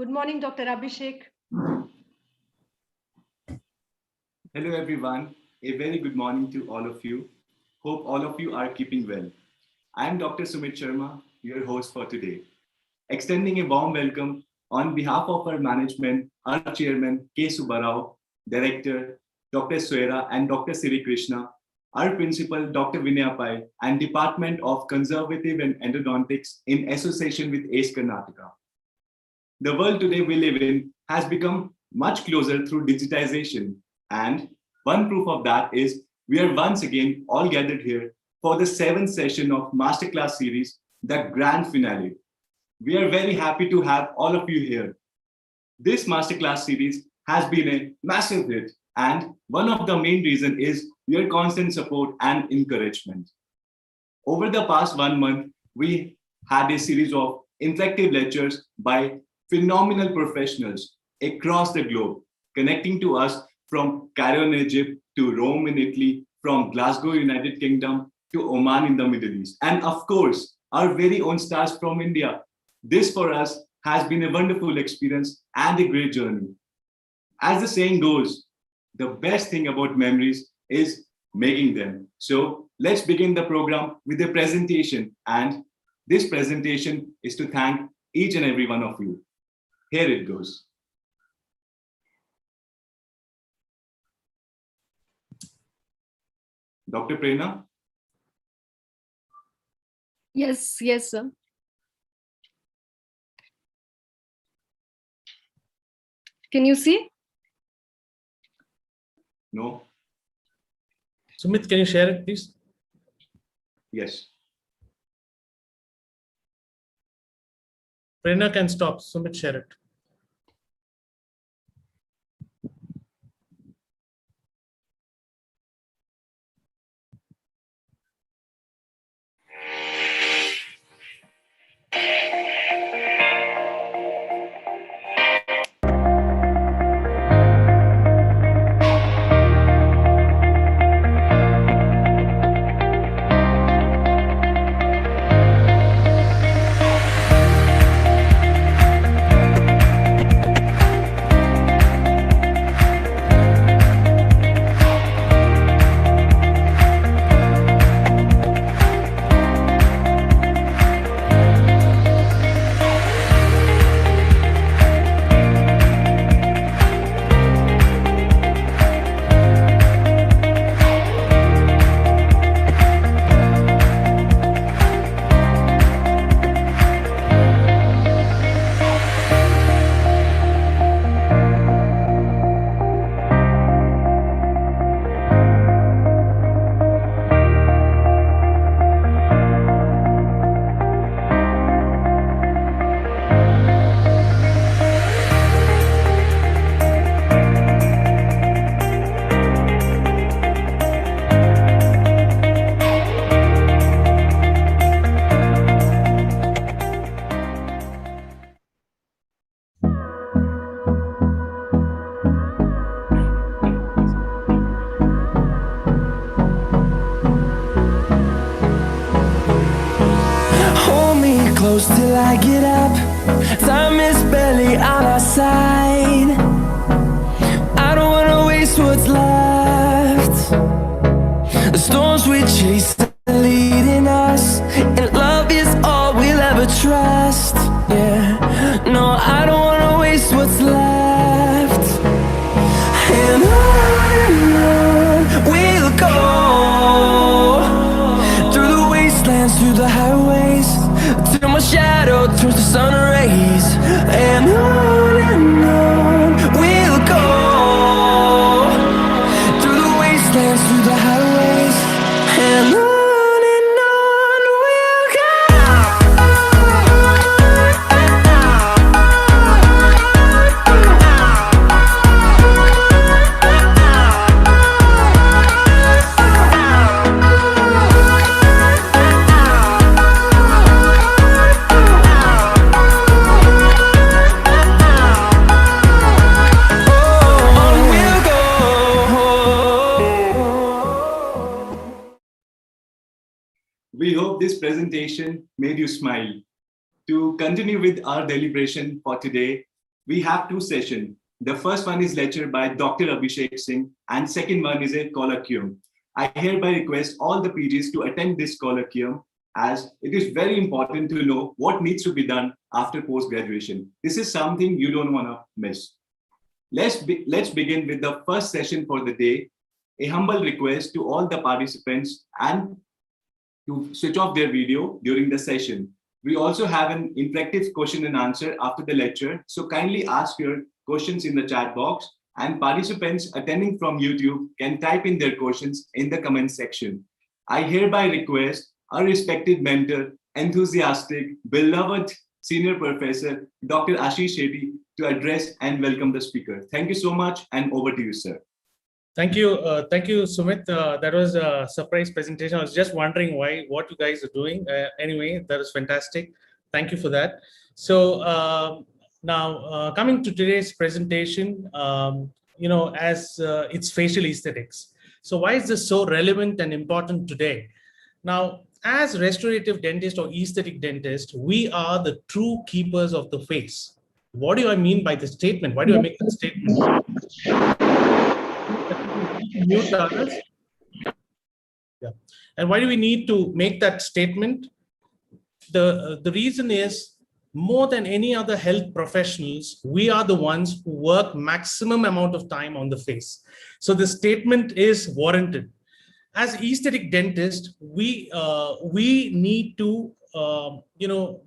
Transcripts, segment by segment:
Good morning, Dr. Abhishek. Hello everyone, a very good morning to all of you. Hope all of you are keeping well. I am Dr. Sumit Sharma, your host for today. Extending a warm welcome on behalf of our management, our chairman K. Subbarao, director Dr. Swera and Dr. Siri Krishna, our principal Dr. Vinay Pai, and Department of Conservative and Endodontics in association with ACE Karnataka. The world today we live in has become much closer through digitization. And one proof of that is we are once again all gathered here for the seventh session of Masterclass series, the grand finale. We are very happy to have all of you here. This Masterclass series has been a massive hit, and one of the main reasons is your constant support and encouragement. Over the past 1 month, we had a series of interactive lectures by phenomenal professionals across the globe, connecting to us from Cairo in Egypt to Rome in Italy, from Glasgow, United Kingdom to Oman in the Middle East. And of course, our very own stars from India. This for us has been a wonderful experience and a great journey. As the saying goes, the best thing about memories is making them. So let's begin the program with a presentation. And this presentation is to thank each and every one of you. Here it goes. Dr. Prerna? Yes, sir. Can you see? No? Sumit, can you share it, please? Yes. Prerna can stop. Sumit, share it. Close till I get up. Time is barely on our side. I don't wanna waste what's left. The storms we chase are leading us, and love is all we'll ever trust. Yeah, no, I don't wanna waste what's left. And on we'll go, through the wastelands, through the highways, till my shadow turns to sun rays. And on we'll go, through the wastelands, through the highways, and on we'll go. We hope this presentation made you smile. To continue with our deliberation for today, we have two sessions. The first one is lecture by Dr. Abhishek Singh, and second one is a colloquium. I hereby request all the PGs to attend this colloquium, as it is very important to know what needs to be done after post-graduation. This is something you don't want to miss. Let's begin with the first session for the day. A humble request to all the participants and to switch off their video during the session. We also have an interactive question and answer after the lecture, so kindly ask your questions in the chat box, and participants attending from YouTube can type in their questions in the comment section. I hereby request our respected mentor, enthusiastic, beloved senior professor, Dr. Ashish Shetty, to address and welcome the speaker. Thank you so much, and over to you, sir. Thank you, Sumit. That was a surprise presentation. I was just wondering what you guys are doing. Anyway, that was fantastic. Thank you for that. So now coming to today's presentation, as it's facial aesthetics. So why is this so relevant and important today? Now, as restorative dentist or aesthetic dentist, we are the true keepers of the face. What do I mean by the statement? Why do I make that statement? Yeah. And why do we need to make that statement? The reason is, more than any other health professionals, we are the ones who work maximum amount of time on the face. So the statement is warranted. As aesthetic dentists, we need to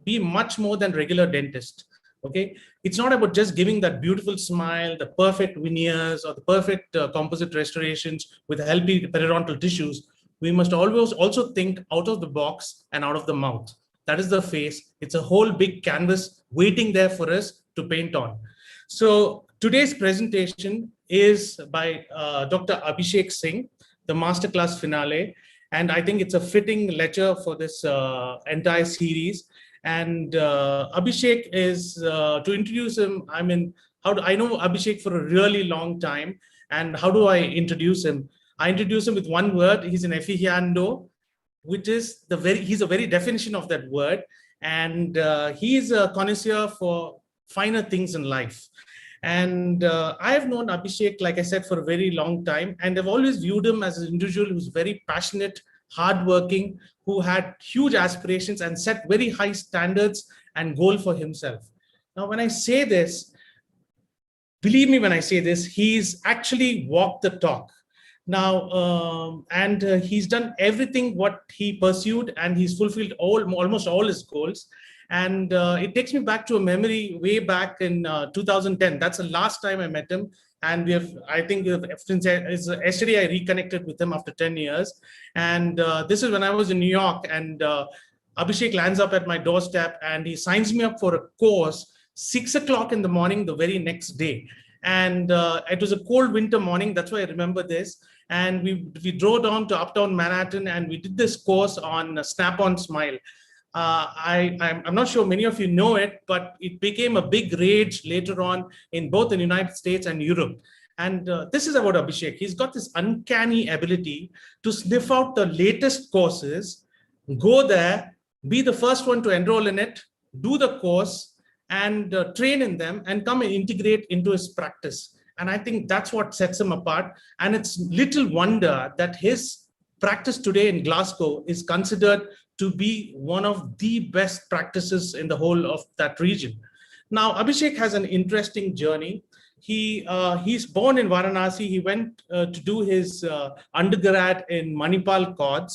be much more than regular dentists. Okay, it's not about just giving that beautiful smile, the perfect veneers, or the perfect composite restorations with healthy periodontal tissues. We must always also think out of the box and out of the mouth. That is the face. It's a whole big canvas waiting there for us to paint on. So today's presentation is by Dr. Abhishek Singh, the masterclass finale. And I think it's a fitting lecture for this entire series. And Abhishek is, to introduce him, I mean, I know Abhishek for a really long time. And how do I introduce him? I introduce him with one word. He's an aficionado, which is he's a very definition of that word. And he's a connoisseur for finer things in life. And I have known Abhishek, like I said, for a very long time. And I've always viewed him as an individual who's very passionate, hardworking, who had huge aspirations and set very high standards and goal for himself. Now, when I say this, believe me when I say this, he's actually walked the talk. Now, he's done everything what he pursued, and he's fulfilled almost all his goals. And it takes me back to a memory way back in 2010. That's the last time I met him. And I think since yesterday I reconnected with him after 10 years. And this is when I was in New York, and Abhishek lands up at my doorstep and he signs me up for a course 6 o'clock in the morning the very next day. And it was a cold winter morning. That's why I remember this. And we drove down to Uptown Manhattan and we did this course on Snap-on Smile. I'm not sure many of you know it, but it became a big rage later on in both the United States and Europe. And this is about Abhishek. He's got this uncanny ability to sniff out the latest courses, go there, be the first one to enroll in it, do the course, and train in them, and come and integrate into his practice. And I think that's what sets him apart. And it's little wonder that his practice today in Glasgow is considered to be one of the best practices in the whole of that region. Now, Abhishek has an interesting journey. He's born in Varanasi. He went to do his undergrad in Manipal College,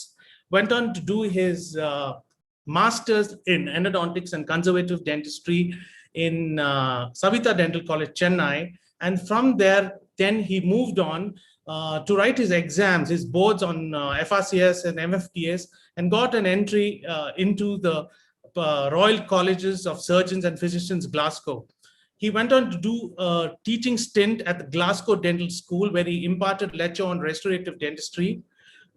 went on to do his master's in endodontics and conservative dentistry in Savita Dental College, Chennai. And from there, then he moved on to write his exams, his boards on FRCS and MFTS, and got an entry into the Royal Colleges of Surgeons and Physicians, Glasgow. He went on to do a teaching stint at the Glasgow Dental School, where he imparted lecture on restorative dentistry.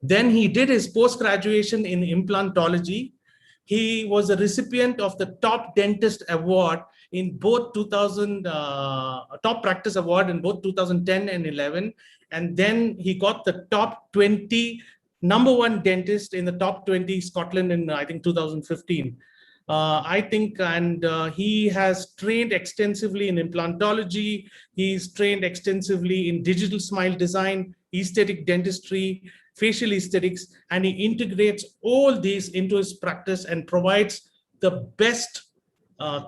Then he did his post-graduation in implantology. He was a recipient of the Top Dentist Award in both Top Practice Award in both 2010 and 11. And then he got the top 20 #1 dentist in the top 20 Scotland in, I think, 2015. I think, and he has trained extensively in implantology. He's trained extensively in digital smile design, aesthetic dentistry, facial aesthetics, and he integrates all these into his practice and provides the best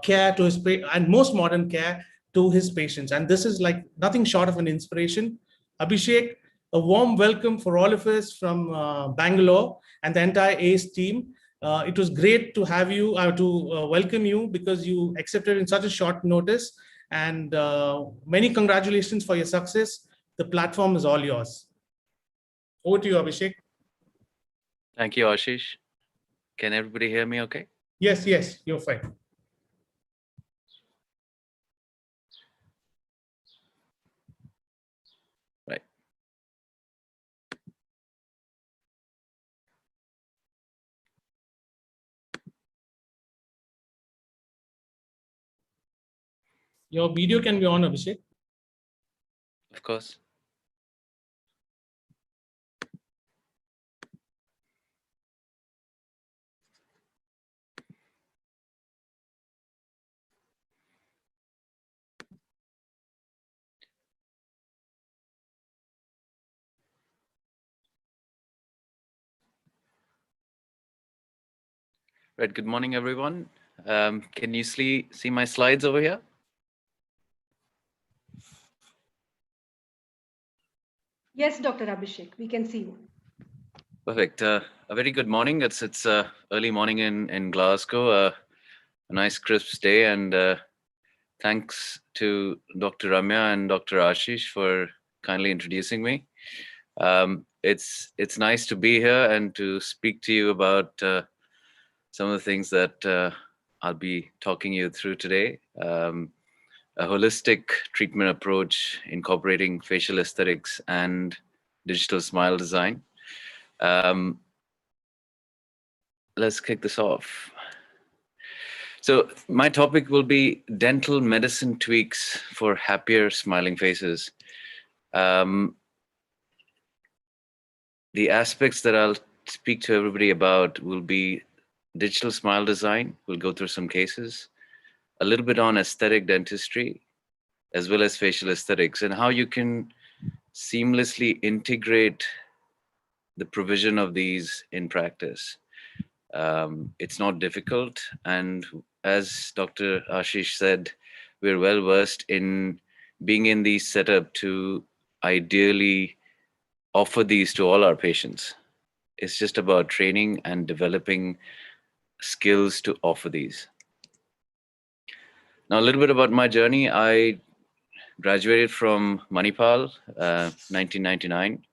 care to his and most modern care to his patients. And this is like nothing short of an inspiration. Abhishek, a warm welcome for all of us from Bangalore and the entire ACE team. It was great to have you, welcome you, because you accepted in such a short notice. And many congratulations for your success. The platform is all yours. Over to you, Abhishek. Thank you, Ashish. Can everybody hear me okay? Yes, you're fine. Right. Your video can be on, Abhishek. Of course. Right. Good morning, everyone. Can you see my slides over here? Yes, Dr. Abhishek, we can see you. Perfect. A very good morning. It's early morning in Glasgow. A nice crisp day, and thanks to Dr. Ramya and Dr. Ashish for kindly introducing me. It's nice to be here and to speak to you about some of the things that I'll be talking you through today. A holistic treatment approach incorporating facial aesthetics and digital smile design. Let's kick this off. So my topic will be dental medicine tweaks for happier smiling faces. The aspects that I'll speak to everybody about will be digital smile design. We'll go through some cases, a little bit on aesthetic dentistry, as well as facial aesthetics, and how you can seamlessly integrate the provision of these in practice. It's not difficult, and as Dr. Ashish said, we're well versed in being in the setup to ideally offer these to all our patients. It's just about training and developing skills to offer these. Now, a little bit about my journey. I graduated from Manipal, 1999,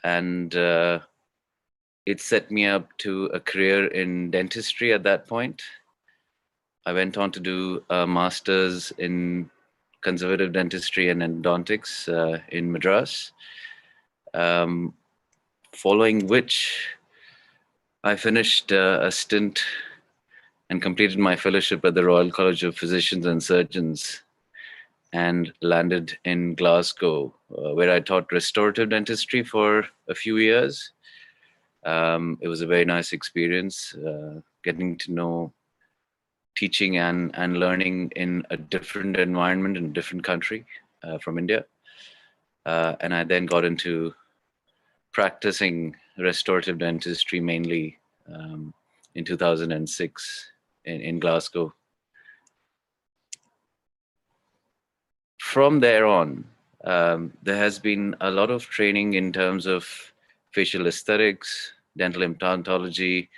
and it set me up to a career in dentistry at that point. I went on to do a master's in conservative dentistry and endodontics in Madras, following which I finished a stint and completed my fellowship at the Royal College of Physicians and Surgeons and landed in Glasgow, where I taught restorative dentistry for a few years. It was a very nice experience, getting to know teaching and learning in a different environment in a different country from India. And I then got into practicing restorative dentistry mainly in 2006 in Glasgow. From there on, there has been a lot of training in terms of facial aesthetics, dental implantology.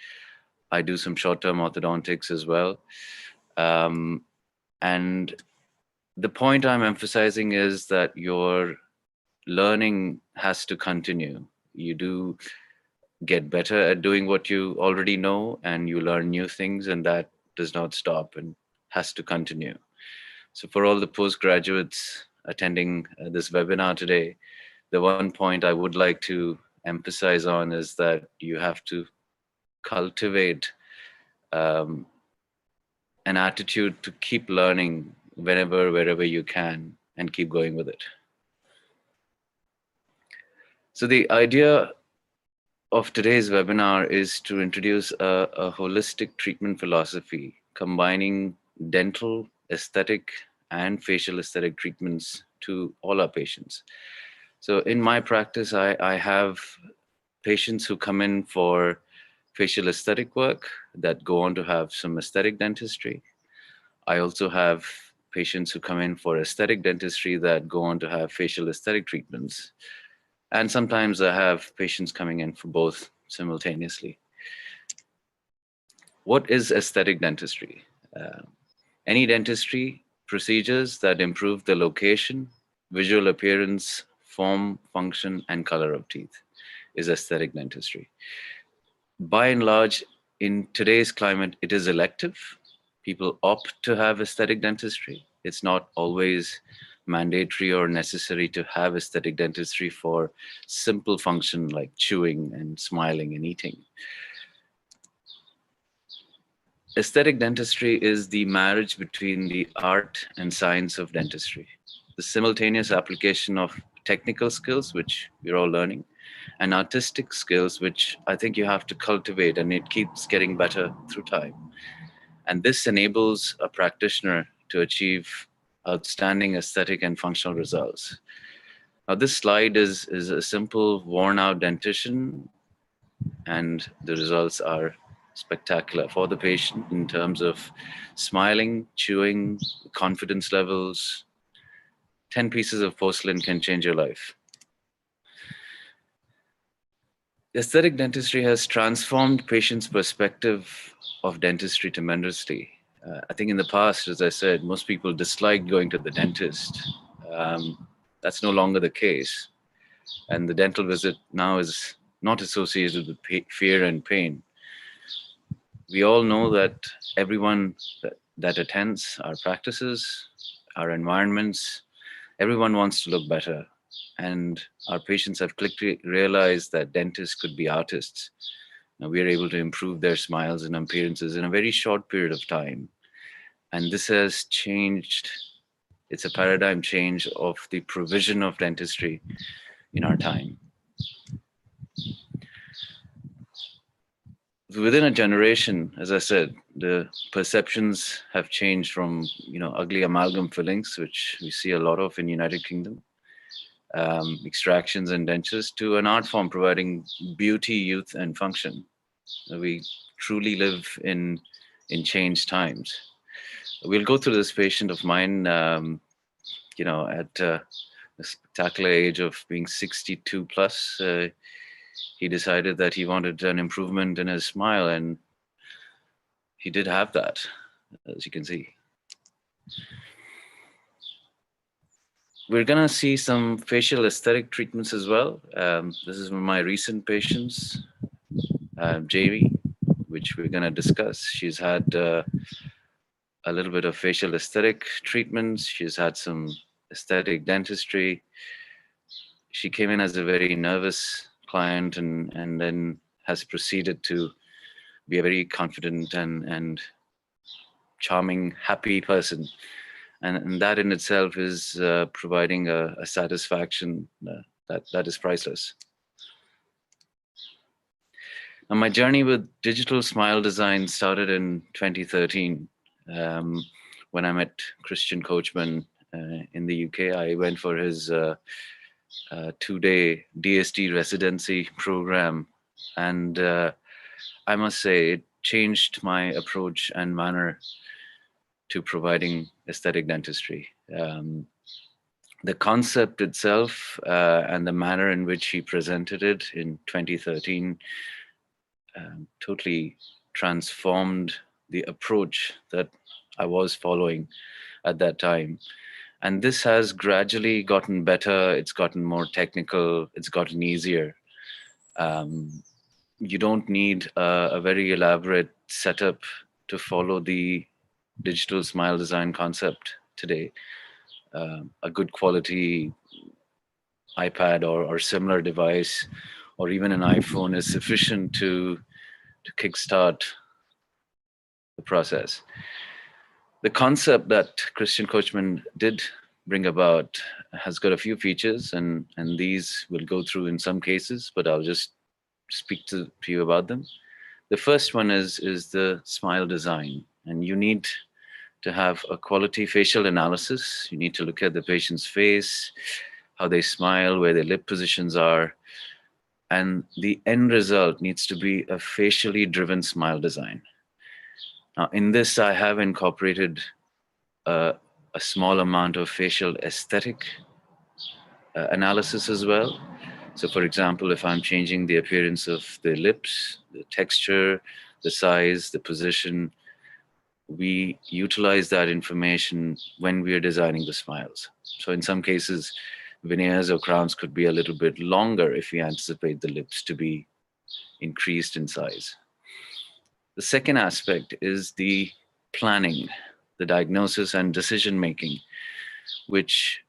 I do some short-term orthodontics as well. And the point I'm emphasizing is that your learning has to continue. You do get better at doing what you already know, and you learn new things, and that does not stop and has to continue. So for all the postgraduates attending this webinar today, the one point I would like to emphasize on is that you have to cultivate an attitude to keep learning wherever you can and keep going with it. So the idea of today's webinar is to introduce a holistic treatment philosophy, combining dental, aesthetic, and facial aesthetic treatments to all our patients. So in my practice, I have patients who come in for facial aesthetic work that go on to have some aesthetic dentistry. I also have patients who come in for aesthetic dentistry that go on to have facial aesthetic treatments. And sometimes I have patients coming in for both simultaneously. What is aesthetic dentistry? Any dentistry procedures that improve the location, visual appearance, form, function, and color of teeth is aesthetic dentistry. By and large, in today's climate, it is elective. People opt to have aesthetic dentistry. It's not always mandatory or necessary to have aesthetic dentistry for simple function like chewing and smiling and eating. Aesthetic dentistry is the marriage between the art and science of dentistry, the simultaneous application of technical skills, which we're all learning, and artistic skills, which I think you have to cultivate, and it keeps getting better through time. And this enables a practitioner to achieve outstanding aesthetic and functional results. Now, this slide is a simple worn-out dentition, and the results are spectacular for the patient in terms of smiling, chewing, confidence levels. 10 pieces of porcelain can change your life. Aesthetic dentistry has transformed patients' perspective of dentistry tremendously. I think in the past, as I said, most people disliked going to the dentist. That's no longer the case. And the dental visit now is not associated with fear and pain. We all know that everyone that attends our practices, our environments, everyone wants to look better. And our patients have quickly realized that dentists could be artists. Now we are able to improve their smiles and appearances in a very short period of time. And this has changed. It's a paradigm change of the provision of dentistry in our time. Within a generation, as I said, the perceptions have changed from, ugly amalgam fillings, which we see a lot of in United Kingdom, extractions and dentures, to an art form providing beauty, youth, and function. We truly live in changed times. We'll go through this patient of mine, at the spectacular age of being 62 plus. He decided that he wanted an improvement in his smile, and he did have that, as you can see. We're gonna see some facial aesthetic treatments as well. This is one of my recent patients, Jamie, which we're gonna discuss. She's had a little bit of facial aesthetic treatments. She's had some aesthetic dentistry. She came in as a very nervous client and then has proceeded to be a very confident and charming, happy person. And that in itself is providing a satisfaction that is priceless. Now, my journey with digital smile design started in 2013 when I met Christian Coachman in the UK. I went for his 2-day DST residency program, and I must say it changed my approach and manner to providing aesthetic dentistry. The concept itself and the manner in which he presented it in 2013 totally transformed the approach that I was following at that time. And this has gradually gotten better. It's gotten more technical. It's gotten easier. You don't need a very elaborate setup to follow the digital smile design concept today. A good quality iPad or similar device, or even an iPhone, is sufficient to kickstart the process. The concept that Christian Coachman did bring about has got a few features, and these we'll go through in some cases, but I'll just speak to you about them. The first one is the smile design, and you need to have a quality facial analysis. You need to look at the patient's face, how they smile, where their lip positions are, and the end result needs to be a facially driven smile design. Now, in this, I have incorporated a small amount of facial aesthetic analysis as well. So, for example, if I'm changing the appearance of the lips, the texture, the size, the position, we utilize that information when we are designing the smiles. So in some cases, veneers or crowns could be a little bit longer if we anticipate the lips to be increased in size. The second aspect is the planning, the diagnosis and decision making, which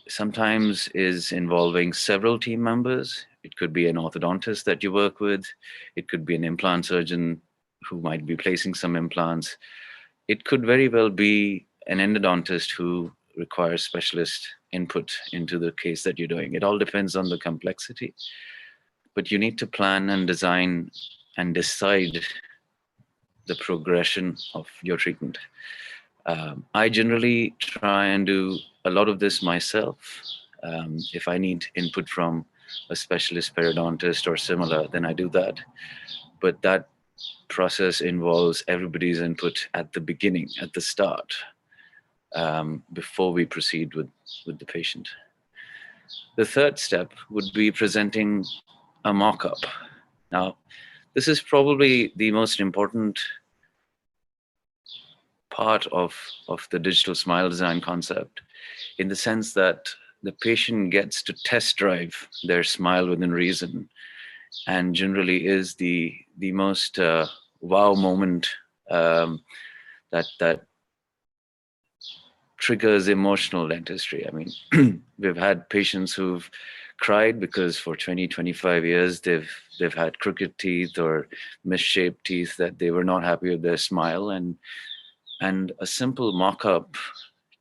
sometimes is involving several team members. It could be an orthodontist that you work with. It could be an implant surgeon who might be placing some implants. It could very well be an endodontist who requires specialist input into the case that you're doing. It all depends on the complexity, but you need to plan and design and decide the progression of your treatment. I generally try and do a lot of this myself. If I need input from a specialist periodontist or similar, then I do that. But that process involves everybody's input at the beginning, at the start, before we proceed with the patient. The third step would be presenting a mock-up. Now, this is probably the most important part of the digital smile design concept, in the sense that the patient gets to test drive their smile within reason, and generally is the most wow moment that triggers emotional dentistry. I mean, we've had patients who've cried because for 20-25 years they've had crooked teeth or misshaped teeth that they were not happy with their smile, and a simple mock-up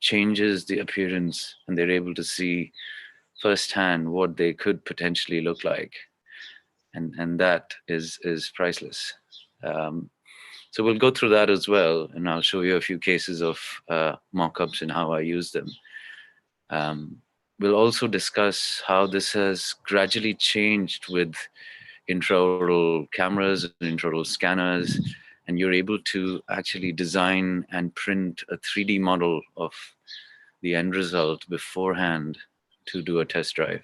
changes the appearance, and they're able to see firsthand what they could potentially look like. And that is priceless. So we'll go through that as well, and I'll show you a few cases of mock-ups and how I use them. We'll also discuss how this has gradually changed with intraoral cameras and intraoral scanners, and you're able to actually design and print a 3D model of the end result beforehand to do a test drive.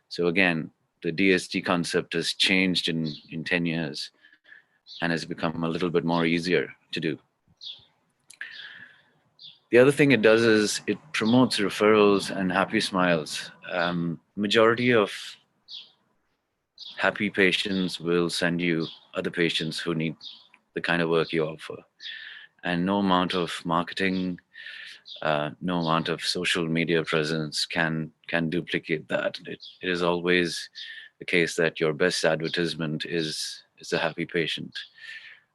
So again, the DSD concept has changed in 10 years and has become a little bit more easier to do. The other thing it does is it promotes referrals and happy smiles. Majority of happy patients will send you other patients who need the kind of work you offer. And no amount of marketing, no amount of social media presence can duplicate that. It is always the case that your best advertisement is a happy patient.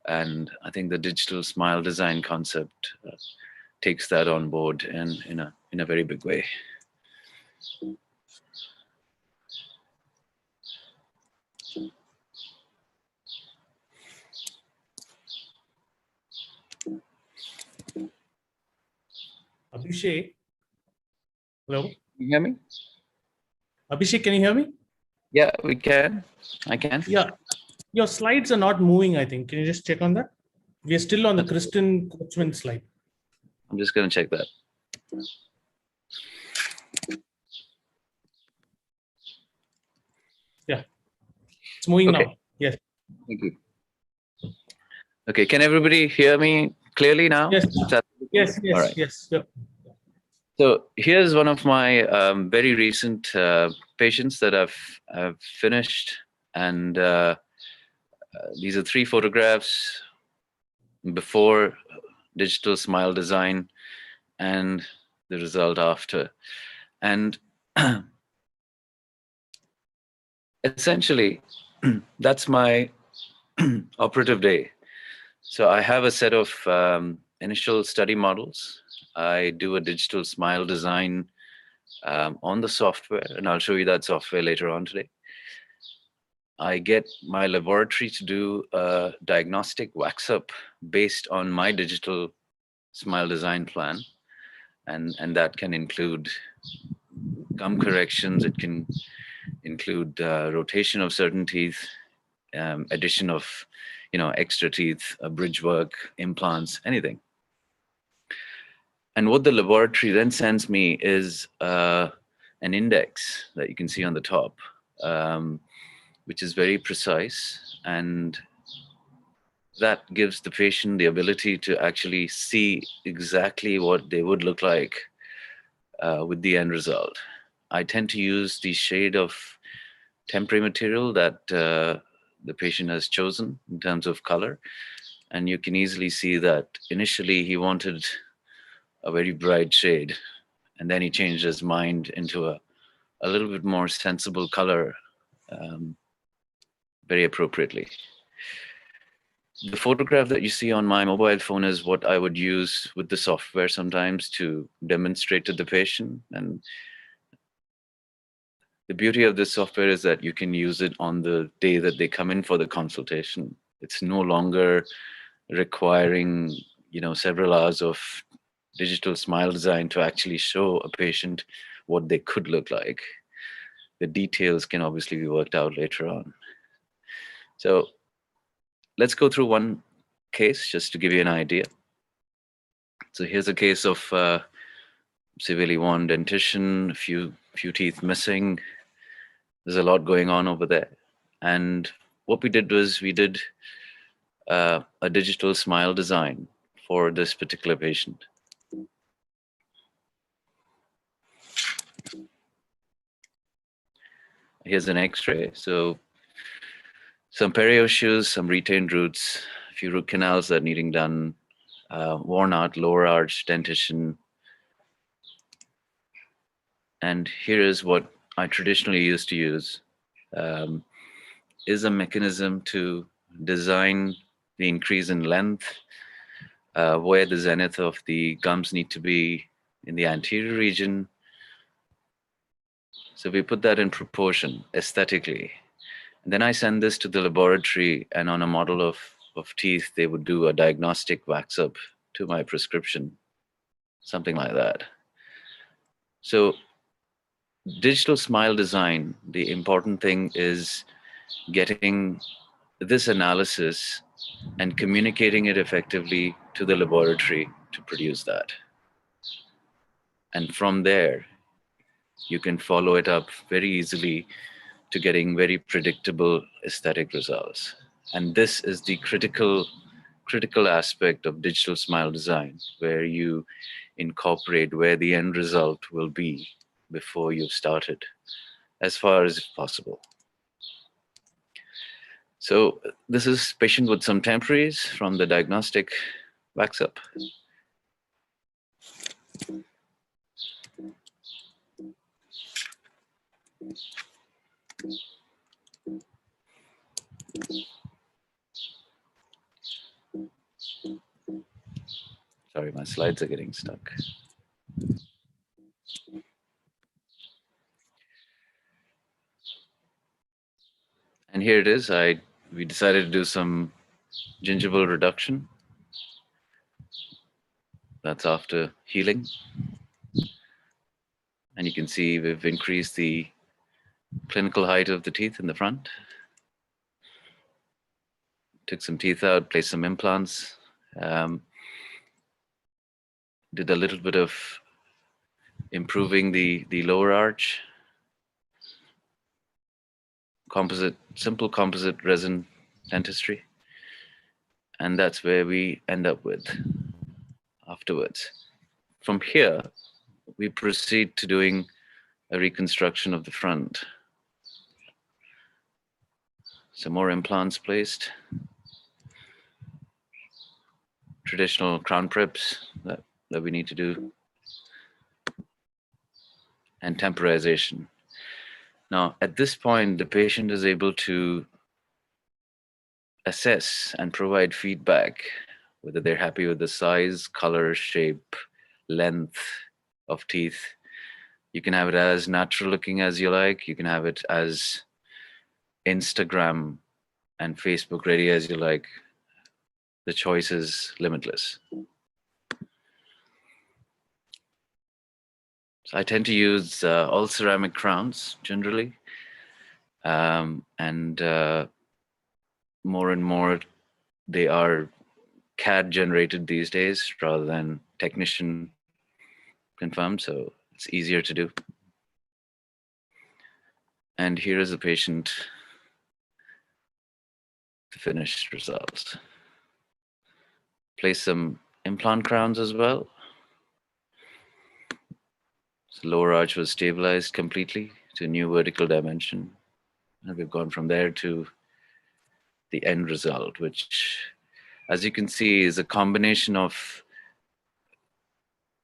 And I think the digital smile design concept takes that on board and in a very big way. Abhishek, hello? Can you hear me? Abhishek, can you hear me? Yeah, we can. I can. Yeah, your slides are not moving, I think. Can you just check on that? We are still on the Kristen Coachman slide. I'm just going to check that. Yeah, it's moving Okay. now. Yes. Thank you. Okay, can everybody hear me clearly now? Yes. Is that- Yes. All right. Yes. Yeah. So here's one of my very recent patients that I've finished, and these are 3 photographs before digital smile design and the result after. And essentially, that's my operative day. So I have a set of initial study models. I do a digital smile design on the software, and I'll show you that software later on today. I get my laboratory to do a diagnostic wax up based on my digital smile design plan. And that can include gum corrections. It can include rotation of certain teeth, addition of, extra teeth, bridge work, implants, anything. And what the laboratory then sends me is an index that you can see on the top, which is very precise, and that gives the patient the ability to actually see exactly what they would look like with the end result. I tend to use the shade of temporary material that the patient has chosen in terms of color. And you can easily see that initially he wanted a very bright shade, and then he changed his mind into a little bit more sensible color very appropriately. The photograph that you see on my mobile phone is what I would use with the software sometimes to demonstrate to the patient. And the beauty of this software is that you can use it on the day that they come in for the consultation. It's no longer requiring, several hours of digital smile design to actually show a patient what they could look like. The details can obviously be worked out later on. So let's go through one case just to give you an idea. So here's a case of severely worn dentition, a few teeth missing. There's a lot going on over there. And what we did was we did a digital smile design for this particular patient. Here's an X-ray. So some perio shoes, some retained roots, a few root canals that needing done, worn out lower arch dentition. And here is what I traditionally used to use, is a mechanism to design the increase in length, where the zenith of the gums need to be in the anterior region. So we put that in proportion aesthetically. And then I send this to the laboratory, and on a model of teeth, they would do a diagnostic wax up to my prescription, something like that. So digital smile design, the important thing is getting this analysis and communicating it effectively to the laboratory to produce that. And from there, you can follow it up very easily to getting very predictable aesthetic results. And this is the critical aspect of digital smile design, where you incorporate where the end result will be before you've started, as far as possible. So this is patient with some temporaries from the diagnostic wax up. Sorry, my slides are getting stuck. And here it is. We decided to do some gingival reduction. That's after healing. And you can see we've increased the clinical height of the teeth in the front. Took some teeth out, placed some implants. Did a little bit of improving the lower arch. Simple composite resin dentistry. And that's where we end up with afterwards. From here, we proceed to doing a reconstruction of the front. Some more implants placed. Traditional crown preps that we need to do. And temporization. Now, at this point, the patient is able to assess and provide feedback, whether they're happy with the size, color, shape, length of teeth. You can have it as natural looking as you like. You can have it as Instagram and Facebook ready as you like. The choice is limitless. So I tend to use all ceramic crowns generally. And more and more they are CAD generated these days rather than technician confirmed, so it's easier to do. And here is the patient, the finished results. Place some implant crowns as well. So lower arch was stabilized completely to a new vertical dimension. And we've gone from there to the end result, which, as you can see, is a combination of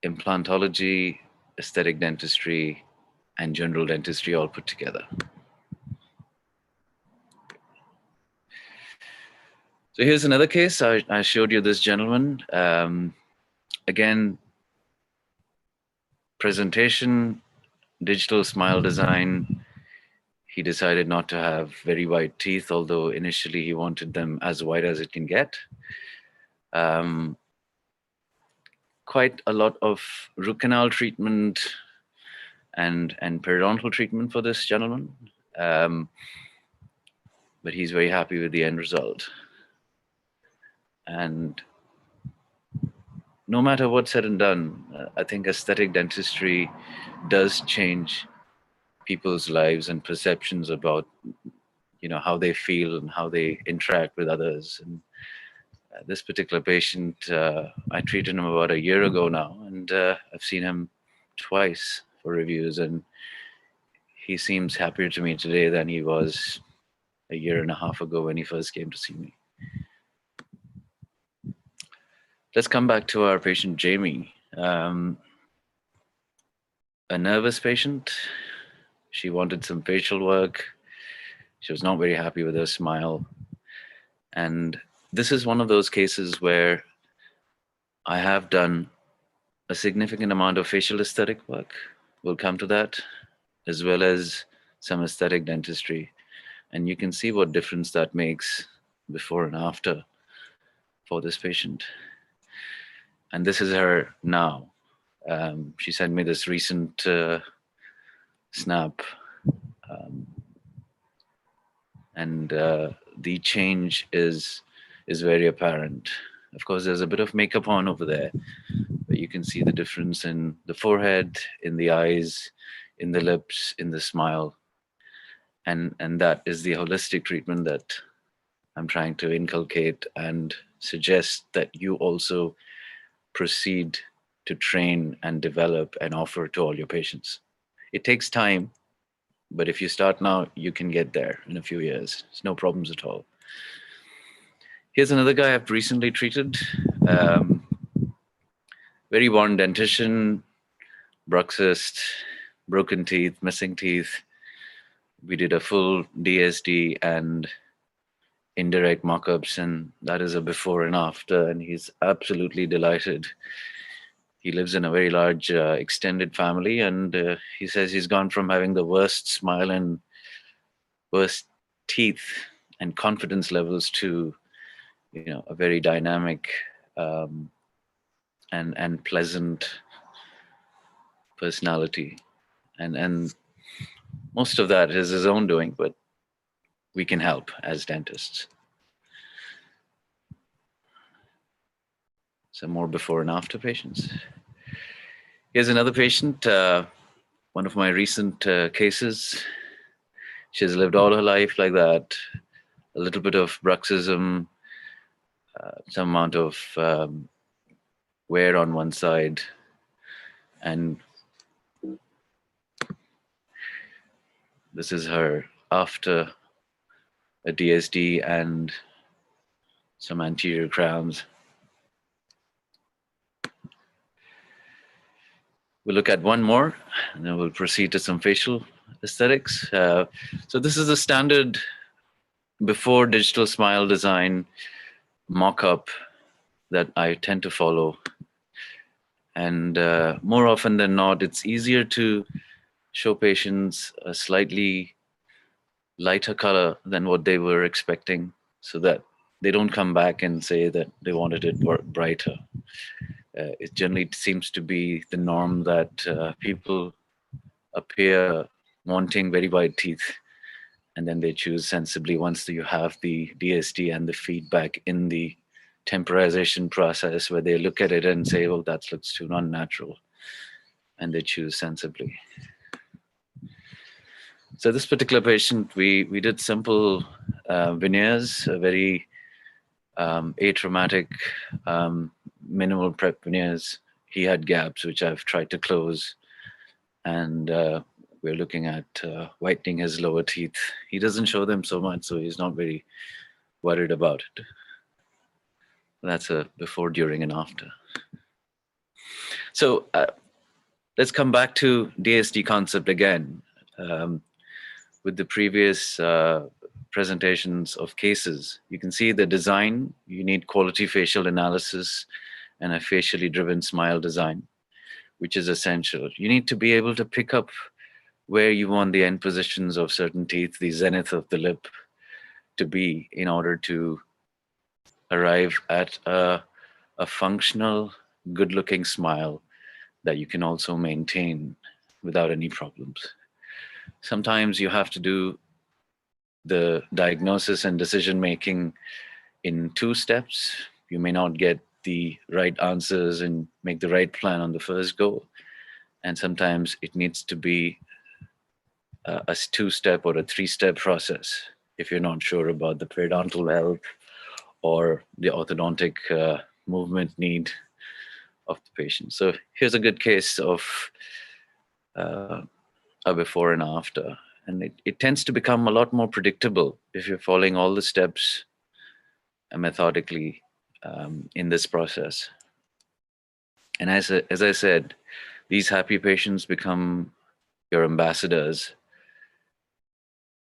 implantology, aesthetic dentistry, and general dentistry all put together. So here's another case. I showed you this gentleman. Again, presentation, digital smile design. He decided not to have very white teeth, although initially he wanted them as white as it can get. Quite a lot of root canal treatment and periodontal treatment for this gentleman. But he's very happy with the end result. And no matter what's said and done, I think aesthetic dentistry does change people's lives and perceptions about, you know, how they feel and how they interact with others. And this particular patient, I treated him about a year ago now, and I've seen him twice for reviews, and he seems happier to me today than he was a year and a half ago when he first came to see me. Let's come back to our patient, Jamie. A nervous patient. She wanted some facial work. She was not very happy with her smile. And this is one of those cases where I have done a significant amount of facial aesthetic work. We'll come to that, as well as some aesthetic dentistry. And you can see what difference that makes before and after for this patient. And this is her now. She sent me this recent snap. And the change is very apparent. Of course, there's a bit of makeup on over there, but you can see the difference in the forehead, in the eyes, in the lips, in the smile. And that is the holistic treatment that I'm trying to inculcate and suggest that you also proceed to train and develop and offer to all your patients. It takes time, but if you start now, you can get there in a few years. It's no problems at all. Here's another guy I've recently treated. Very worn dentition, bruxist, broken teeth, missing teeth. We did a full DSD and indirect mock-ups, and that is a before and after, and he's absolutely delighted. He lives in a very large extended family, and he says he's gone from having the worst smile and worst teeth and confidence levels to, you know, a very dynamic and pleasant personality. And most of that is his own doing, but we can help as dentists. Some more before and after patients. Here's another patient, one of my recent cases. She's lived all her life like that. A little bit of bruxism, some amount of wear on one side, and this is her after a DSD and some anterior crowns. We'll look at one more, and then we'll proceed to some facial aesthetics. So this is a standard before digital smile design mock-up that I tend to follow. And more often than not, it's easier to show patients a slightly lighter color than what they were expecting, so that they don't come back and say that they wanted it brighter. It generally seems to be the norm that people appear wanting very white teeth, and then they choose sensibly once you have the DSD and the feedback in the temporization process, where they look at it and say, "Oh, that looks too unnatural," and they choose sensibly. So this particular patient, we did simple veneers, a very atraumatic, minimal prep veneers. He had gaps, which I've tried to close, and we're looking at whitening his lower teeth. He doesn't show them so much, so he's not very worried about it. That's a before, during, and after. So let's come back to DSD concept again. With the previous presentations of cases, you can see the design. You need quality facial analysis and a facially driven smile design, which is essential. You need to be able to pick up where you want the end positions of certain teeth, the zenith of the lip, to be in order to arrive at a functional, good-looking smile that you can also maintain without any problems. Sometimes you have to do the diagnosis and decision-making in 2 steps. You may not get the right answers and make the right plan on the first go. And sometimes it needs to be a 2-step or a 3-step process if you're not sure about the periodontal health or the orthodontic movement need of the patient. So here's a good case of a before and after. And it tends to become a lot more predictable if you're following all the steps methodically in this process. And as I said, these happy patients become your ambassadors,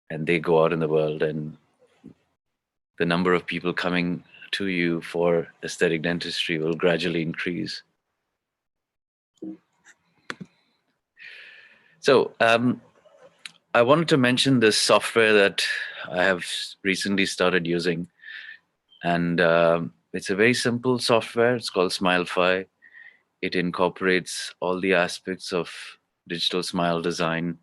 and they go out in the world, and the number of people coming to you for aesthetic dentistry will gradually increase. So I wanted to mention this software that I have recently started using, and it's a very simple software. It's called Smilefy. It incorporates all the aspects of digital smile design,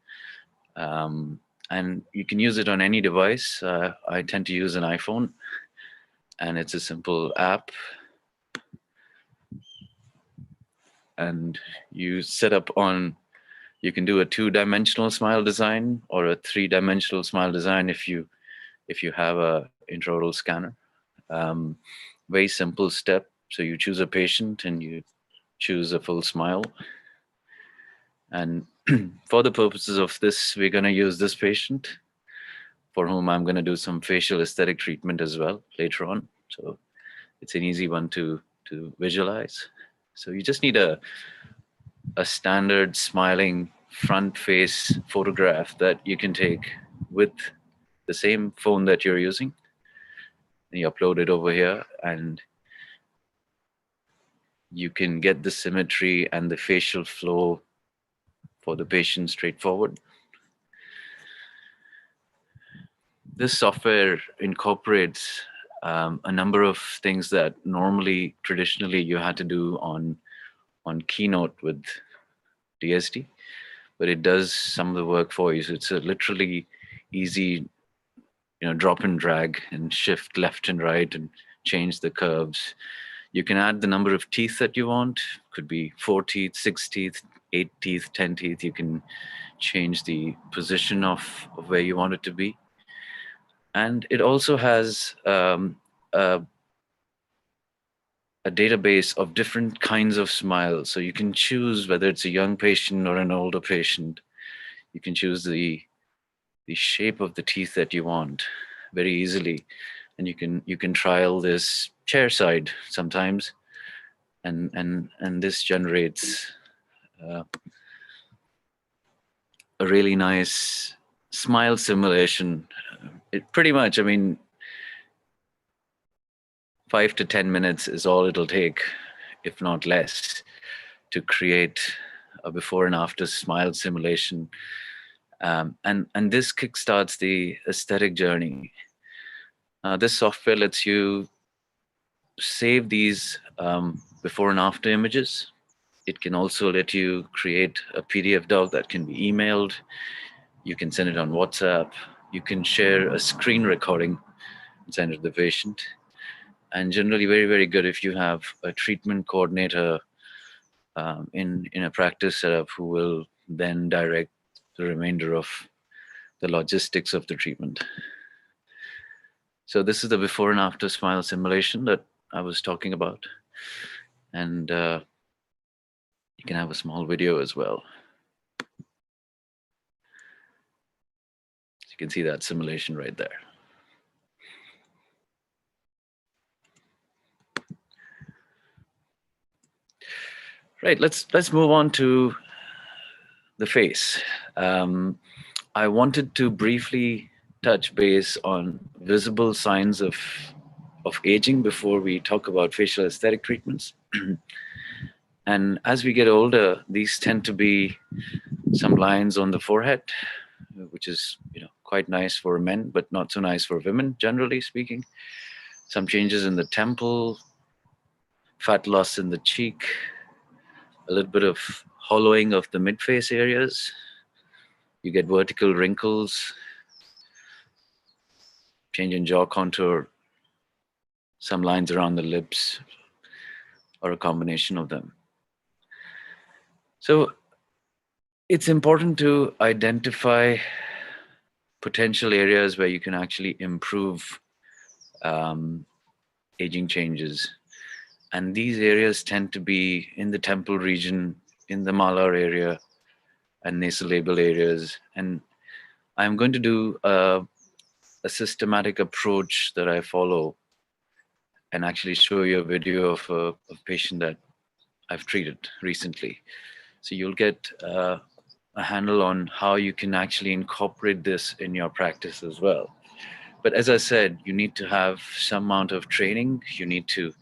and you can use it on any device. I tend to use an iPhone, and it's a simple app. And you set up on, you can do a 2-dimensional smile design or a 3-dimensional smile design if you have a intraoral scanner. Very simple step. So you choose a patient and you choose a full smile. And for the purposes of this, we're going to use this patient, for whom I'm going to do some facial aesthetic treatment as well later on. So it's an easy one to visualize. So you just need a standard smiling front face photograph that you can take with the same phone that you're using. And you upload it over here, and you can get the symmetry and the facial flow for the patient straightforward. This software incorporates a number of things that normally, traditionally, you had to do on Keynote with DSD, but it does some of the work for you. So it's a literally easy, drop and drag and shift left and right and change the curves. You can add the number of teeth that you want. Could be 4 teeth, 6 teeth, 8 teeth, 10 teeth. You can change the position of where you want it to be. And it also has a database of different kinds of smiles. So you can choose whether it's a young patient or an older patient. You can choose the shape of the teeth that you want very easily. And you can trial this chair side sometimes. And this generates a really nice smile simulation. It pretty much, 5 to 10 minutes is all it'll take, if not less, to create a before and after smile simulation. And this kickstarts the aesthetic journey. This software lets you save these before and after images. It can also let you create a PDF doc that can be emailed. You can send it on WhatsApp. You can share a screen recording and send it to the patient. And generally very, very good if you have a treatment coordinator in a practice setup who will then direct the remainder of the logistics of the treatment. So this is the before and after smile simulation that I was talking about. And you can have a small video as well. You can see that simulation right there. Right, let's move on to the face. I wanted to briefly touch base on visible signs of aging before we talk about facial aesthetic treatments. And as we get older, these tend to be some lines on the forehead, which is quite nice for men, but not so nice for women, generally speaking. Some changes in the temple, fat loss in the cheek, a little bit of hollowing of the mid-face areas. You get vertical wrinkles, change in jaw contour, some lines around the lips, or a combination of them. So it's important to identify potential areas where you can actually improve aging changes. And these areas tend to be in the temple region, in the malar area, and nasolabial areas. And I'm going to do a systematic approach that I follow and actually show you a video of a patient that I've treated recently. So you'll get a handle on how you can actually incorporate this in your practice as well. But as I said, you need to have some amount of training. You need to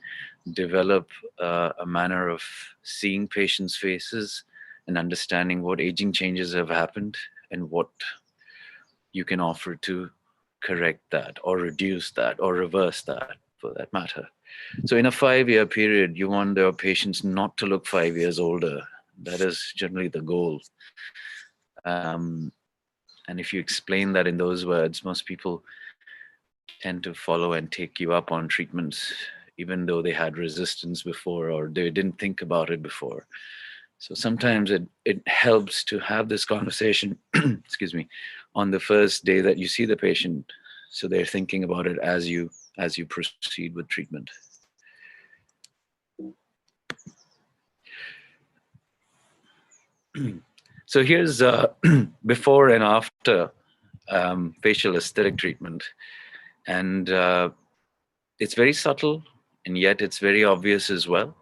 develop a manner of seeing patients' faces and understanding what aging changes have happened and what you can offer to correct that or reduce that or reverse that, for that matter. So in a 5-year period, you want your patients not to look 5 years older. That is generally the goal. And if you explain that in those words, most people tend to follow and take you up on treatments, even though they had resistance before or they didn't think about it before. So sometimes it helps to have this conversation, excuse me, on the first day that you see the patient, so they're thinking about it as you proceed with treatment. So here's before and after facial aesthetic treatment. And it's very subtle, and yet it's very obvious as well.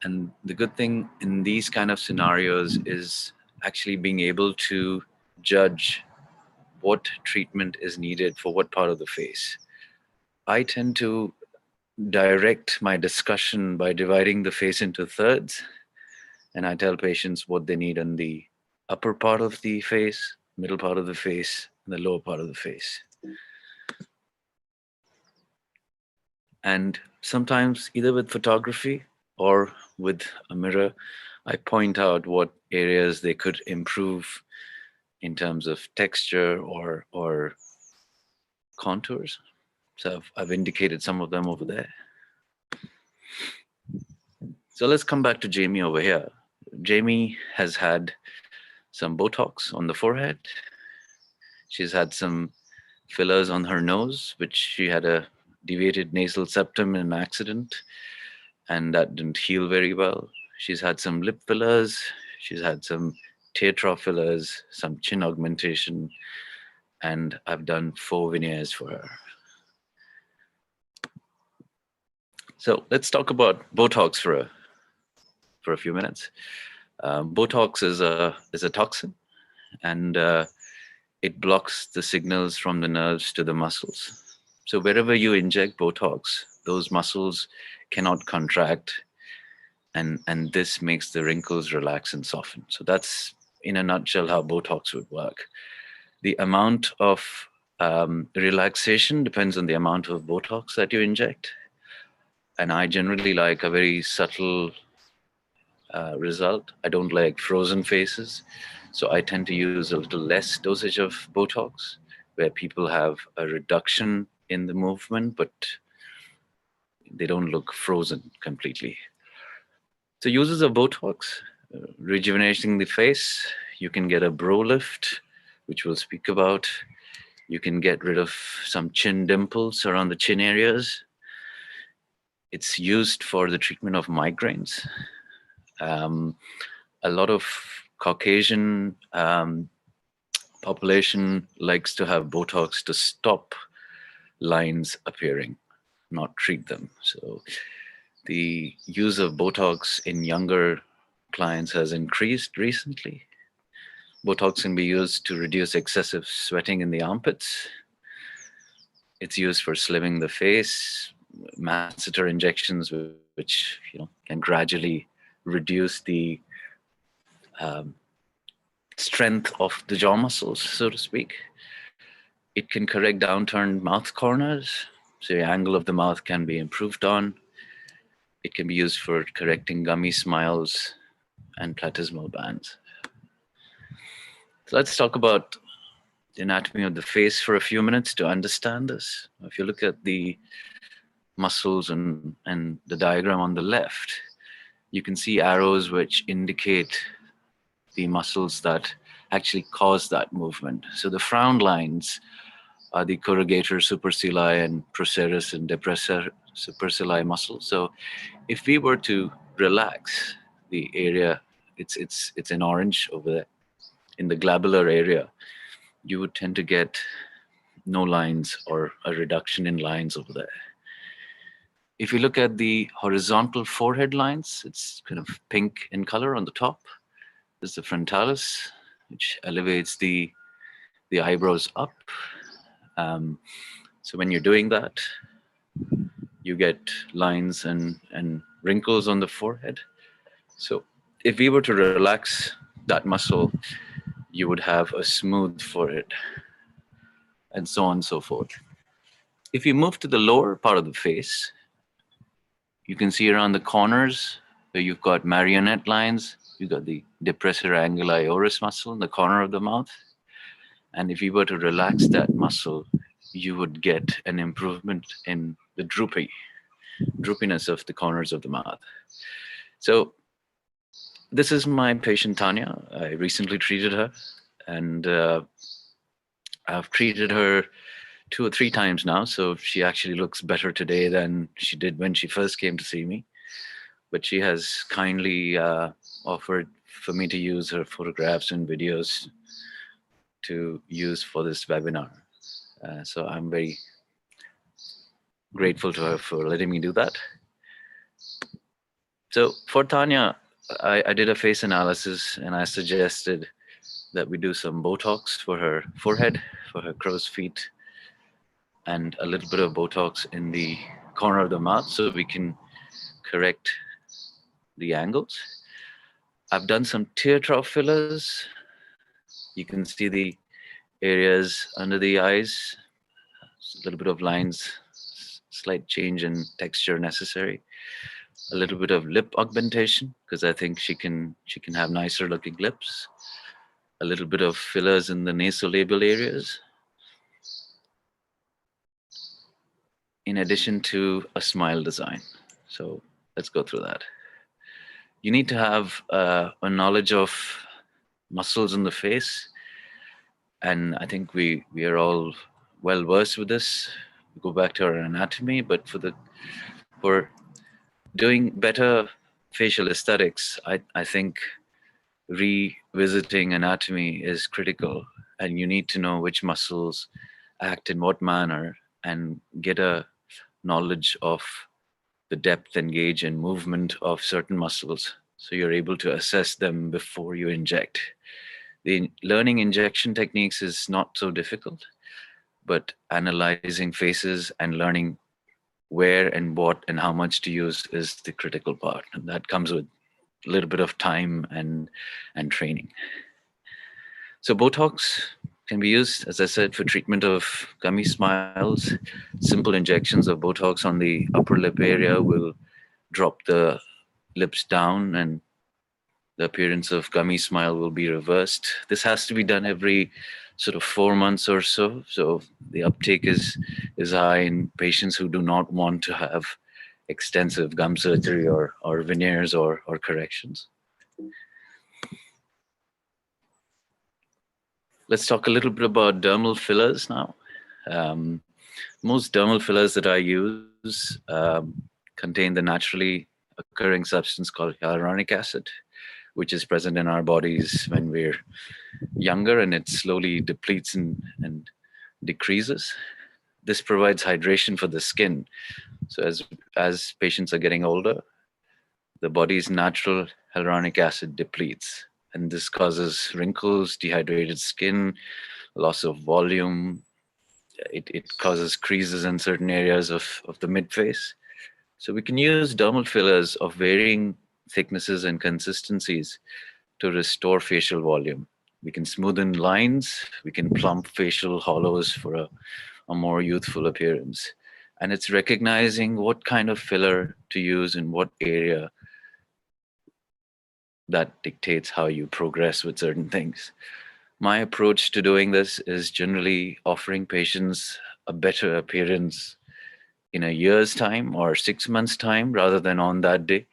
And the good thing in these kind of scenarios is actually being able to judge what treatment is needed for what part of the face. I tend to direct my discussion by dividing the face into thirds. And I tell patients what they need in the upper part of the face, middle part of the face, and the lower part of the face. And sometimes either with photography or with a mirror, I point out what areas they could improve in terms of texture or contours. So I've indicated some of them over there. So let's come back to Jamie over here. Jamie has had some Botox on the forehead. She's had some fillers on her nose, which she had a deviated nasal septum in an accident, and that didn't heal very well. She's had some lip fillers. She's had some tear trough fillers, some chin augmentation, and I've done 4 veneers for her. So let's talk about Botox for a few minutes. Botox is a toxin, and it blocks the signals from the nerves to the muscles. So wherever you inject Botox, those muscles cannot contract, and this makes the wrinkles relax and soften. So that's in a nutshell, how Botox would work. The amount of relaxation depends on the amount of Botox that you inject. And I generally like a very subtle result. I don't like frozen faces. So I tend to use a little less dosage of Botox, where people have a reduction in the movement, but they don't look frozen completely. So uses of Botox, rejuvenating the face. You can get a brow lift, which we'll speak about. You can get rid of some chin dimples around the chin areas. It's used for the treatment of migraines. A lot of Caucasian population likes to have Botox to stop lines appearing, not treat them. So the use of Botox in younger clients has increased recently. Botox can be used to reduce excessive sweating in the armpits. It's used for slimming the face, masseter injections, which can gradually reduce the strength of the jaw muscles, so to speak. It can correct downturned mouth corners, so the angle of the mouth can be improved on. It can be used for correcting gummy smiles and platysmal bands. So let's talk about the anatomy of the face for a few minutes to understand this. If you look at the muscles and the diagram on the left, you can see arrows which indicate the muscles that actually cause that movement. So the frown lines are the corrugator supercilii and procerus and depressor supercilii muscles. So if we were to relax the area, it's in orange over there, in the glabular area, you would tend to get no lines or a reduction in lines over there. If you look at the horizontal forehead lines, it's kind of pink in color on the top. There's the frontalis, which elevates the eyebrows up. So when you're doing that, you get lines and wrinkles on the forehead. So if we were to relax that muscle, you would have a smooth forehead, and so on and so forth. If you move to the lower part of the face, you can see around the corners where you've got marionette lines. You've got the depressor anguli oris muscle in the corner of the mouth. And if you were to relax that muscle, you would get an improvement in the droopiness of the corners of the mouth. So this is my patient Tanya. I recently treated her, and I've treated her 2 or 3 times now. So she actually looks better today than she did when she first came to see me. But she has kindly offered for me to use her photographs and videos to use for this webinar. So I'm very grateful to her for letting me do that. So for Tanya, I did a face analysis, and I suggested that we do some Botox for her forehead, for her crow's feet, and a little bit of Botox in the corner of the mouth so we can correct the angles. I've done some tear trough fillers. You can see the areas under the eyes, a little bit of lines, slight change in texture necessary. A little bit of lip augmentation, because I think she can have nicer looking lips. A little bit of fillers in the nasolabial areas. In addition to a smile design. So let's go through that. You need to have a knowledge of muscles in the face. And I think we are all well versed with this. We go back to our anatomy, but for doing better facial aesthetics, I think revisiting anatomy is critical, and you need to know which muscles act in what manner and get a knowledge of the depth and gauge and movement of certain muscles, so you're able to assess them before you inject. The learning injection techniques is not so difficult, but analyzing faces and learning where and what and how much to use is the critical part. And that comes with a little bit of time and training. So Botox can be used, as I said, for treatment of gummy smiles. Simple injections of Botox on the upper lip area will drop the lips down and the appearance of gummy smile will be reversed. This has to be done every sort of 4 months or so. So the uptake is high in patients who do not want to have extensive gum surgery or veneers or corrections. Let's talk a little bit about dermal fillers now. Most dermal fillers that I use contain the naturally occurring substance called hyaluronic acid, which is present in our bodies when we're younger, and it slowly depletes and decreases. This provides hydration for the skin. So as patients are getting older, the body's natural hyaluronic acid depletes, and this causes wrinkles, dehydrated skin, loss of volume. It causes creases in certain areas of the mid-face. So we can use dermal fillers of varying thicknesses and consistencies to restore facial volume. We can smoothen lines, we can plump facial hollows for a more youthful appearance. And it's recognizing what kind of filler to use in what area that dictates how you progress with certain things. My approach to doing this is generally offering patients a better appearance in a year's time or 6 months' time rather than on that day.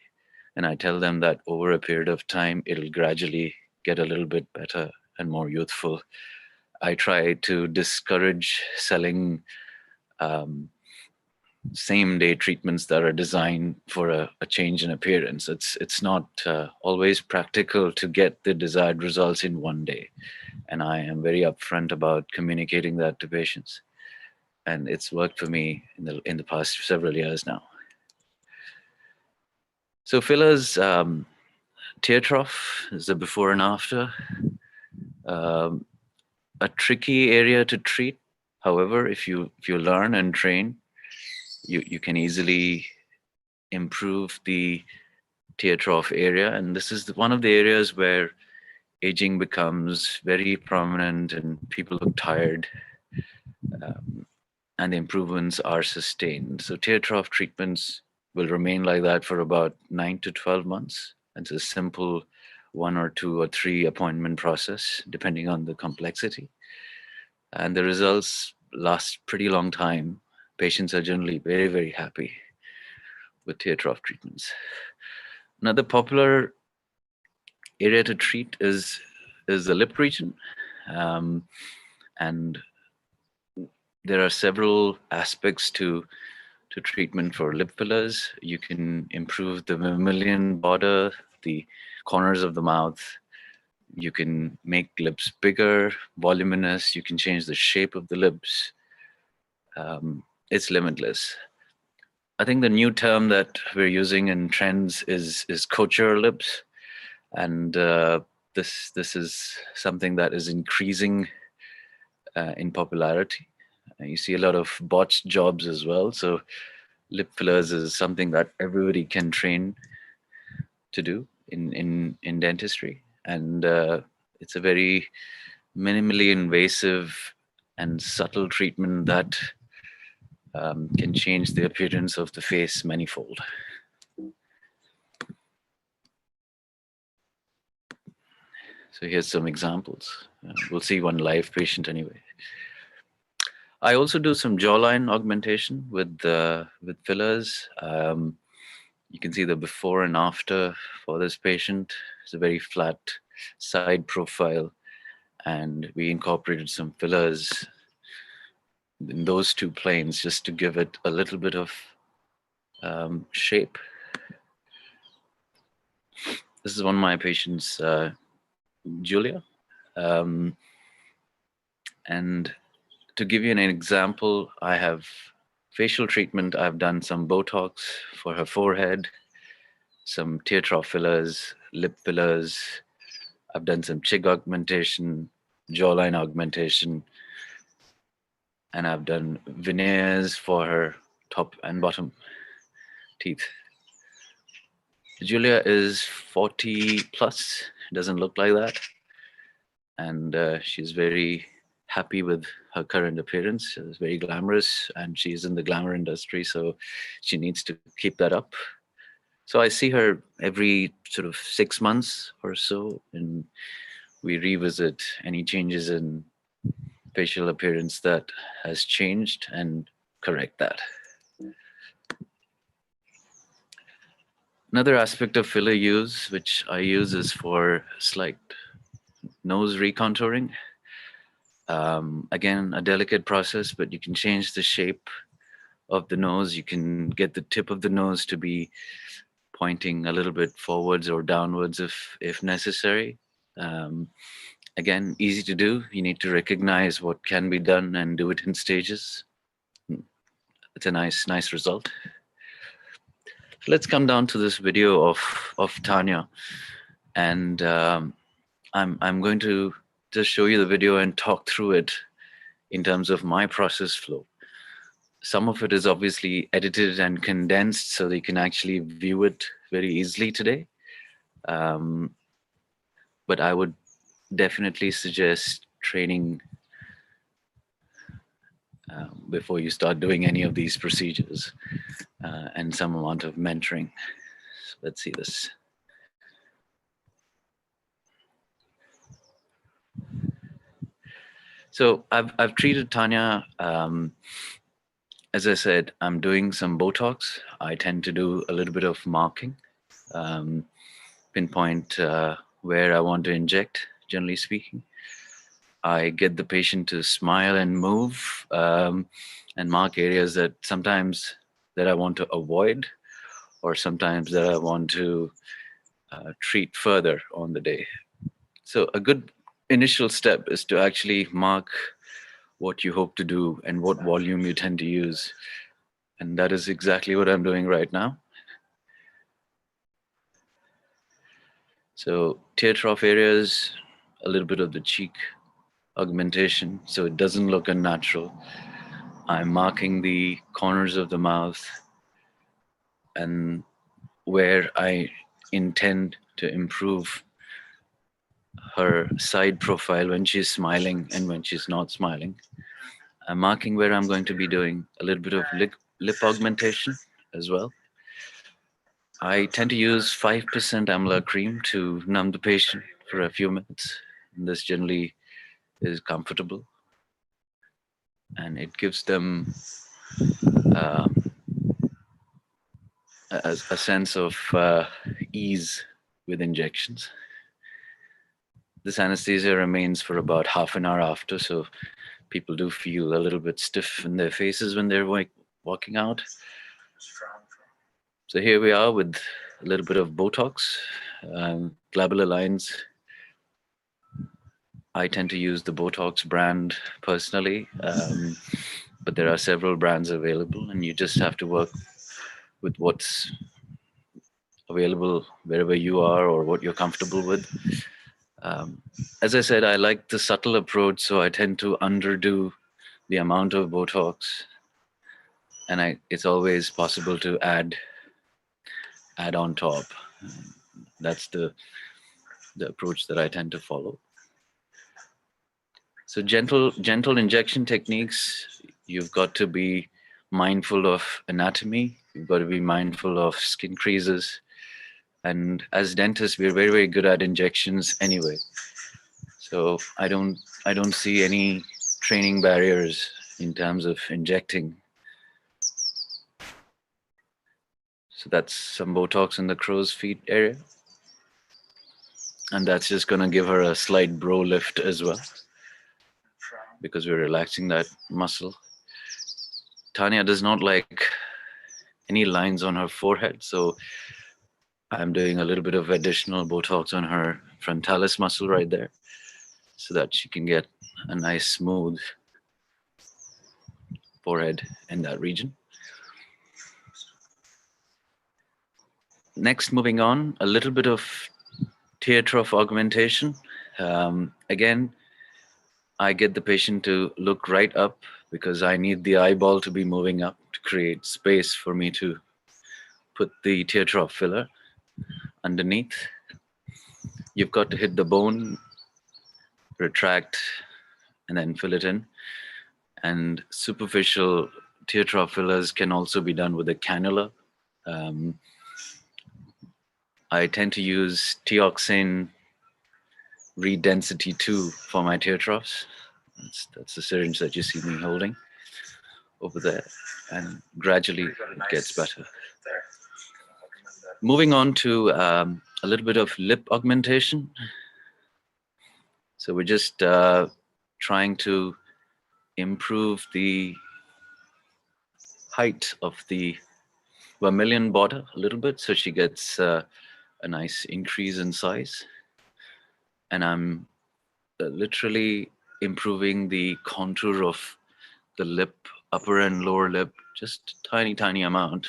And I tell them that over a period of time, it'll gradually get a little bit better and more youthful. I try to discourage selling same-day treatments that are designed for a change in appearance. It's not always practical to get the desired results in one day. And I am very upfront about communicating that to patients. And it's worked for me in the past several years now. So fillers, tear trough is the before and after. A tricky area to treat. However, if you learn and train, you can easily improve the tear trough area. And this is one of the areas where aging becomes very prominent and people look tired, and the improvements are sustained. So tear trough treatments will remain like that for about 9 to 12 months. It's a simple 1 or 2 or 3 appointment process, depending on the complexity. And the results last pretty long time. Patients are generally very, very happy with tear trough treatments. Another popular area to treat is the lip region. And there are several aspects to treatment for lip fillers. You can improve the mammalian border, the corners of the mouth. You can make lips bigger, voluminous. You can change the shape of the lips. It's limitless. I think the new term that we're using in trends is couture lips. And this is something that is increasing in popularity. You see a lot of botched jobs as well. So lip fillers is something that everybody can train to do in dentistry. And it's a very minimally invasive and subtle treatment that can change the appearance of the face manifold. So here's some examples. We'll see one live patient anyway. I also do some jawline augmentation with fillers. You can see the before and after for this patient. It's a very flat side profile, and we incorporated some fillers in those 2 planes just to give it a little bit of shape. This is one of my patients, Julia. And to give you an example, I have facial treatment. I've done some Botox for her forehead, some tear trough fillers, lip fillers. I've done some cheek augmentation, jawline augmentation, and I've done veneers for her top and bottom teeth. Julia is 40 plus, doesn't look like that. and she's very happy with her current appearance. She's very glamorous, and she's in the glamour industry, so she needs to keep that up. So I see her every sort of 6 months or so, and we revisit any changes in facial appearance that has changed and correct that. Another aspect of filler use, which I use, is for slight nose recontouring. Again, a delicate process, but you can change the shape of the nose. You can get the tip of the nose to be pointing a little bit forwards or downwards if necessary. Again, easy to do. You need to recognize what can be done and do it in stages. It's a nice result. Let's come down to this video of Tanya, and I'm going to just show you the video and talk through it in terms of my process flow. Some of it is obviously edited and condensed so that you can actually view it very easily today. But I would definitely suggest training before you start doing any of these procedures, and some amount of mentoring. So let's see this. So I've treated Tanya. As I said, I'm doing some Botox. I tend to do a little bit of marking, pinpoint where I want to inject, generally speaking. I get the patient to smile and move, and mark areas that sometimes that I want to avoid, or sometimes that I want to treat further on the day. So a good initial step is to actually mark what you hope to do and what volume you tend to use. And that is exactly what I'm doing right now. So tear trough areas, a little bit of the cheek augmentation, so it doesn't look unnatural. I'm marking the corners of the mouth and where I intend to improve her side profile when she's smiling and when she's not smiling. I'm marking where I'm going to be doing a little bit of lip augmentation as well. I tend to use 5% amla cream to numb the patient for a few minutes. And this generally is comfortable, and it gives them a sense of ease with injections. This anesthesia remains for about half an hour after, so people do feel a little bit stiff in their faces when they're walking out. So here we are with a little bit of Botox, glabellar lines. I tend to use the Botox brand personally, but there are several brands available, and you just have to work with what's available wherever you are or what you're comfortable with. As I said, I like the subtle approach, so I tend to underdo the amount of Botox, and it's always possible to add on top. That's the approach that I tend to follow. So gentle injection techniques, you've got to be mindful of anatomy, you've got to be mindful of skin creases. And as dentists, we're very, very good at injections anyway. So I don't see any training barriers in terms of injecting. So that's some Botox in the crow's feet area. And that's just gonna give her a slight brow lift as well, because we're relaxing that muscle. Tanya does not like any lines on her forehead, so I'm doing a little bit of additional Botox on her frontalis muscle right there so that she can get a nice smooth forehead in that region. Next, moving on, a little bit of tear trough augmentation. Again, I get the patient to look right up because I need the eyeball to be moving up to create space for me to put the tear trough filler underneath. You've got to hit the bone retract, and then fill it in. And superficial tear trough fillers can also be done with a cannula. I tend to use Teoxane Redensity 2 for my tear troughs. That's the syringe that you see me holding over there, and gradually it gets better. Moving on to a little bit of lip augmentation. So we're just trying to improve the height of the vermilion border a little bit, so she gets a nice increase in size. And I'm literally improving the contour of the lip, upper and lower lip, just tiny amount,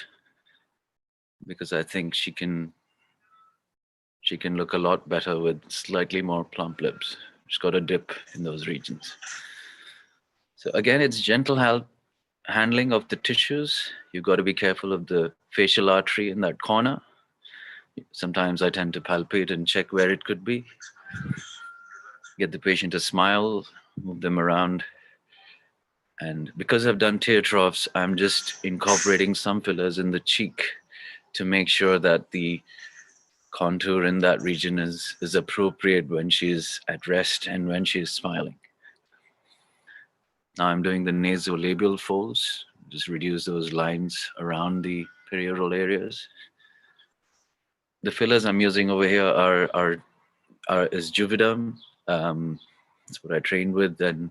because I think she can look a lot better with slightly more plump lips. She's got a dip in those regions. So again, it's gentle handling of the tissues. You've got to be careful of the facial artery in that corner. Sometimes I tend to palpate and check where it could be. Get the patient to smile, move them around. And because I've done tear troughs, I'm just incorporating some fillers in the cheek to make sure that the contour in that region is appropriate when she's at rest and when she's smiling. Now I'm doing the nasolabial folds, just reduce those lines around the perioral areas. The fillers I'm using over here is Juvederm. It's what I trained with, and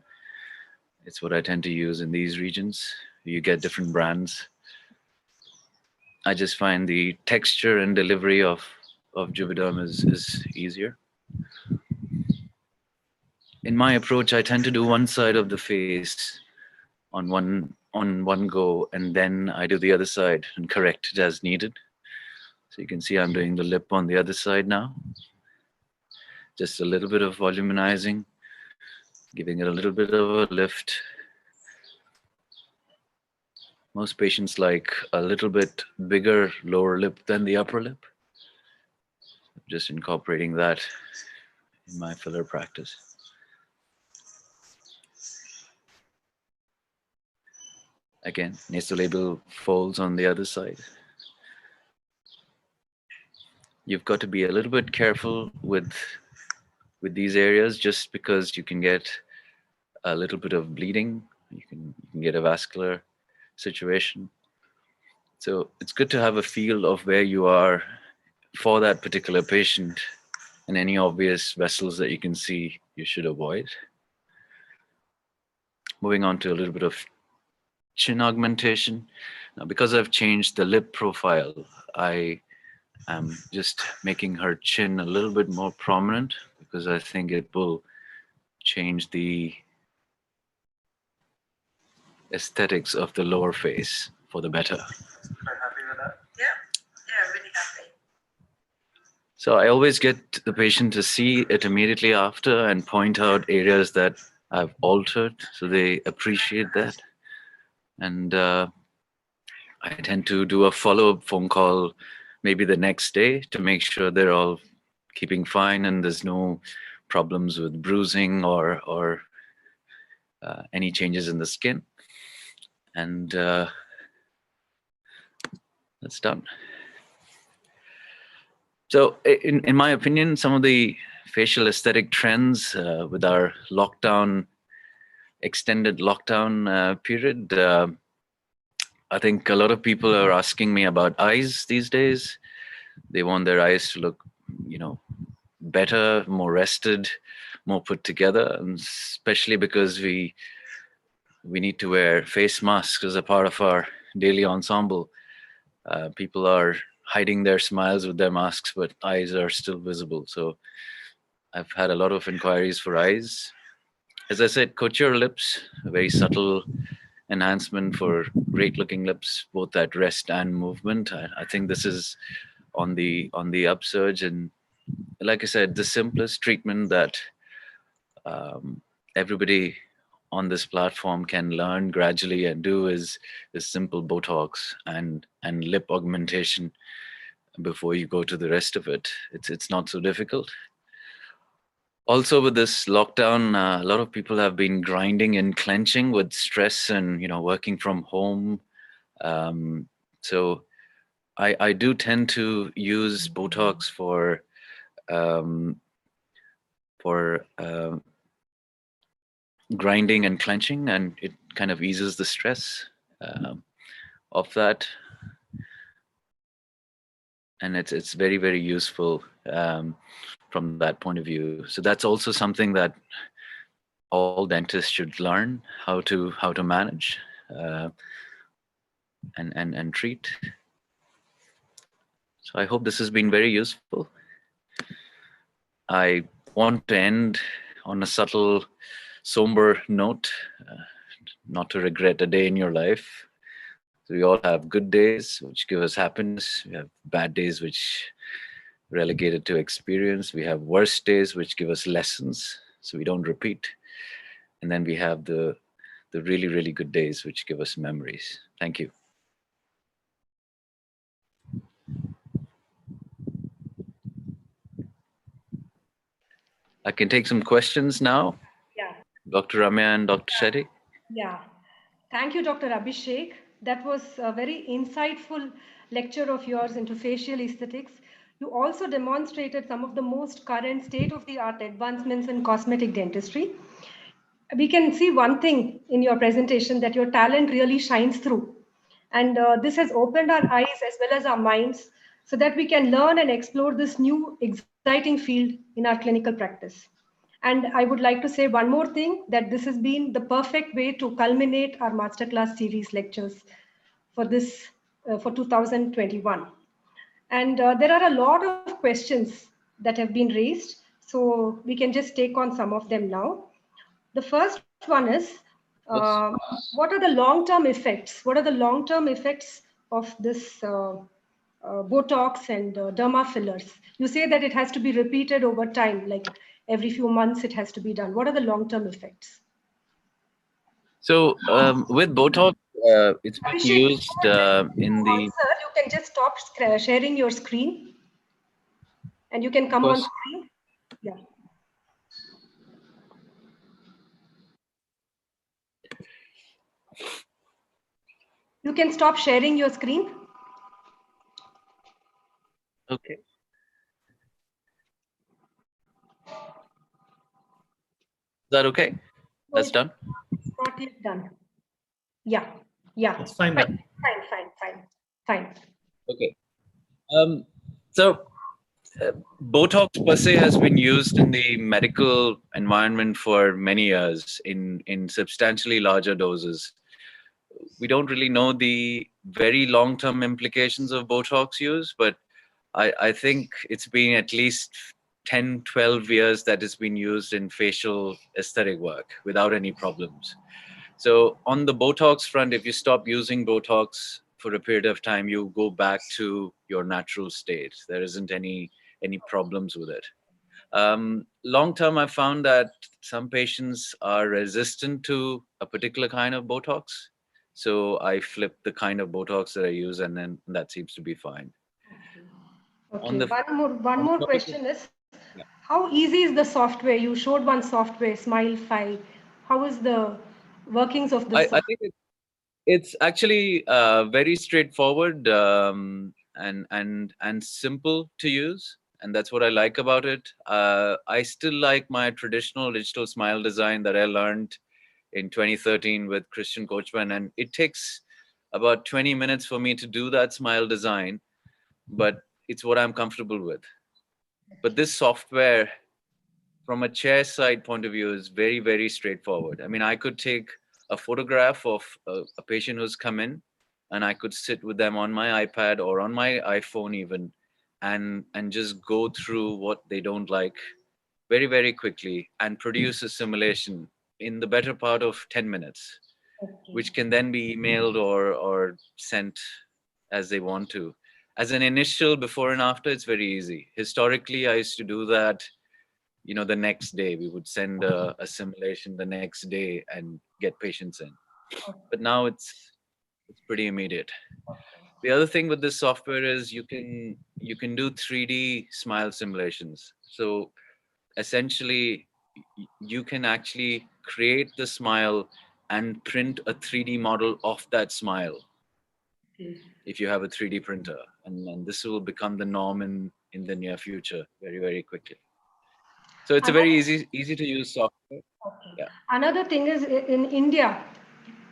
it's what I tend to use in these regions. You get different brands. I just find the texture and delivery of Juvederm is easier. In my approach, I tend to do one side of the face on one go, and then I do the other side and correct it as needed. So you can see I'm doing the lip on the other side now. Just a little bit of voluminizing, giving it a little bit of a lift. Most patients like a little bit bigger lower lip than the upper lip. Just incorporating that in my filler practice. Again, nasolabial folds on the other side. You've got to be a little bit careful with these areas, just because you can get a little bit of bleeding. You can get a vascular situation. So it's good to have a feel of where you are for that particular patient, and any obvious vessels that you can see, you should avoid. Moving on to a little bit of chin augmentation. Now, because I've changed the lip profile, I am just making her chin a little bit more prominent, because I think it will change the aesthetics of the lower face for the better. Happy with that? Yeah, really happy. So I always get the patient to see it immediately after and point out areas that I've altered, so they appreciate that. And I tend to do a follow-up phone call maybe the next day to make sure they're all keeping fine and there's no problems with bruising or any changes in the skin. And that's done. So in my opinion, some of the facial aesthetic trends with our extended lockdown period, I think a lot of people are asking me about eyes these days. They want their eyes to look, better, more rested, more put together, and especially because we need to wear face masks as a part of our daily ensemble. People are hiding their smiles with their masks, but eyes are still visible. So I've had a lot of inquiries for eyes. As I said, couture lips, a very subtle enhancement for great looking lips, both at rest and movement. I think this is on the upsurge. And like I said, the simplest treatment that everybody on this platform can learn gradually and do is simple Botox and lip augmentation before you go to the rest of it. It's not so difficult. Also, with this lockdown, a lot of people have been grinding and clenching with stress and working from home. So I do tend to use Botox um, for grinding and clenching, and it kind of eases the stress of that, and it's very, very useful from that point of view. So that's also something that all dentists should learn how to manage and treat. So I hope this has been very useful. I want to end on a subtle, somber note, not to regret a day in your life. So we all have good days, which give us happiness. We have bad days, which relegated to experience. We have worse days, which give us lessons, so we don't repeat. And then we have the really, really good days, which give us memories. Thank you. I can take some questions now. Yeah. Dr. Ramya and Dr. Shetty. Yeah. Thank you, Dr. Abhishek. That was a very insightful lecture of yours into facial aesthetics. You also demonstrated some of the most current state-of-the-art advancements in cosmetic dentistry. We can see one thing in your presentation, that your talent really shines through. And this has opened our eyes as well as our minds so that we can learn and explore this new exciting field in our clinical practice. And I would like to say one more thing, that this has been the perfect way to culminate our masterclass series lectures for this for 2021. And there are a lot of questions that have been raised, so we can just take on some of them now. The first one is, what are the long-term effects? What are the long-term effects of this Botox and derma fillers? You say that it has to be repeated over time, like every few months it has to be done. What are the long-term effects? So with Botox, it's been Abhishek, used in the. answer, you can just stop sharing your screen, and you can come on screen. Yeah. You can stop sharing your screen. Okay. Is that okay? That's done? It's not yet done. Yeah. Yeah. It's fine. Fine. Fine. Okay. So Botox per se has been used in the medical environment for many years in substantially larger doses. We don't really know the very long-term implications of Botox use, but I think it's been at least 10, 12 years that it's been used in facial aesthetic work without any problems. So on the Botox front, if you stop using Botox for a period of time, you go back to your natural state. There isn't any problems with it. Long term, I found that some patients are resistant to a particular kind of Botox. So I flip the kind of Botox that I use, and then that seems to be fine. Okay. One more question is, how easy is the software? You showed one software, Smile5. How is the workings of this? I think it's actually very straightforward and simple to use, and that's what I like about it. I still like my traditional digital smile design that I learned in 2013 with Christian Coachman, and it takes about 20 minutes for me to do that smile design, but it's what I'm comfortable with. But this software, from a chair side point of view, is very, very straightforward. I mean, I could take a photograph of a patient who's come in, and I could sit with them on my iPad or on my iPhone even, and just go through what they don't like very, very quickly and produce a simulation in the better part of 10 minutes, which can then be emailed or sent as they want to. As an initial before and after, it's very easy. Historically, I used to do that, the next day. We would send a simulation the next day and get patients in. But now it's pretty immediate. The other thing with this software is you can do 3D smile simulations. So essentially you can actually create the smile and print a 3D model of that smile if you have a 3D printer. And this will become the norm in the near future very, very quickly. So it's a very easy to use software. Yeah. Another thing is in India,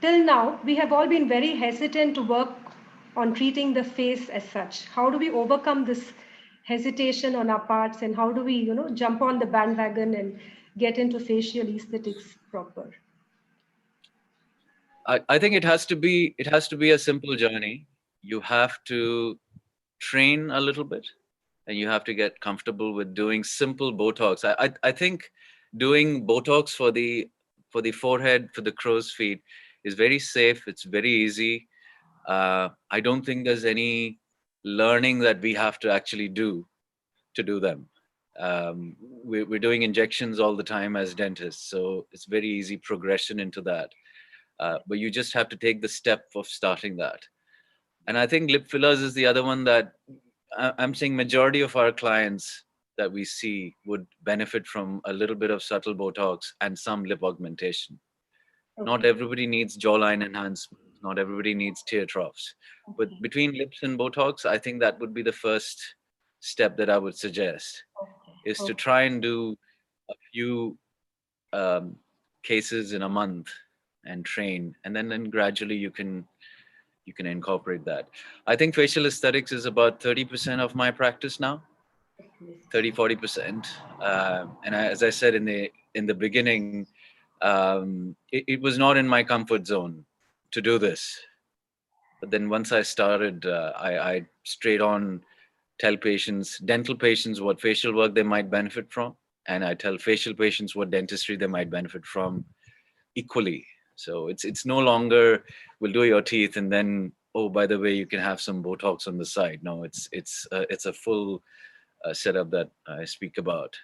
till now, we have all been very hesitant to work on treating the face as such. How do we overcome this hesitation on our parts, and how do we, jump on the bandwagon and get into facial aesthetics proper? I think it has to be a simple journey. You have to train a little bit, and you have to get comfortable with doing simple Botox. I think doing Botox for the forehead, for the crow's feet, is very safe. It's very easy. I don't think there's any learning that we have to actually do to do them. We're doing injections all the time as dentists, so it's very easy progression into that. But you just have to take the step of starting that. And I think lip fillers is the other one that I'm saying majority of our clients that we see would benefit from a little bit of subtle Botox and some lip augmentation. Okay. Not everybody needs jawline enhancement. Not everybody needs tear troughs. Okay. But between lips and Botox, I think that would be the first step that I would suggest, is to try and do a few cases in a month and train, and then gradually you can incorporate that. I think facial aesthetics is about 30% of my practice now, 30-40%. And as I said in the beginning, it was not in my comfort zone to do this. But then once I started, I straight on tell patients, dental patients, what facial work they might benefit from, and I tell facial patients what dentistry they might benefit from equally. So it's no longer we'll do your teeth and then, oh, by the way, you can have some Botox on the side. No, it's a full setup that I speak about.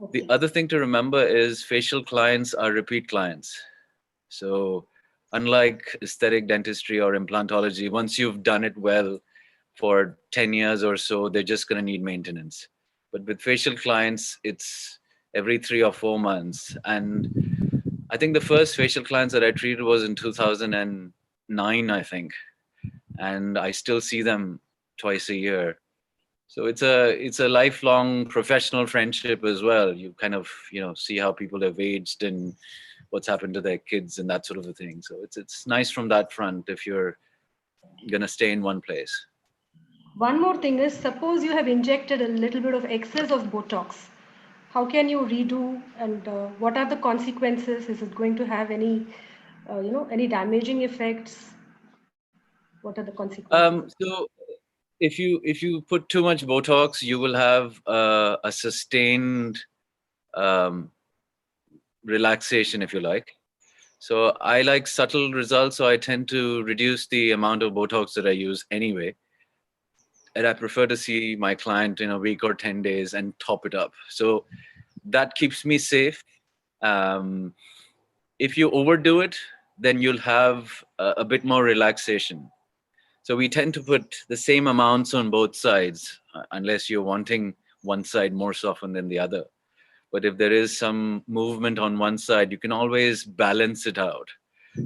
Okay. The other thing to remember is facial clients are repeat clients. So unlike aesthetic dentistry or implantology, once you've done it well for 10 years or so, they're just going to need maintenance. But with facial clients, it's every 3 or 4 months. And I think the first facial clients that I treated was in 2009, I think. And I still see them twice a year. So it's a lifelong professional friendship as well. You kind of, see how people have aged and what's happened to their kids and that sort of a thing. So it's nice from that front if you're going to stay in one place. One more thing is, suppose you have injected a little bit of excess of Botox. How can you redo, and what are the consequences? Is it going to have any, any damaging effects? What are the consequences? So if you put too much Botox, you will have a sustained relaxation, if you like. So I like subtle results, so I tend to reduce the amount of Botox that I use anyway. And I prefer to see my client in a week or 10 days and top it up. So that keeps me safe. If you overdo it, then you'll have a bit more relaxation. So we tend to put the same amounts on both sides, unless you're wanting one side more softened than the other. But if there is some movement on one side, you can always balance it out.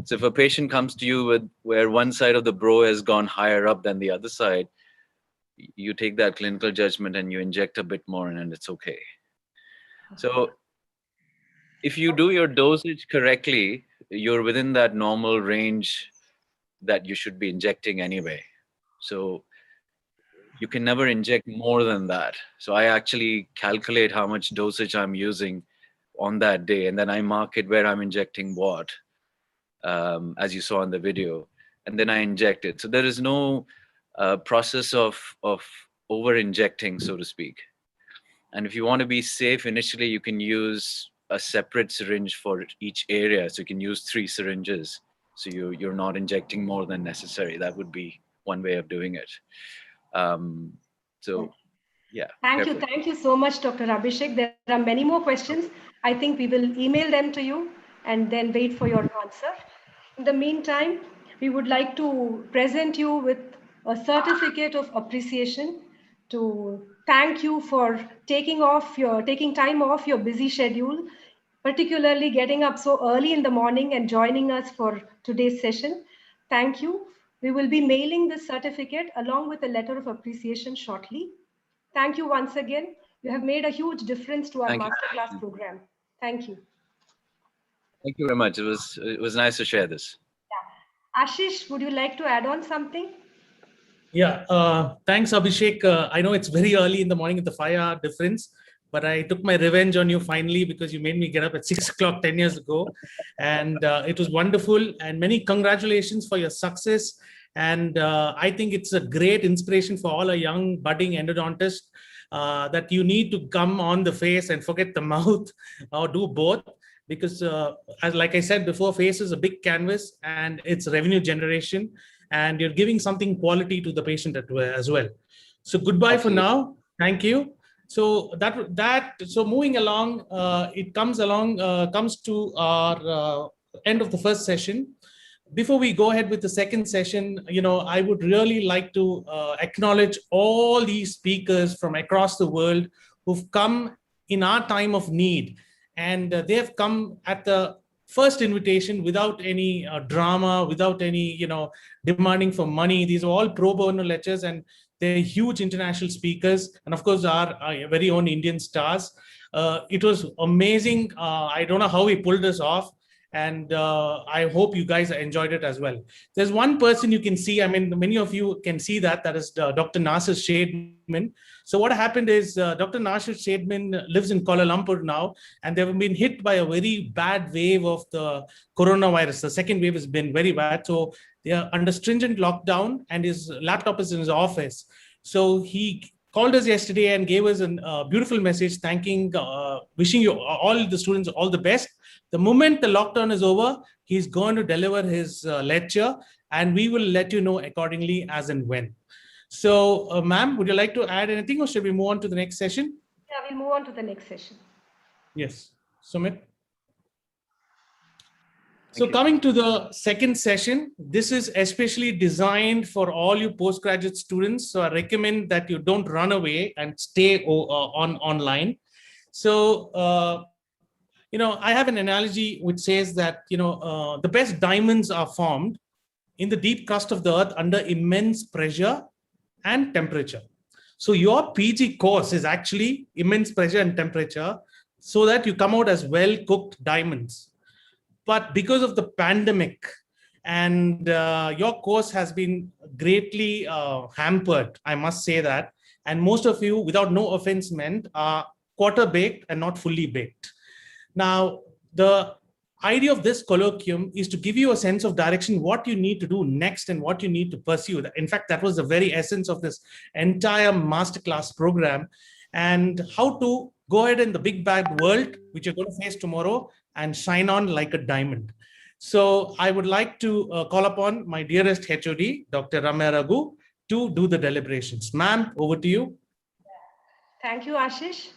So if a patient comes to you with where one side of the brow has gone higher up than the other side, you take that clinical judgment and you inject a bit more and it's okay. So if you do your dosage correctly, you're within that normal range that you should be injecting anyway. So you can never inject more than that. So I actually calculate how much dosage I'm using on that day, and then I mark it where I'm injecting what, as you saw in the video, and then I inject it. So there is no process of over injecting, so to speak. And if you want to be safe initially, you can use a separate syringe for each area. So you can use 3 syringes. So you're not injecting more than necessary. That would be one way of doing it. So yeah. Thank you so much, Dr. Abhishek. There are many more questions. I think we will email them to you and then wait for your answer. In the meantime, we would like to present you with a certificate of appreciation to thank you for taking time off your busy schedule, particularly getting up so early in the morning and joining us for today's session. Thank you. We will be mailing this certificate along with a letter of appreciation shortly. Thank you once again. You have made a huge difference to our Thank you. masterclass program. Thank you. Thank you very much. It was nice to share this. Ashish, would you like to add on something? Yeah, thanks, Abhishek. I know it's very early in the morning with the 5-hour difference, but I took my revenge on you finally because you made me get up at 6 o'clock 10 years ago. And it was wonderful. And many congratulations for your success. And I think it's a great inspiration for all our young budding endodontists that you need to come on the face and forget the mouth or do both. Because as like I said before, face is a big canvas and it's revenue generation. And you're giving something quality to the patient as well. So goodbye for now. Thank you. So so moving along, it comes to our end of the first session. Before we go ahead with the second session, I would really like to acknowledge all these speakers from across the world who've come in our time of need, and they have come at the first invitation without any drama, without any demanding for money. These are all pro bono lectures, and they're huge international speakers, and of course our very own Indian stars. It was amazing. I don't know how we pulled this off, and I hope you guys enjoyed it as well. There's one person you can see, I mean, many of you can see that is Dr. Nasir Shadman. So what happened is Dr. Nasir Shadman lives in Kuala Lumpur now, and they've been hit by a very bad wave of the coronavirus. The second wave has been very bad. So they are under stringent lockdown, and his laptop is in his office. So he called us yesterday and gave us a beautiful message thanking, wishing you all the students all the best. The moment the lockdown is over, he's going to deliver his lecture, and we will let you know accordingly as and when. So, ma'am, would you like to add anything, or should we move on to the next session? Yeah, we'll move on to the next session. Yes, Sumit. So coming to the second session, this is especially designed for all you postgraduate students. So I recommend that you don't run away and stay online. So, I have an analogy which says that, the best diamonds are formed in the deep crust of the earth under immense pressure and temperature. So your PG course is actually immense pressure and temperature so that you come out as well-cooked diamonds. But because of the pandemic, and your course has been greatly hampered, I must say that. And most of you, without no offense meant, are quarter baked and not fully baked. Now, the idea of this colloquium is to give you a sense of direction, what you need to do next and what you need to pursue. In fact, that was the very essence of this entire masterclass program, and how to go ahead in the big bad world, which you're going to face tomorrow, and shine on like a diamond. So I would like to call upon my dearest HOD, Dr. Ramya Raghu, to do the deliberations. Ma'am, over to you. Thank you, Ashish.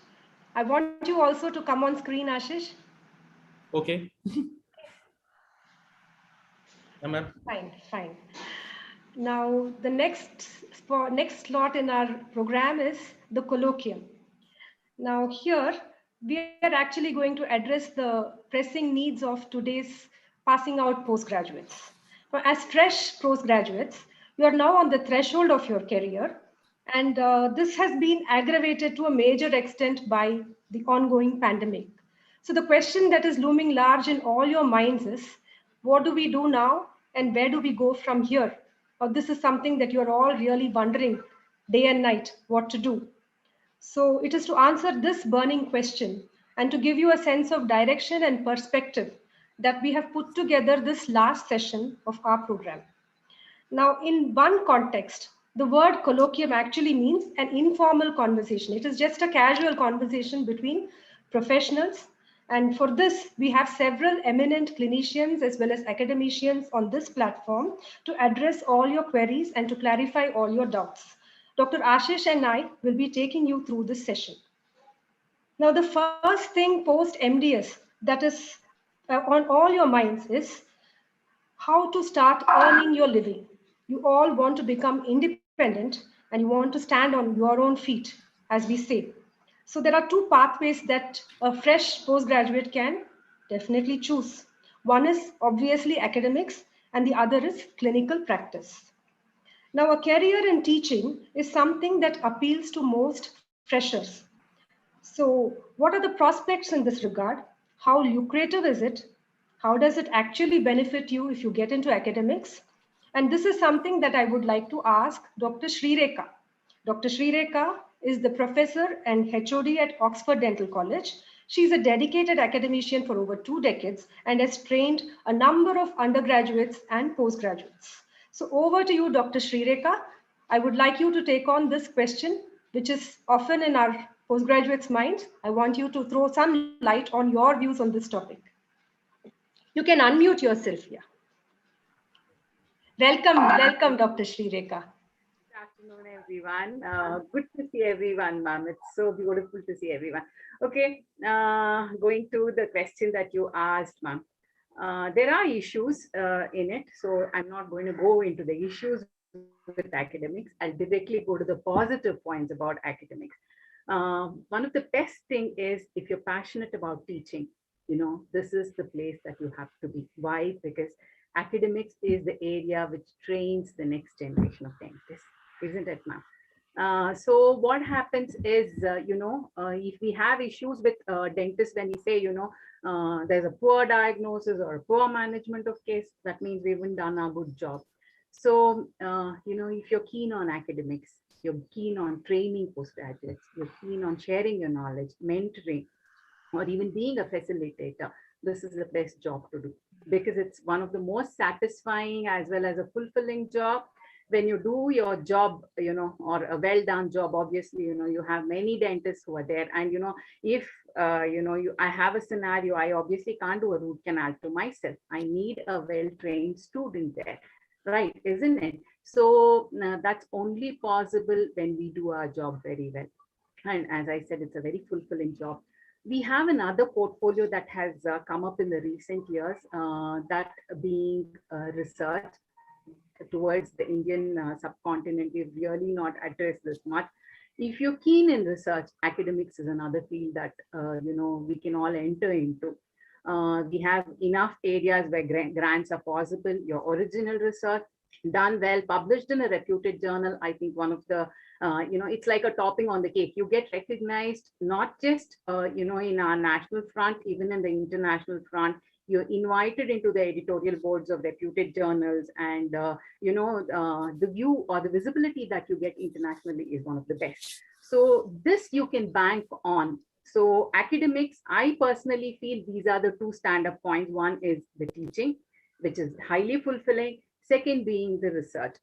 I want you also to come on screen, Ashish. Okay. Ma'am. Fine. Now, the next slot in our program is the colloquium. Now, here we are actually going to address the pressing needs of today's passing out postgraduates. Now, as fresh postgraduates, you are now on the threshold of your career, and this has been aggravated to a major extent by the ongoing pandemic. So the question that is looming large in all your minds is, what do we do now and where do we go from here? This is something that you're all really wondering day and night what to do. So it is to answer this burning question and to give you a sense of direction and perspective that we have put together this last session of our program. Now, in one context, the word colloquium actually means an informal conversation. It is just a casual conversation between professionals. And for this, we have several eminent clinicians as well as academicians on this platform to address all your queries and to clarify all your doubts. Dr. Ashish and I will be taking you through this session. Now, the first thing post MDS that is on all your minds is how to start earning your living. You all want to become independent and you want to stand on your own feet. as we say. So there are two pathways that a fresh postgraduate can definitely choose. One is obviously academics and the other is clinical practice. Now, a career in teaching is something that appeals to most freshers. So, what are the prospects in this regard? How lucrative is it? How does it actually benefit you if you get into academics? And this is something that I would like to ask Dr. Srireka. Dr. Srireka is the professor and HOD at Oxford Dental College. She's a dedicated academician for over 2 decades and has trained a number of undergraduates and postgraduates. So over to you, Dr. Srireka. I would like you to take on this question, which is often in our postgraduates' minds. I want you to throw some light on your views on this topic. You can unmute yourself here. Welcome, Dr. Srireka. Good afternoon, everyone. Good to see everyone, ma'am. It's so beautiful to see everyone. Okay, going to the question that you asked, ma'am. There are issues in it, so I'm not going to go into the issues with academics. I'll directly go to the positive points about academics. One of the best thing is if you're passionate about teaching, this is the place that you have to be. Why? Because academics is the area which trains the next generation of dentists, isn't it, ma'am? So what happens is, if we have issues with dentists, when we say, there's a poor diagnosis or a poor management of case, that means we haven't done a good job. So, if you're keen on academics, you're keen on training postgraduates, you're keen on sharing your knowledge, mentoring, or even being a facilitator, this is the best job to do, because it's one of the most satisfying as well as a fulfilling job. When you do your job, or a well done job, obviously, you have many dentists who are there. And, if, I have a scenario, I obviously can't do a root canal to myself. I need a well-trained student there, right? Isn't it? So that's only possible when we do our job very well. And as I said, it's a very fulfilling job. We have another portfolio that has come up in the recent years, that being research towards the Indian subcontinent. We've really not addressed this much. If you're keen in research, academics is another field that we can all enter into. We have enough areas where grants are possible. Your original research done well, published in a reputed journal. I think one of the it's like a topping on the cake. You get recognized not just in our national front, even in the international front. You're invited into the editorial boards of reputed journals, and the view or the visibility that you get internationally is one of the best. So this you can bank on. So academics, I personally feel these are the two stand-up points. One is the teaching, which is highly fulfilling. Second being the research,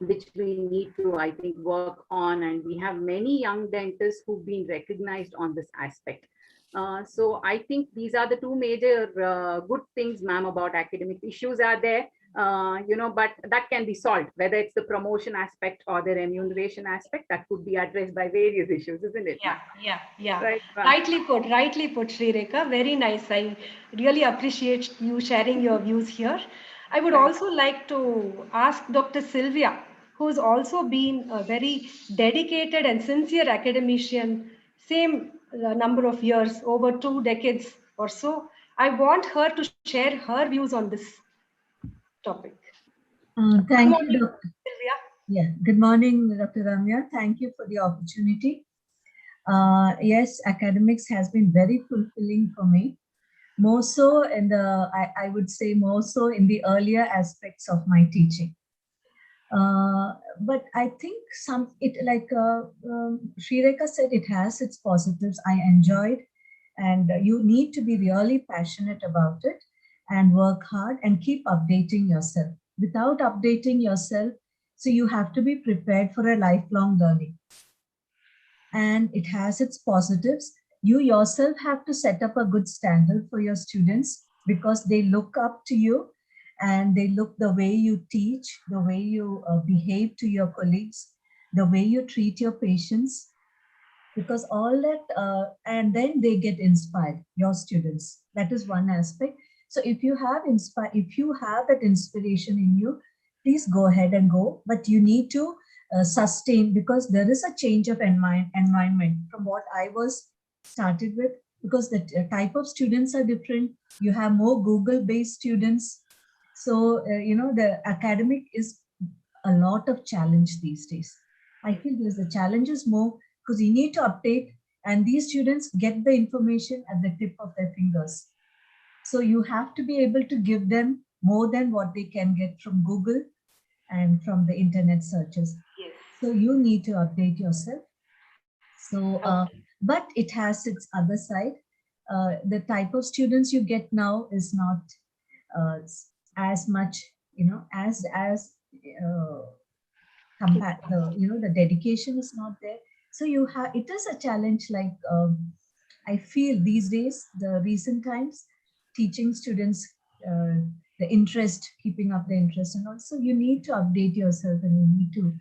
which we need to, I think, work on. And we have many young dentists who've been recognized on this aspect. So I think these are the two major good things, ma'am, about academic issues are there, but that can be solved, whether it's the promotion aspect or the remuneration aspect, that could be addressed by various issues, isn't it? Yeah. Right, Rightly put, Srireka. Very nice. I really appreciate you sharing your views here. I would also like to ask Dr. Sylvia, who's also been a very dedicated and sincere academician, same number of years, over 2 decades or so. I want her to share her views on this topic. Thank you, Dr. Sylvia. Yeah, good morning, Dr. Ramya. Thank you for the opportunity. Yes, academics has been very fulfilling for me. More so in the, I would say more so in the earlier aspects of my teaching. But I think Srireka said, it has its positives. I enjoyed, and you need to be really passionate about it and work hard and keep updating yourself. Without updating yourself, so you have to be prepared for a lifelong learning. And it has its positives. You yourself have to set up a good standard for your students, because they look up to you and they look the way you teach, the way you behave to your colleagues, the way you treat your patients, because all that, and then they get inspired, your students. That is one aspect. So if you have that inspiration in you, please go ahead and go, but you need to sustain, because there is a change of environment from what I was started with, because the type of students are different. You have more Google-based students. So, the academic is a lot of challenge these days. I feel there's the challenges more because you need to update, and these students get the information at the tip of their fingers. So you have to be able to give them more than what they can get from Google and from the internet searches. Yes. So you need to update yourself. So, but it has its other side. The type of students you get now is not as much, as compared, the dedication is not there. So you have, it is a challenge. Like I feel these days, the recent times, teaching students the interest, keeping up the interest, and also you need to update yourself, and you need to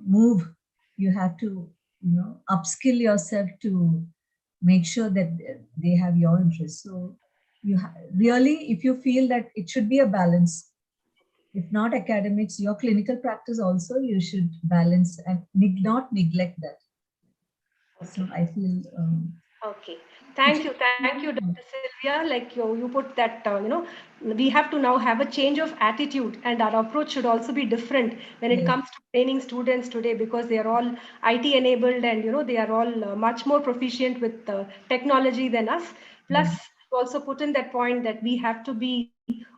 move. You have to, upskill yourself to make sure that they have your interest. So you really, if you feel that it should be a balance, if not academics, your clinical practice also, you should balance and not neglect that. So I feel. Okay. Thank you, Dr. Sylvia. Like you put that, we have to now have a change of attitude, and our approach should also be different when it comes to training students today, because they are all IT enabled, and they are all much more proficient with technology than us. Plus, you also put in that point that we have to be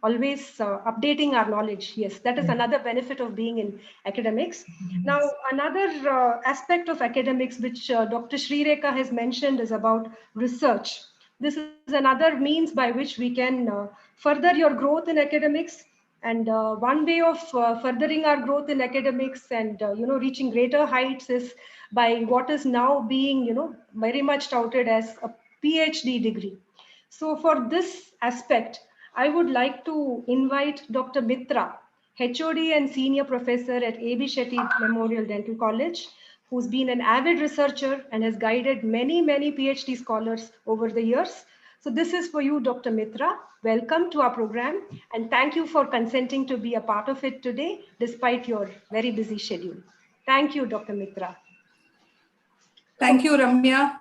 always updating our knowledge. Yes, that is another benefit of being in academics. Now, another aspect of academics, which Dr. Srireka has mentioned, is about research. This is another means by which we can further your growth in academics. And one way of furthering our growth in academics and reaching greater heights is by what is now being very much touted as a PhD degree. So for this aspect, I would like to invite Dr. Mitra, HOD and Senior Professor at A.B. Shetty Memorial Dental College, who's been an avid researcher and has guided many, many PhD scholars over the years. So this is for you, Dr. Mitra. Welcome to our program, and thank you for consenting to be a part of it today, despite your very busy schedule. Thank you, Dr. Mitra. Thank you, Ramya. Yeah.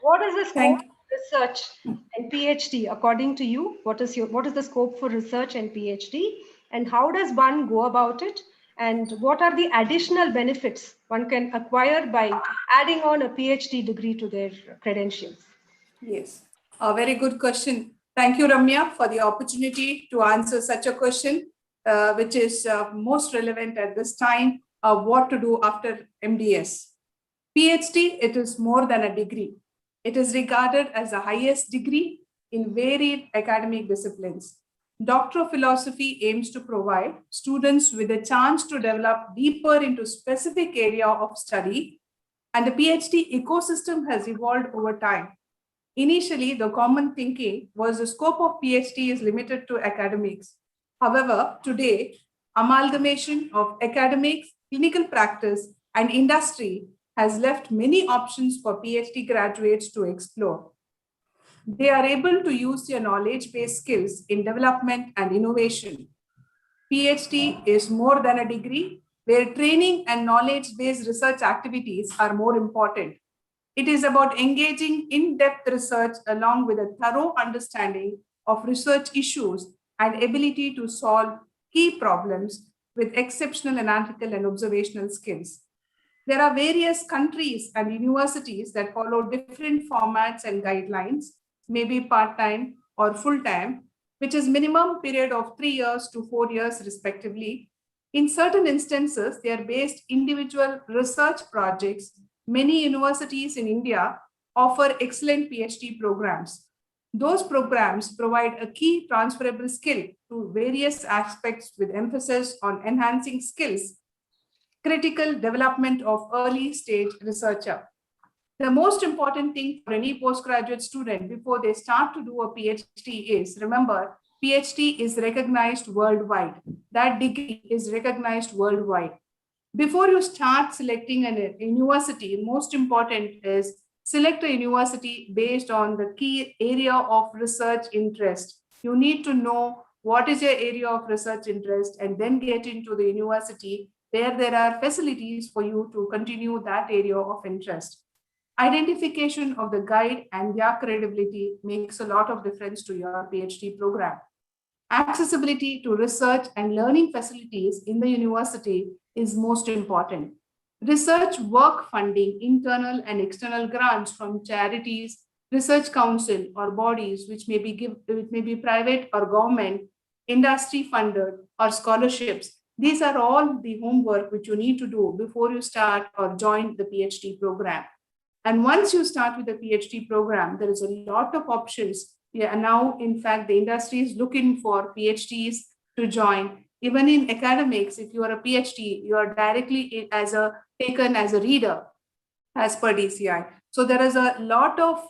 What is the scope of research and PhD according to you? What is the scope for research and PhD, and how does one go about it? And what are the additional benefits one can acquire by adding on a PhD degree to their credentials? Yes, a very good question. Thank you, Ramya, for the opportunity to answer such a question, which is most relevant at this time, what to do after MDS. PhD, it is more than a degree. It is regarded as the highest degree in varied academic disciplines. Doctor of Philosophy aims to provide students with a chance to develop deeper into specific area of study, and the PhD ecosystem has evolved over time. Initially, the common thinking was the scope of PhD is limited to academics. However, today, amalgamation of academics, clinical practice, and industry has left many options for PhD graduates to explore. They are able to use their knowledge-based skills in development and innovation. PhD is more than a degree, where training and knowledge-based research activities are more important. It is about engaging in-depth research along with a thorough understanding of research issues and ability to solve key problems with exceptional analytical and observational skills. There are various countries and universities that follow different formats and guidelines, maybe part-time or full-time, which is minimum period of 3 years to 4 years respectively. In certain instances, they are based individual research projects. Many universities in India offer excellent PhD programs. Those programs provide a key transferable skill to various aspects with emphasis on enhancing skills, critical development of early stage researcher. The most important thing for any postgraduate student before they start to do a PhD is, remember, PhD is recognized worldwide. That degree is recognized worldwide. Before you start selecting a university, most important is select a university based on the key area of research interest. You need to know what is your area of research interest and then get into the university where there are facilities for you to continue that area of interest. Identification of the guide and their credibility makes a lot of difference to your PhD program. Accessibility to research and learning facilities in the university is most important. Research work funding, internal and external grants from charities, research council or bodies which may be private or government, industry funded or scholarships. These are all the homework which you need to do before you start or join the PhD program. And once you start with the PhD program, there is a lot of options. Yeah, and now, in fact, the industry is looking for PhDs to join. Even in academics, if you are a PhD, you are directly taken as a reader as per DCI. So there is a lot of,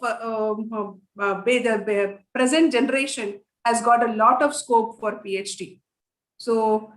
the present generation has got a lot of scope for PhD. So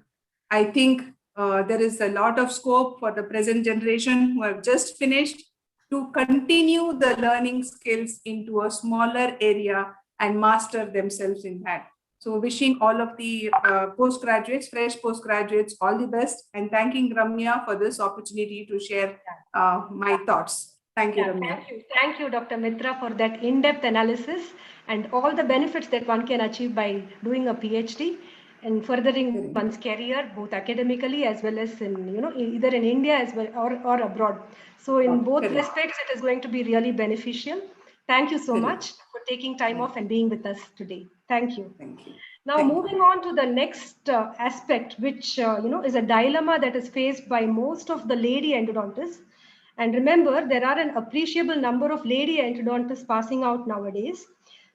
I think there is a lot of scope for the present generation who have just finished to continue the learning skills into a smaller area and master themselves in that. So wishing all of the postgraduates, fresh postgraduates, all the best, and thanking Ramya for this opportunity to share my thoughts. Thank you, Ramya. Thank you, Dr. Mitra, for that in-depth analysis and all the benefits that one can achieve by doing a PhD and furthering one's career, both academically as well as in, either in India as well or abroad. So in both respects, it is going to be really beneficial. Thank you so much for taking time off and being with us today. Thank you. Thank you. Now moving on to the next aspect, which is a dilemma that is faced by most of the lady endodontists. And remember, there are an appreciable number of lady endodontists passing out nowadays.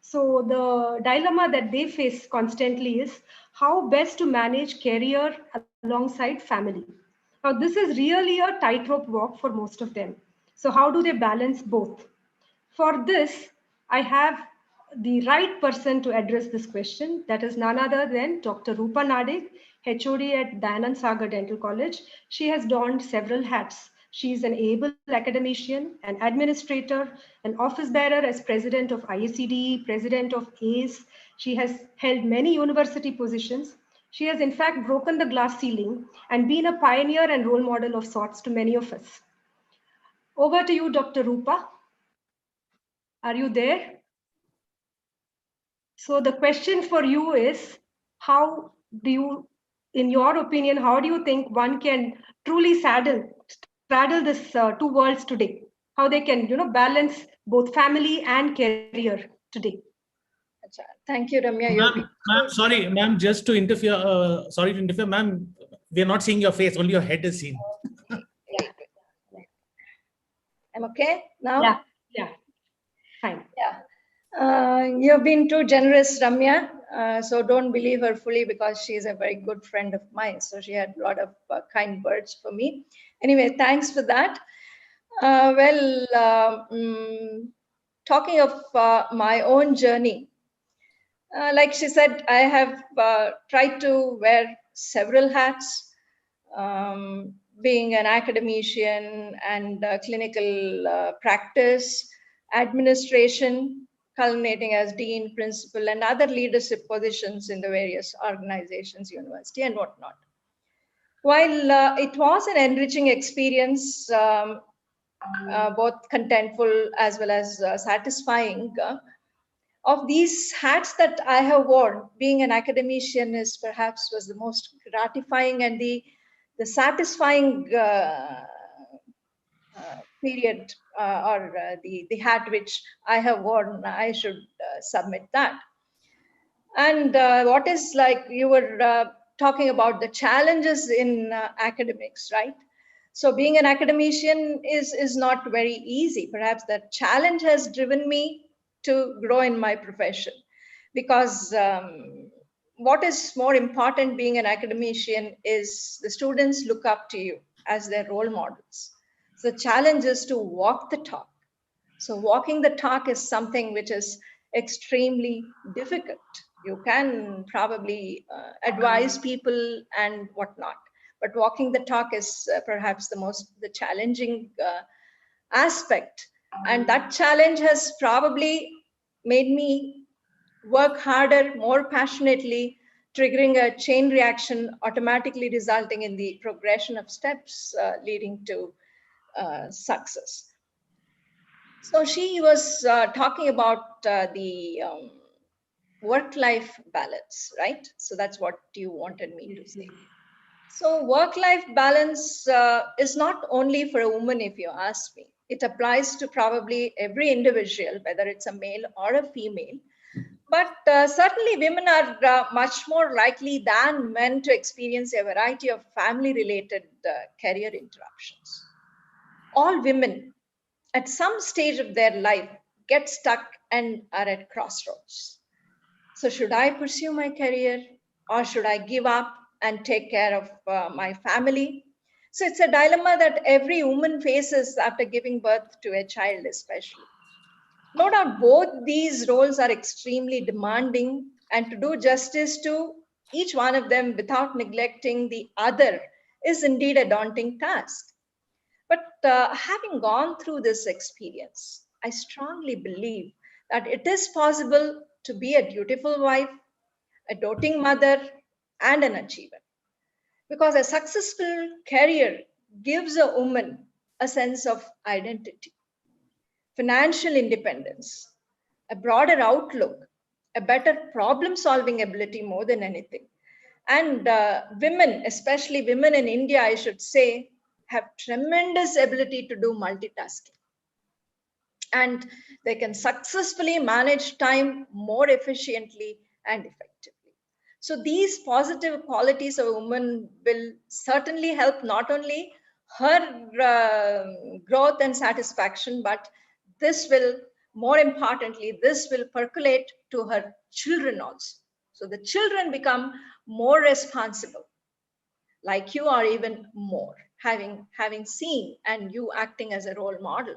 So the dilemma that they face constantly is how best to manage career alongside family. Now, this is really a tightrope walk for most of them. So how do they balance both? For this, I have the right person to address this question. That is none other than Dr. Rupa Nadig, HOD at Dayanand Sagar Dental College. She has donned several hats. She is an able academician, an administrator, an office bearer as president of IACDE, president of ACE. She has held many university positions. She has in fact broken the glass ceiling and been a pioneer and role model of sorts to many of us. Over to you, Dr. Rupa. Are you there? So the question for you is, how do you, in your opinion, how do you think one can truly straddle this two worlds today? How they can, balance both family and career today? Thank you, Ramya. Ma'am, sorry, ma'am, just to interfere, sorry to interfere, ma'am, we are not seeing your face, only your head is seen. I'm okay now? Yeah. Fine. Yeah. You've been too generous, Ramya. So don't believe her fully because she's a very good friend of mine. So she had a lot of kind words for me. Anyway, thanks for that. Talking of my own journey, like she said, I have tried to wear several hats, being an academician and clinical practice, administration, culminating as dean, principal, and other leadership positions in the various organizations, university, and whatnot. While it was an enriching experience, both contentful as well as satisfying, of these hats that I have worn, being an academician was the most gratifying and the satisfying period or the hat which I have worn. I should submit that. And what is, like you were talking about the challenges in academics, right? So being an academician is not very easy. Perhaps that challenge has driven me to grow in my profession, because what is more important being an academician is the students look up to you as their role models. So the challenge is to walk the talk. So walking the talk is something which is extremely difficult. You can probably advise people and whatnot, but walking the talk is perhaps the challenging aspect. And that challenge has probably made me work harder, more passionately triggering a chain reaction, automatically resulting in the progression of steps leading to success. So she was talking about the work-life balance, right? So that's what you wanted me to say. So work-life balance is not only for a woman, if you ask me. It applies to probably every individual, whether it's a male or a female. But certainly women are much more likely than men to experience a variety of family-related career interruptions. All women at some stage of their life get stuck and are at crossroads. So should I pursue my career or should I give up and take care of my family? So it's a dilemma that every woman faces after giving birth to a child, especially. No doubt both these roles are extremely demanding, and to do justice to each one of them without neglecting the other is indeed a daunting task. But having gone through this experience, I strongly believe that it is possible to be a dutiful wife, a doting mother, and an achiever. Because a successful career gives a woman a sense of identity, financial independence, a broader outlook, a better problem-solving ability more than anything. And women, especially women in India, I should say, have tremendous ability to do multitasking. And they can successfully manage time more efficiently and effectively. So these positive qualities of a woman will certainly help not only her growth and satisfaction, but this will, more importantly, this will percolate to her children also. So the children become more responsible, like you are, even more, having seen and you acting as a role model.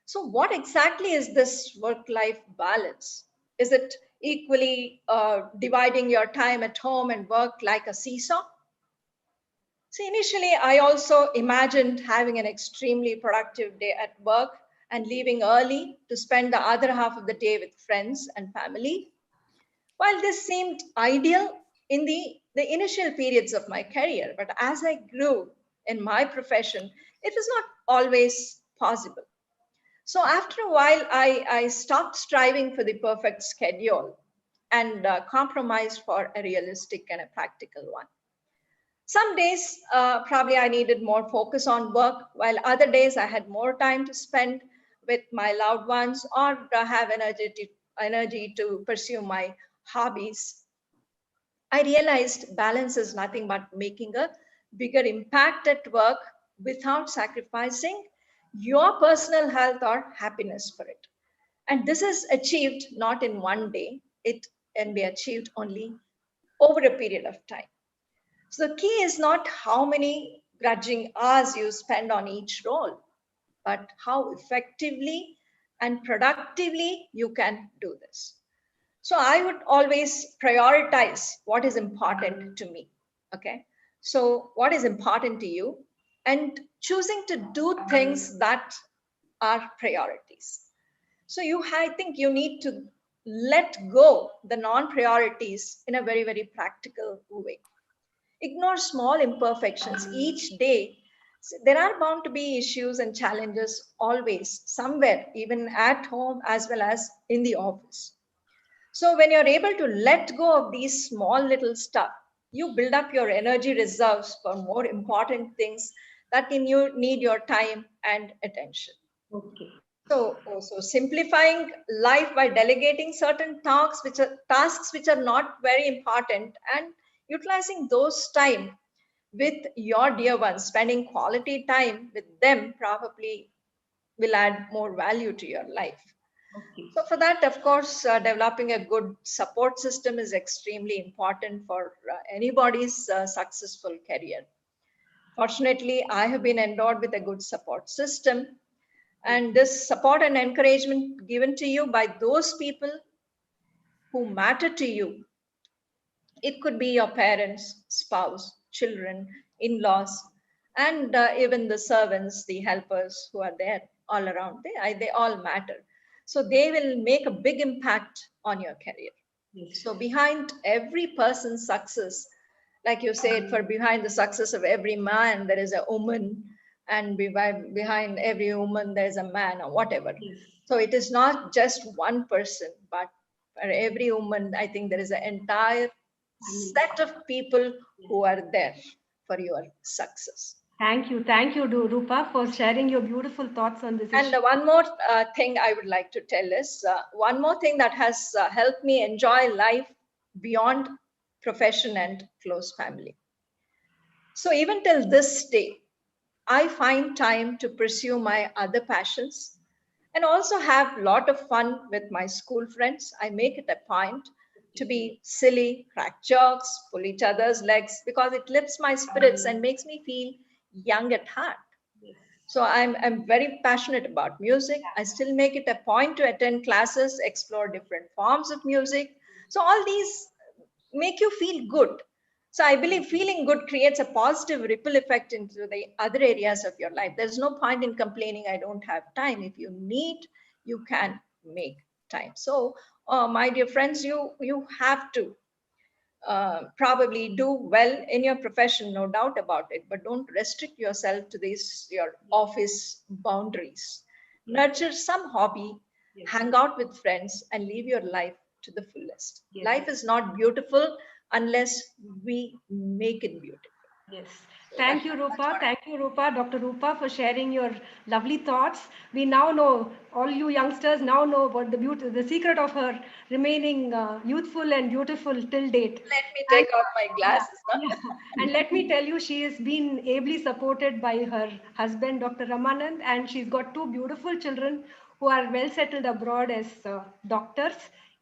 So what exactly is this work-life balance? Is it equally dividing your time at home and work like a seesaw? So initially, I also imagined having an extremely productive day at work and leaving early to spend the other half of the day with friends and family. While this seemed ideal in the initial periods of my career, but as I grew in my profession, it was not always possible. So after a while, I stopped striving for the perfect schedule and compromised for a realistic and a practical one. Some days, probably I needed more focus on work, while other days I had more time to spend with my loved ones or have energy to pursue my hobbies. I realized balance is nothing but making a bigger impact at work without sacrificing your personal health or happiness for it. And this is achieved not in one day, it can be achieved only over a period of time. So the key is not how many grudging hours you spend on each role, but how effectively and productively you can do this. So I would always prioritize what is important to me, okay? So what is important to you, and choosing to do things that are priorities. So I think you need to let go the non-priorities in a very, very practical way. Ignore small imperfections each day. There are bound to be issues and challenges always, somewhere, even at home as well as in the office. So when you're able to let go of these small little stuff, you build up your energy reserves for more important things that need your time and attention. Okay. So also simplifying life by delegating certain tasks which are not very important, and utilizing those time with your dear ones, spending quality time with them probably will add more value to your life. Okay. So for that, of course, developing a good support system is extremely important for anybody's successful career. Fortunately, I have been endowed with a good support system, and this support and encouragement given to you by those people who matter to you. It could be your parents, spouse, children, in-laws, and even the servants, the helpers who are there all around. They all matter. So they will make a big impact on your career. So behind every person's success, like you said, for behind the success of every man, there is a woman, and behind every woman, there's a man or whatever. So it is not just one person, but for every woman, I think there is an entire set of people who are there for your success. Thank you, Rupa, for sharing your beautiful thoughts on this And issue. one more thing I would like to tell is one more thing that has helped me enjoy life beyond profession and close family. So even till this day, I find time to pursue my other passions and also have a lot of fun with my school friends. I make it a point to be silly, crack jokes, pull each other's legs, because it lifts my spirits and makes me feel young at heart. So I'm very passionate about music. I still make it a point to attend classes, explore different forms of music. So all these make you feel good. So I believe feeling good creates a positive ripple effect into the other areas of your life. There's no point in complaining, I don't have time. If you need, you can make time. So my dear friends, you have to probably do well in your profession, no doubt about it, but don't restrict yourself to your office boundaries. Nurture some hobby, hang out with friends, and live your life to the fullest. Life is not beautiful unless we make it beautiful. Yes. Thank you, Rupa. Thank you, Rupa, Dr. Rupa, for sharing your lovely thoughts. We now know, all you youngsters now know about the secret of her remaining youthful and beautiful till date. Let me take off my glasses. Yeah. And let me tell you, she has been ably supported by her husband, Dr. Ramanand, and she's got two beautiful children who are well settled abroad as doctors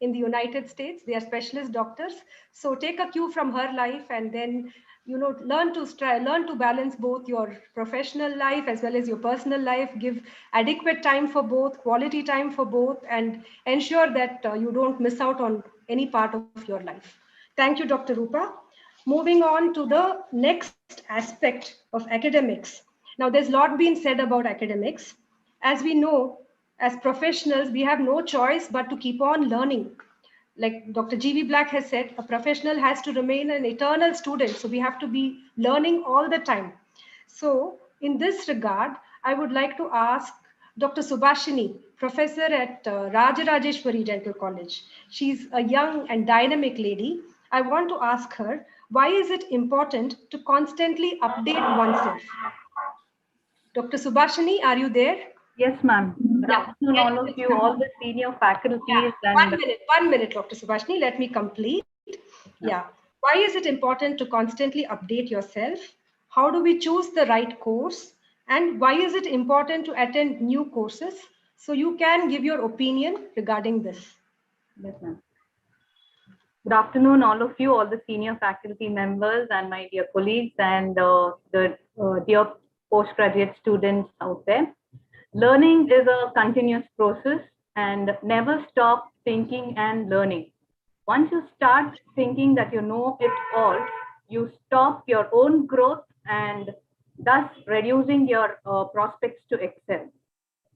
in the United States. They are specialist doctors. So take a cue from her life, and then learn to balance both your professional life as well as your personal life. Give adequate time for both, quality time for both, and ensure that you don't miss out on any part of your life. Thank you, Dr. Rupa. Moving on to the next aspect of academics. Now, there's a lot been said about academics. As we know, as professionals, we have no choice but to keep on learning. Like Dr. G.V. Black has said, a professional has to remain an eternal student. So we have to be learning all the time. So in this regard, I would like to ask Dr. Subhashini, professor at Rajarajeshwari Dental College. She's a young and dynamic lady. I want to ask her, why is it important to constantly update oneself? Dr. Subhashini, are you there? Yes, ma'am. Good afternoon, all of you, all the senior faculties. And 1 minute, Dr. Subhashini, let me complete. Yeah. Why is it important to constantly update yourself? How do we choose the right course? And why is it important to attend new courses? So you can give your opinion regarding this. Yes, ma'am. Good afternoon, all of you, all the senior faculty members and my dear colleagues and the dear postgraduate students out there. Learning is a continuous process and never stop thinking and learning. Once you start thinking that you know it all, you stop your own growth and thus reducing your prospects to excel.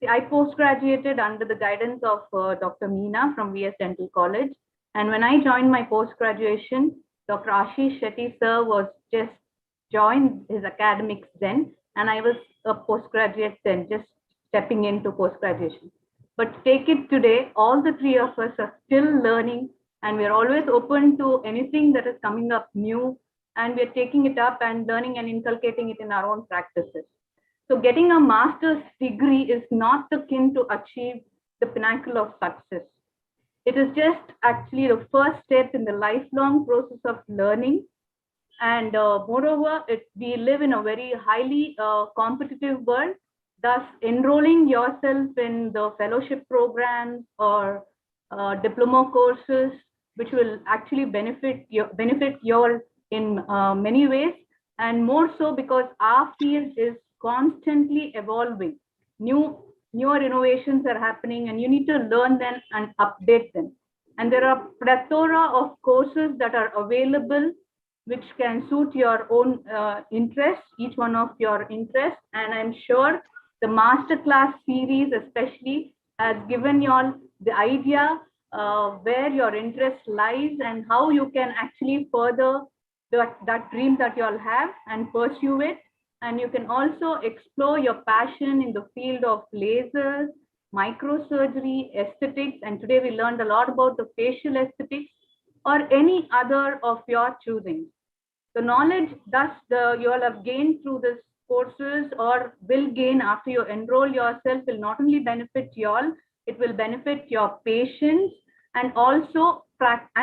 See, I postgraduated under the guidance of Dr. Meena from VS Dental College. And when I joined my post-graduation, Dr. Ashish Shetty sir was just joined his academics then, and I was a postgraduate then, just stepping into post-graduation. But take it today, all the three of us are still learning, and we're always open to anything that is coming up new, and we're taking it up and learning and inculcating it in our own practices. So getting a master's degree is not akin to achieve the pinnacle of success. It is just actually the first step in the lifelong process of learning. And moreover, we live in a very highly competitive world. Thus, enrolling yourself in the fellowship programs or diploma courses, which will actually benefit you in many ways, and more so because our field is constantly evolving. Newer innovations are happening, and you need to learn them and update them. And there are a plethora of courses that are available which can suit your own interests, each one of your interests. And I'm sure the masterclass series especially has given you all the idea where your interest lies and how you can actually further that dream that you all have and pursue it. And you can also explore your passion in the field of lasers, microsurgery, aesthetics, and today we learned a lot about the facial aesthetics or any other of your choosing. The knowledge thus you all have gained through this courses or will gain after you enroll yourself will not only benefit you all, it will benefit your patients and also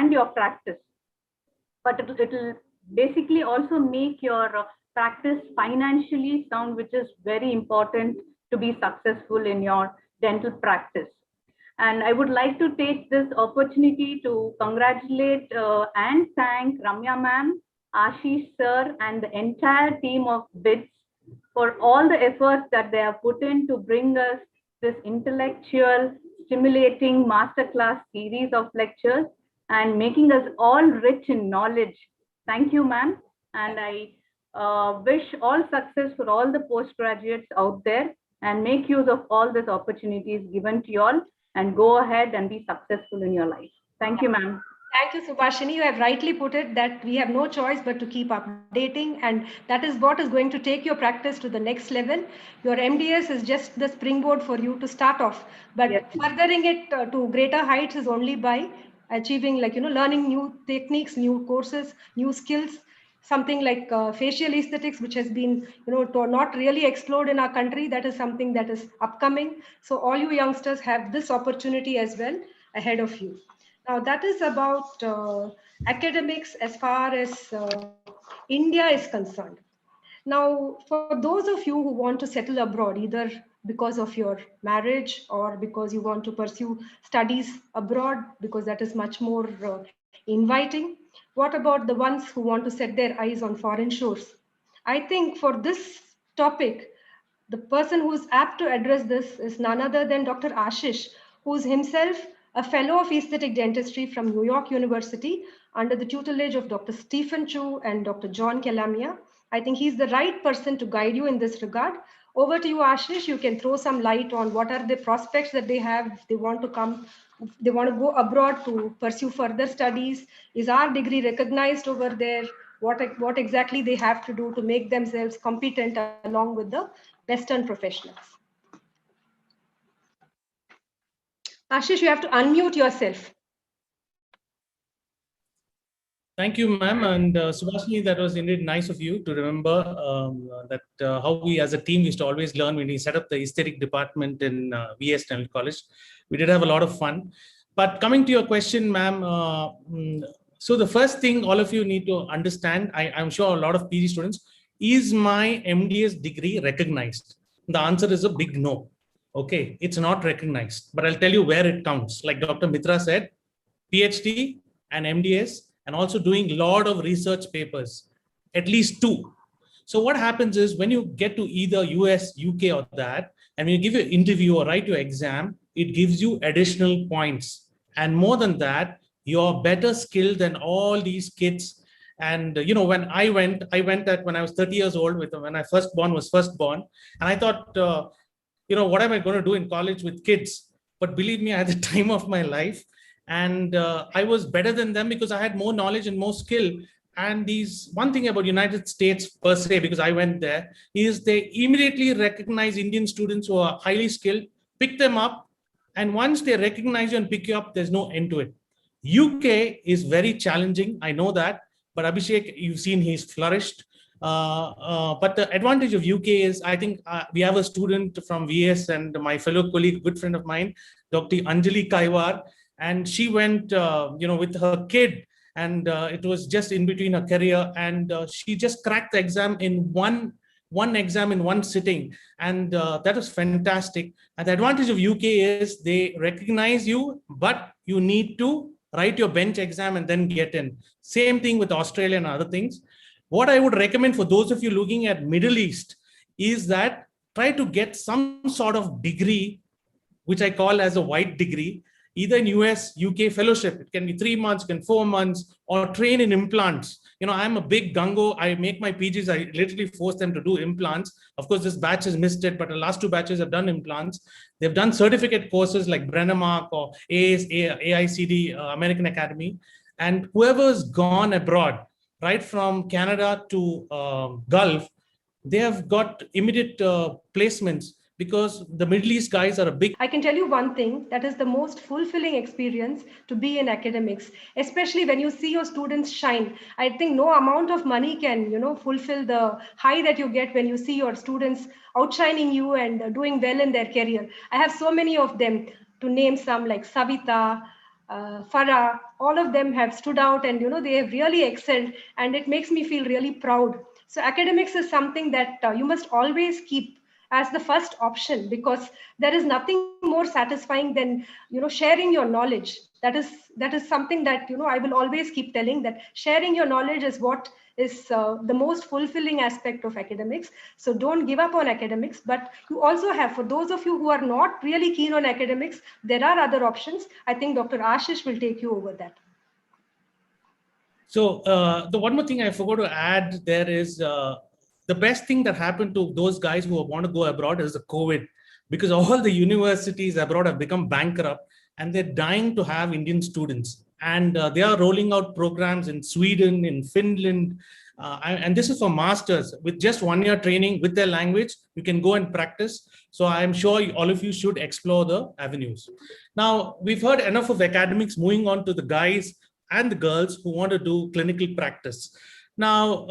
your practice. But it will basically also make your practice financially sound, which is very important to be successful in your dental practice. And I would like to take this opportunity to congratulate and thank Ramya ma'am, Ashish sir, and the entire team of BITS for all the efforts that they have put in to bring us this intellectual, stimulating masterclass series of lectures and making us all rich in knowledge. Thank you, ma'am. And I wish all success for all the postgraduates out there and make use of all these opportunities given to you all and go ahead and be successful in your life. Thank you, ma'am. Thank you, Subhashini. You have rightly put it that we have no choice but to keep updating, and that is what is going to take your practice to the next level. Your MDS is just the springboard for you to start off, but yes, furthering it to greater heights is only by achieving, like, learning new techniques, new courses, new skills. Something like facial aesthetics, which has been, not really explored in our country. That is something that is upcoming. So all you youngsters have this opportunity as well ahead of you. Now that is about academics as far as India is concerned. Now, for those of you who want to settle abroad, either because of your marriage or because you want to pursue studies abroad, because that is much more inviting. What about the ones who want to set their eyes on foreign shores? I think for this topic, the person who's apt to address this is none other than Dr. Ashish, who's himself a fellow of aesthetic dentistry from New York University under the tutelage of Dr. Stephen Chu and Dr. John Calamia. I think he's the right person to guide you in this regard. Over to you, Ashish. You can throw some light on what are the prospects that they have if they want to come, they want to go abroad to pursue further studies. Is our degree recognized over there? What exactly they have to do to make themselves competent along with the Western professionals? Ashish, you have to unmute yourself. Thank you, ma'am. And Subhashini, that was indeed nice of you to remember that how we as a team used to always learn when we set up the aesthetic department in VS Dental College. We did have a lot of fun. But coming to your question, ma'am, so the first thing all of you need to understand, I'm sure a lot of PG students, is my MDS degree recognized? The answer is a big no. Okay, it's not recognized, but I'll tell you where it counts. Like Dr. Mitra said, PhD and MDS, and also doing a lot of research papers, at least 2. So what happens is when you get to either US, UK or that, and when you give your interview or write your exam, it gives you additional points. And more than that, you're better skilled than all these kids. And when I went at when I was 30 years old, when I was first born, and I thought, what am I going to do in college with kids? But believe me, I had the time of my life. And I was better than them because I had more knowledge and more skill. And one thing about United States per se, because I went there, is they immediately recognize Indian students who are highly skilled, pick them up. And once they recognize you and pick you up, there's no end to it. UK is very challenging. I know that. But Abhishek, you've seen he's flourished. But the advantage of UK is, I think we have a student from VS and my fellow colleague, good friend of mine, Dr. Anjali Kaiwar. And she went, with her kid, and it was just in between her career, and she just cracked the exam in one exam in one sitting, and that was fantastic. And the advantage of UK is they recognize you, but you need to write your bench exam and then get in. Same thing with Australia and other things. What I would recommend for those of you looking at Middle East is that try to get some sort of degree, which I call as a white degree, either in US, UK fellowship. It can be 3 months, it can be 4 months, or train in implants. I'm a big gungo. I make my PGs, I literally force them to do implants. Of course, this batch has missed it, but the last 2 batches have done implants. They've done certificate courses like Brennemark or AICD, American Academy. And whoever's gone abroad, right from Canada to Gulf, they have got immediate placements, because the Middle East guys are a big... I can tell you one thing, that is the most fulfilling experience to be in academics, especially when you see your students shine. I think no amount of money can, fulfill the high that you get when you see your students outshining you and doing well in their career. I have so many of them, to name some, like Savita, Farah, all of them have stood out and, they have really excelled, and it makes me feel really proud. So academics is something that you must always keep as the first option, because there is nothing more satisfying than sharing your knowledge. That is something that I will always keep telling, that sharing your knowledge is what is the most fulfilling aspect of academics. So don't give up on academics, but you also have, for those of you who are not really keen on academics, there are other options. I think Dr. Ashish will take you over that. So the one more thing I forgot to add there is, the best thing that happened to those guys who want to go abroad is the COVID, because all the universities abroad have become bankrupt and they're dying to have Indian students. And they are rolling out programs in Sweden, in Finland. And this is for masters. With just 1 year training with their language, you can go and practice. So I'm sure all of you should explore the avenues. Now, we've heard enough of academics, moving on to the guys and the girls who want to do clinical practice. Now,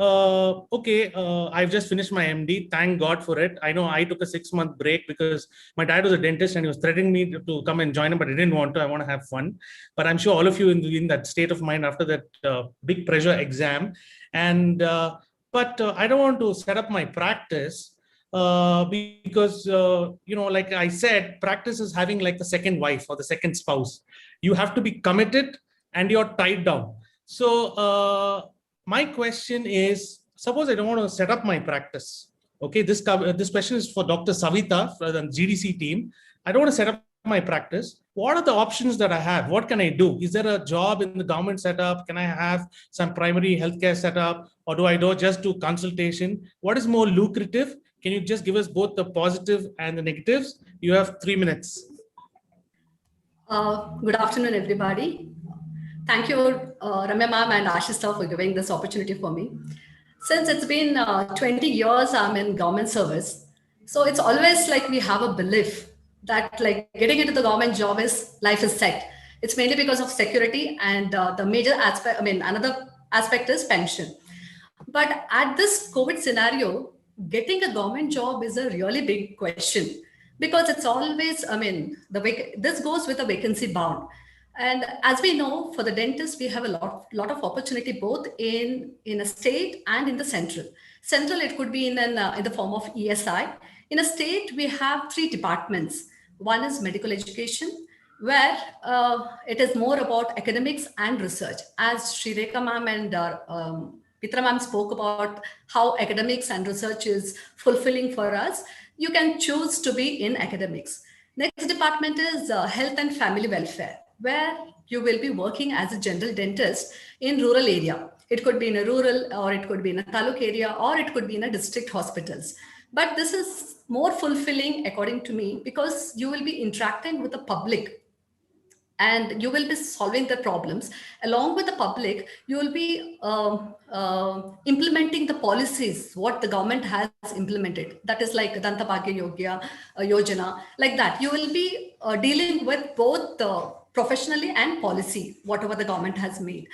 I've just finished my MD. Thank God for it. I know I took a 6-month break because my dad was a dentist and he was threatening me to come and join him, but I didn't want to. I want to have fun. But I'm sure all of you in that state of mind after that big pressure exam. And but I don't want to set up my practice because, like I said, practice is having like the second wife or the second spouse. You have to be committed and you're tied down. So, my question is, suppose I don't want to set up my practice. Okay, this question is for Dr. Savita from the GDC team. I don't want to set up my practice. What are the options that I have? What can I do? Is there a job in the government setup? Can I have some primary healthcare setup? Or do I just do consultation? What is more lucrative? Can you just give us both the positive and the negatives? You have 3 minutes. Good afternoon, everybody. Thank you, Ramya ma'am and Ashish sir, for giving this opportunity for me. Since it's been 20 years I'm in government service, so it's always like we have a belief that like getting into the government job is life is set. It's mainly because of security and the major aspect, another aspect is pension. But at this COVID scenario, getting a government job is a really big question, because it's always, this goes with a vacancy bound. And as we know, for the dentist, we have a lot of opportunity both in a state and in the central. Central, it could be in the form of ESI. In a state, we have 3 departments. One is medical education, where it is more about academics and research. As Sri Rekha ma'am and Pitra ma'am spoke about how academics and research is fulfilling for us, you can choose to be in academics. Next department is health and family welfare, where you will be working as a general dentist in rural area. It could be in a rural, or it could be in a taluk area, or it could be in a district hospitals. But this is more fulfilling according to me, because you will be interacting with the public and you will be solving the problems. Along with the public, you will be implementing the policies, what the government has implemented. That is like Danta Bhagya Yojana, like that. You will be dealing with both professionally and policy, whatever the government has made.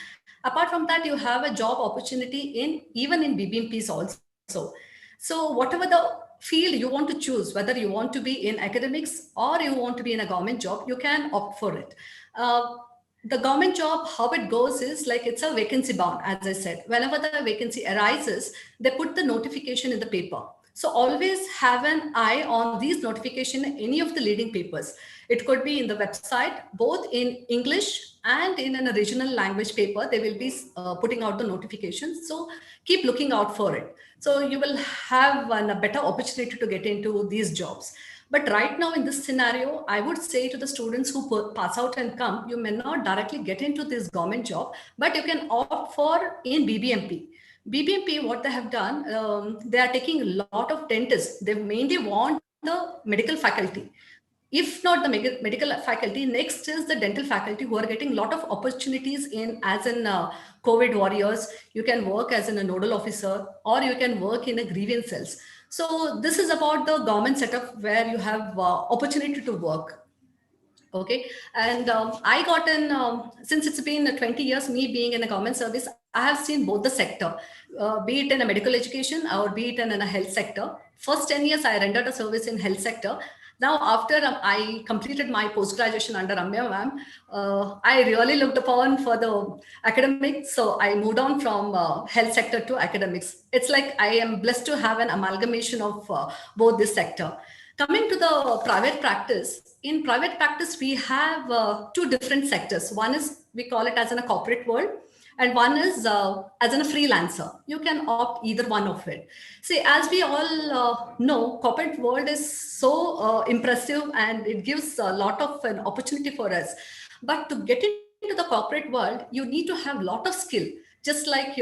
Apart from that, you have a job opportunity even in BBMPs also. So whatever the field you want to choose, whether you want to be in academics or you want to be in a government job, you can opt for it. The government job, how it goes is like it's a vacancy bound, as I said. Whenever the vacancy arises, they put the notification in the paper. So always have an eye on these notifications in any of the leading papers. It could be in the website, both in English and in a regional language paper, they will be putting out the notifications. So keep looking out for it. So you will have a better opportunity to get into these jobs. But right now in this scenario, I would say to the students who pass out and come, you may not directly get into this government job, but you can opt for in BBMP. BBMP, what they have done, they are taking a lot of dentists. They mainly want the medical faculty. If not the medical faculty, next is the dental faculty, who are getting a lot of opportunities in as in COVID warriors. You can work as a nodal officer, or you can work in a grievance cells. So this is about the government setup where you have opportunity to work. Okay, and I got in, since it's been 20 years, me being in a government service, I have seen both the sector, be it in a medical education or be it in a health sector. First 10 years, I rendered a service in health sector. Now, after I completed my post-graduation under Ramya ma'am, I really looked upon for the academics. So I moved on from health sector to academics. It's like I am blessed to have an amalgamation of both this sector. Coming to the private practice, in private practice, we have two different sectors. One is, we call it as in a corporate world, and one is as in a freelancer. You can opt either one of it. See, as we all know, corporate world is so impressive, and it gives a lot of an opportunity for us. But to get into the corporate world, you need to have a lot of skill. Just like,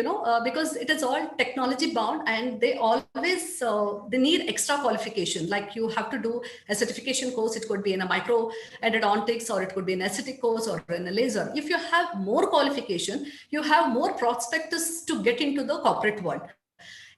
because it is all technology bound, and they always, they need extra qualification. Like you have to do a certification course. It could be in a micro endodontics, or it could be an aesthetic course, or in a laser. If you have more qualification, you have more prospectus to get into the corporate world.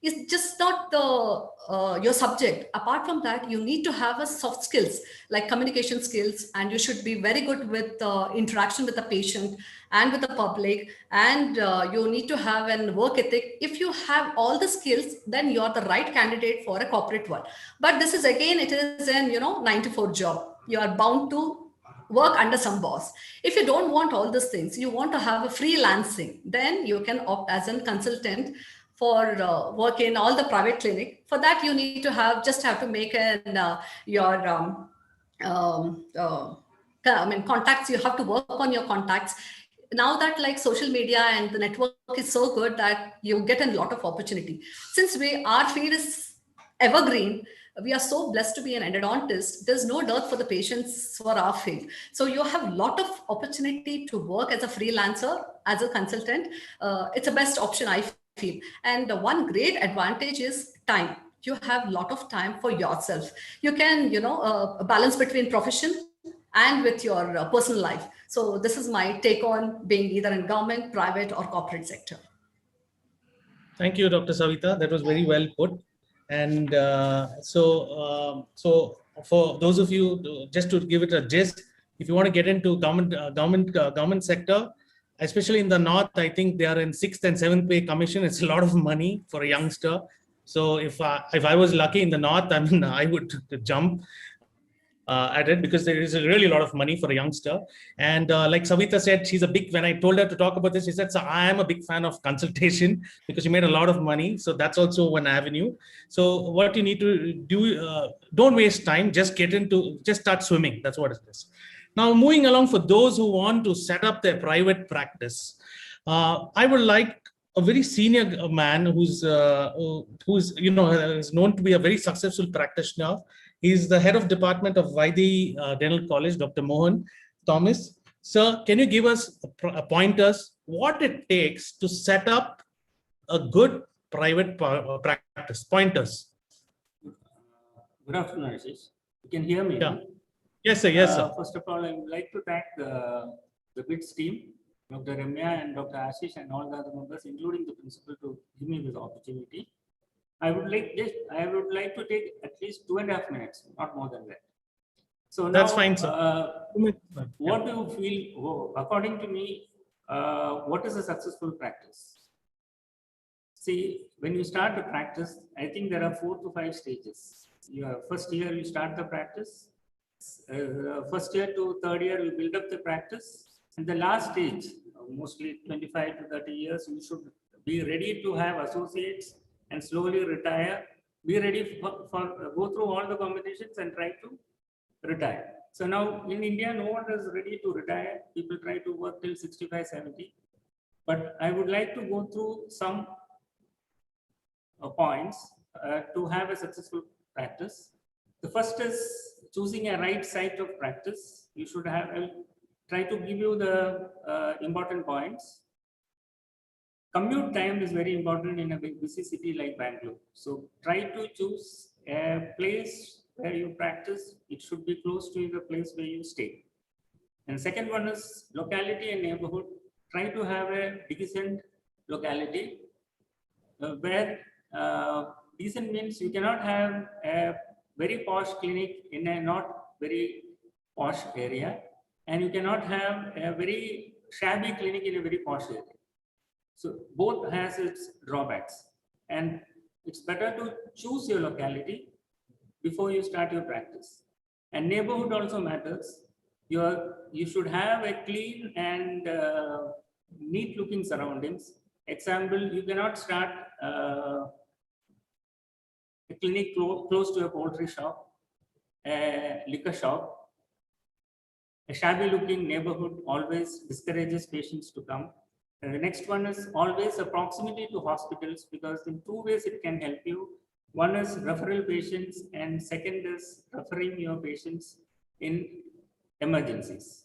It's just not the your subject. Apart from that, you need to have a soft skills like communication skills, and you should be very good with interaction with the patient and with the public, and you need to have an work ethic. If you have all the skills, then you're the right candidate for a corporate world. But this is, again, it is an 9 to 4 job. You are bound to work under some boss. If you don't want all these things, you want to have a freelancing, then you can opt as a consultant for work in all the private clinic. For that, you need to have to make an your contacts. You have to work on your contacts. Now that like social media and the network is so good that you get a lot of opportunity. Since our field is evergreen, we are so blessed to be an endodontist. There's no dearth for the patients for our field. So you have a lot of opportunity to work as a freelancer, as a consultant. It's the best option, I feel. And one great advantage is time. You have a lot of time for yourself. You can, balance between profession and with your personal life. So this is my take on being either in government, private, or corporate sector. Thank you, Dr. Savita. That was very well put. And so for those of you, just to give it a gist, if you want to get into government sector, especially in the north, I think they are in 6th and 7th pay commission. It's a lot of money for a youngster. So if I was lucky in the north, I mean, I would jump at it, because there is really a lot of money for a youngster. And like Savita said, she's a big, when I told her to talk about this, she said, so I am a big fan of consultation, because you made a lot of money. So that's also one avenue. So what you need to do, don't waste time, just start swimming. That's what it is. Now, moving along, for those who want to set up their private practice, I would like a very senior man who's is known to be a very successful practitioner. He's the head of department of Vaidhi Dental College, Dr. Mohan Thomas. Sir, can you give us pointers what it takes to set up a good private practice? Pointers. Good afternoon, Ashish. You can hear me? Yeah. Yes, sir. Yes, sir. First of all, I would like to thank the BITS team, Dr. Ramya and Dr. Ashish and all the other members, including the principal, to give me this opportunity. I would like to take at least 2.5 minutes, not more than that. So now, that's fine, sir. What do you feel, according to me, what is a successful practice? See, when you start the practice, I think there are 4 to 5 stages. First year, you start the practice. First year to third year, you build up the practice. And the last stage, mostly 25 to 30 years, you should be ready to have associates and slowly retire. Be ready for go through all the competitions and try to retire. So now in India, no one is ready to retire. People try to work till 65, 70. But I would like to go through some points to have a successful practice. The first is choosing a right site of practice. You should have, I'll try to give you the important points. Commute time is very important in a busy city like Bangalore. So try to choose a place where you practice. It should be close to the place where you stay. And second one is locality and neighborhood. Try to have a decent locality where decent means you cannot have a very posh clinic in a not very posh area, and you cannot have a very shabby clinic in a very posh area. So both has its drawbacks, and it's better to choose your locality before you start your practice. And neighborhood also matters. You should have a clean and neat looking surroundings. Example, you cannot start a clinic close to a poultry shop, a liquor shop. A shabby looking neighborhood always discourages patients to come. And the next one is always a proximity to hospitals, because in two ways it can help you. One is referral patients, and second is referring your patients in emergencies.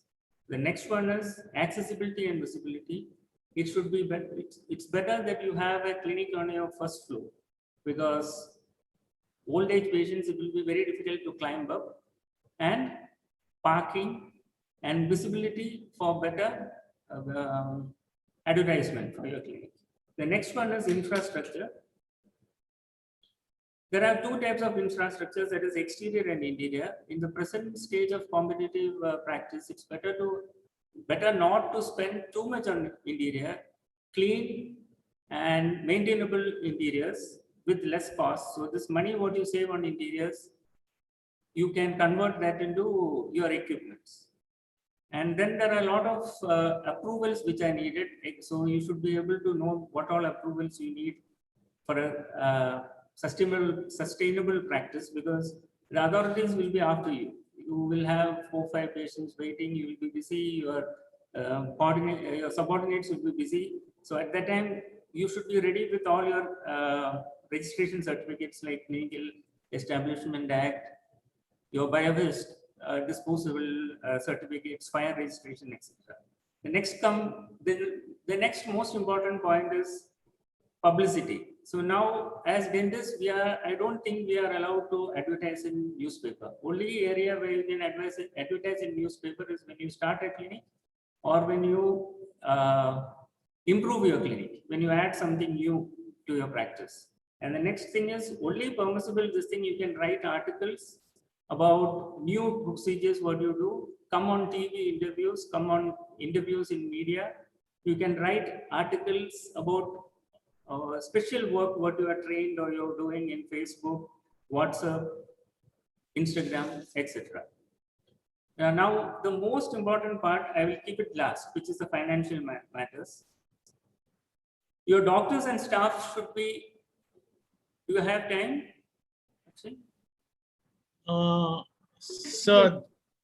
The next one is accessibility and visibility. It should be better. It's better that you have a clinic on your first floor, because old age patients, it will be very difficult to climb up, and parking and visibility for better advertisement for your clinic. The next one is infrastructure. There are two types of infrastructures, that is exterior and interior. In the present stage of competitive practice, it's better not to spend too much on interior. Clean and maintainable interiors with less cost. So this money what you save on interiors, you can convert that into your equipments. And then there are a lot of approvals which are needed. So you should be able to know what all approvals you need for a sustainable practice, because the authorities will be after you. You will have 4 or 5 patients waiting. You will be busy. Your subordinates will be busy. So at that time, you should be ready with all your registration certificates like Clinical Establishment Act, your BioVest, disposable certificates, fire registration, etc. The next most important point is publicity. So now, as dentists, I don't think we are allowed to advertise in newspaper. Only area where you can advertise in newspaper is when you start a clinic, or when you improve your clinic, when you add something new to your practice. And the next thing is only permissible this thing, you can write articles about new procedures, what you do, come on TV interviews, come on interviews in media. You can write articles about special work, what you are trained or you're doing in Facebook, WhatsApp, Instagram, etc. Now, the most important part, I will keep it last, which is the financial matters. Your doctors and staff should be, do you have time? So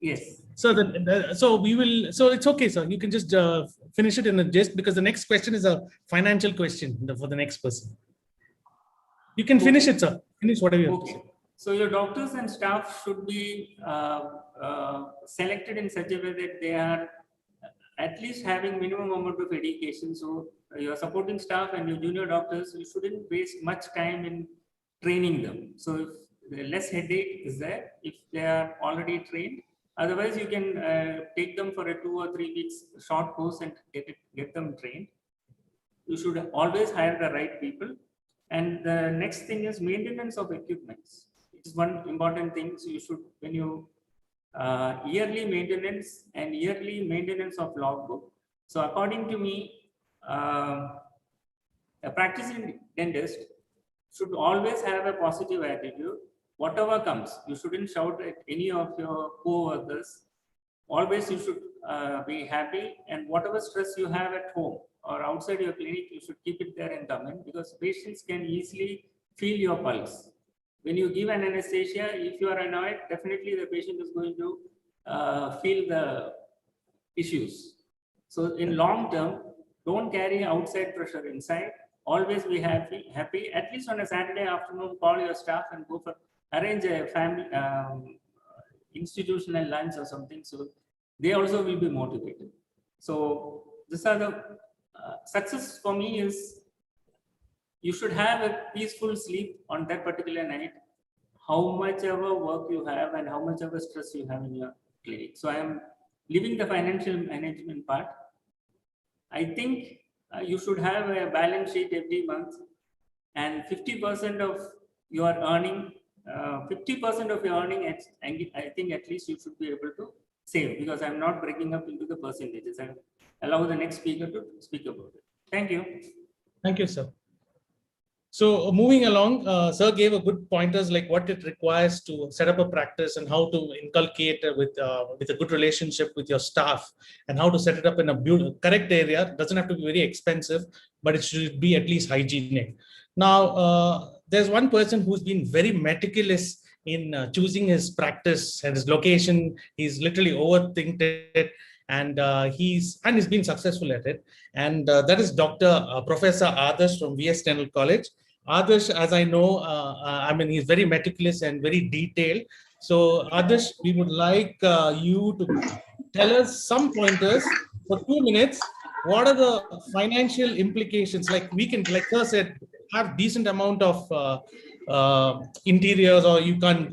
yes. So we will. So it's okay, sir. You can just finish it in a gist, because the next question is a financial question for the next person. You can finish it, sir. Finish whatever you have to say. So your doctors and staff should be selected in such a way that they are at least having minimum amount of education. So your supporting staff and your junior doctors, you shouldn't waste much time in training them. So if the less headache is there, if they are already trained. Otherwise, you can take them for a 2 or 3 weeks short course and get them trained. You should always hire the right people. And the next thing is maintenance of equipments. It is one important thing. So you should, when you yearly maintenance and yearly maintenance of logbook. So according to me, a practicing dentist should always have a positive attitude. Whatever comes, you shouldn't shout at any of your co-workers. Always you should be happy, and whatever stress you have at home or outside your clinic, you should keep it there and come in, because patients can easily feel your pulse. When you give an anesthesia, if you are annoyed, definitely the patient is going to feel the issues. So in long term, don't carry outside pressure inside. Always be happy. At least on a Saturday afternoon, call your staff and go for arrange a family institutional lunch or something, so they also will be motivated. So these are the success for me is you should have a peaceful sleep on that particular night, how much ever work you have and how much ever stress you have in your clinic. So I am leaving the financial management part. I think you should have a balance sheet every month, and 50% of your earning, 50% of your earning, I think at least you should be able to save, because I'm not breaking up into the percentages. I allow the next speaker to speak about it. Thank you. Thank you, sir. So moving along, sir gave a good pointers like what it requires to set up a practice and how to inculcate with a good relationship with your staff, and how to set it up in a correct area. It doesn't have to be very expensive, but it should be at least hygienic. Now, there's one person who's been very meticulous in choosing his practice and his location. He's literally overthinked it, and he's been successful at it. And that is Professor Adarsh from VS Tendal College. Adarsh, as I know, I mean, he's very meticulous and very detailed. So Adarsh, we would like you to tell us some pointers for 2 minutes. What are the financial implications? Like we can, like sir said, have decent amount of interiors, or you can,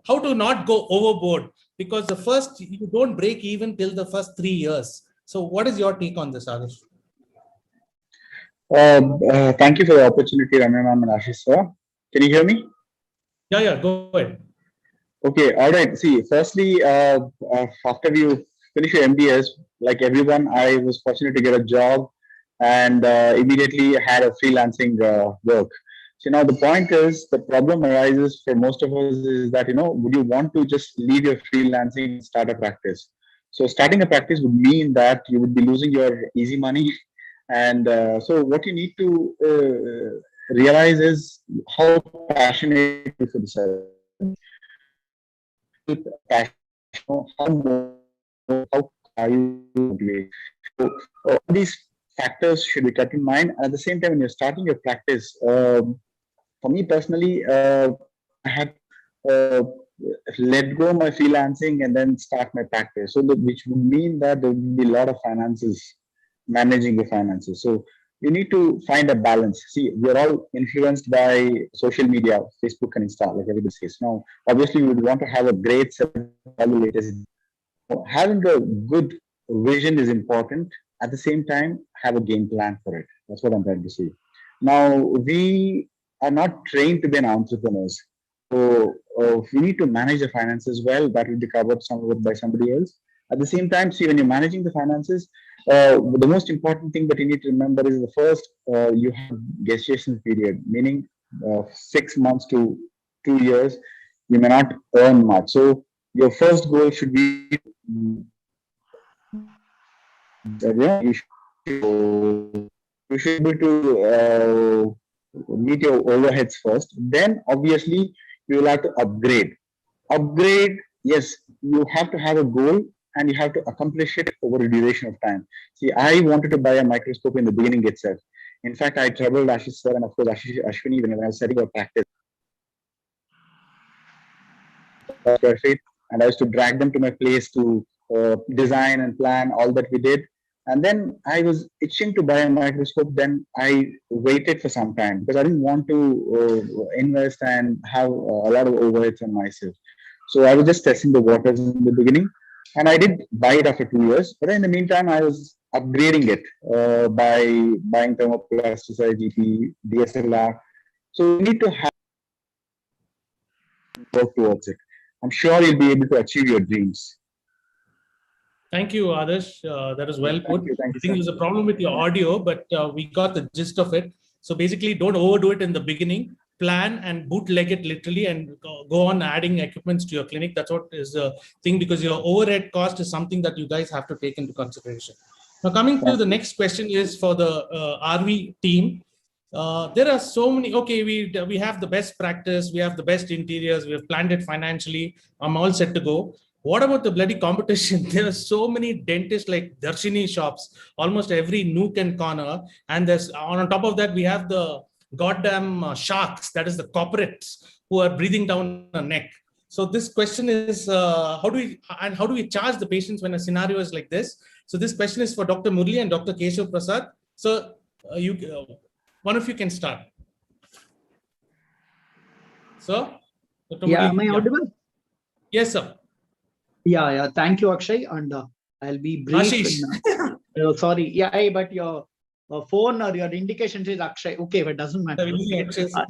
how to not go overboard, because the first, you don't break even till the first 3 years. So what is your take on this, Adarsh? Thank you for the opportunity, Ramya ma'am and Ashish sir. Can you hear me? Yeah, go ahead. Okay, all right. See, firstly, after you finish your MBS, like everyone, I was fortunate to get a job, and immediately had a freelancing work. So now the point is, the problem arises for most of us is that, would you want to just leave your freelancing and start a practice? So starting a practice would mean that you would be losing your easy money. And so what you need to realize is how passionate you for the service. How are you motivated? So all these factors should be kept in mind. At the same time, when you're starting your practice, for me personally, I had let go my freelancing and then start my practice. So which would mean that there will be a lot of finances, managing the finances. So you need to find a balance. See, we're all influenced by social media, Facebook and Insta, like everybody says. Now, obviously, we would want to have a great set of latest. Having a good vision is important. At the same time, have a game plan for it. That's what I'm trying to say. Now, we are not trained to be an entrepreneurs. So we need to manage the finances well. That will be covered by somebody else. At the same time, see, when you're managing the finances, the most important thing that you need to remember is the first, you have gestation period, meaning 6 months to 2 years, you may not earn much. So your first goal should be you should be able to meet your overheads first. Then obviously you will have to upgrade. Yes, you have to have a goal and you have to accomplish it over a duration of time. See, I wanted to buy a microscope in the beginning itself. In fact, I troubled Ashish sir and of course Ashwini when I was setting up practice. And I used to drag them to my place to design and plan all that we did. And then I was itching to buy a microscope. Then I waited for some time because I didn't want to invest and have a lot of overheads on myself. So I was just testing the waters in the beginning. And I did buy it after 2 years. But in the meantime, I was upgrading it by buying thermoplasticized GP, DSLR. So you need to have work towards it. I'm sure you'll be able to achieve your dreams. Thank you, Adarsh. That is well put. I think there's a problem with your audio, but we got the gist of it. So basically, don't overdo it in the beginning. Plan and bootleg it literally and go on adding equipments to your clinic. That's what is the thing, because your overhead cost is something that you guys have to take into consideration. Now, coming to the next question is for the RV team. There are so many, okay, we have the best practice, we have the best interiors, we have planned it financially, I'm all set to go. What about the bloody competition? There are so many dentists like Darshini shops, almost every nook and corner. And there's on top of that, we have the goddamn sharks, that is the corporates who are breathing down our neck. So this question is, how do we charge the patients when a scenario is like this? So this question is for Dr. Murli and Dr. Keshav Prasad. So one of you can start. So, Dr. Yeah, Murli, am I audible? Yes, sir. Yeah. Thank you, Akshay. And I'll be brief. Sorry. Yeah, but your phone or your indication says Akshay. Okay, but it doesn't matter.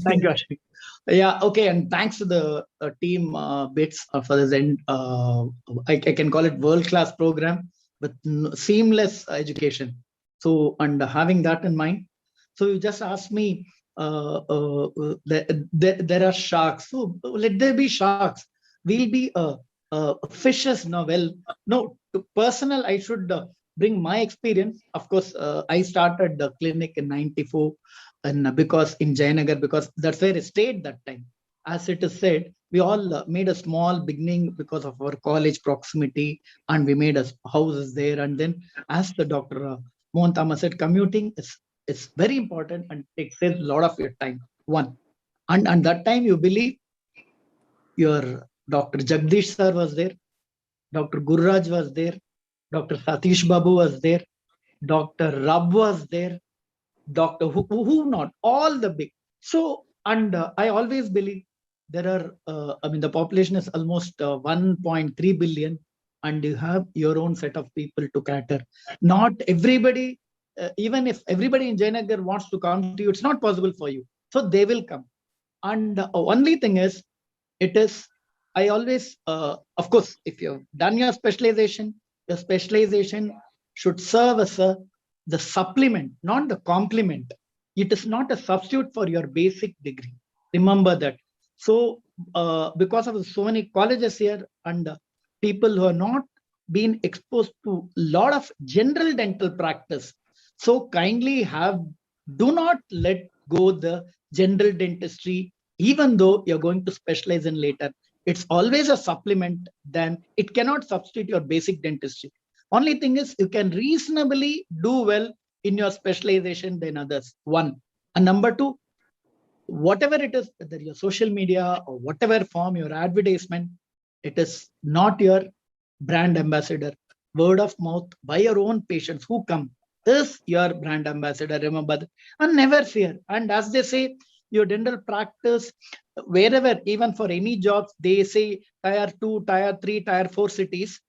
Thank you, Akshay. Yeah, okay. And thanks to the team BITS for this end. I can call it world-class program with seamless education. So, and having that in mind, so you just asked me, there are sharks. So let there be sharks. We'll be fishes now. Well, no, to personal, I should bring my experience. Of course, I started the clinic in '94, and because in Jayanagar, because that's where I stayed that time. As it is said, we all made a small beginning because of our college proximity, and we made houses there. And then, as the Dr. Mohan Thomas said, commuting is very important and takes a lot of your time. One, and that time you believe your Dr. Jagdish sir was there, Dr. Gurraj was there, Dr. Satish Babu was there, Dr. Rab was there, Dr. Who not, all the big. So, and I always believe there are, the population is almost 1.3 billion, and you have your own set of people to cater. Not everybody, even if everybody in Jayanagar wants to come to you, it's not possible for you. So they will come. And the only thing is, I always, of course, if you've done your specialization should serve as the supplement, not the complement. It is not a substitute for your basic degree. Remember that. So, because of so many colleges here and people who are not been exposed to a lot of general dental practice, so kindly do not let go the general dentistry, even though you're going to specialize in later. It's always a supplement, then it cannot substitute your basic dentistry. Only thing is you can reasonably do well in your specialization than others. One. And number two, whatever it is, whether your social media or whatever form, your advertisement, it is not your brand ambassador. Word of mouth by your own patients who come is your brand ambassador. Remember that. And never fear. And as they say, your dental practice, wherever, even for any jobs, they say tier 2, tier 3, tier 4 cities.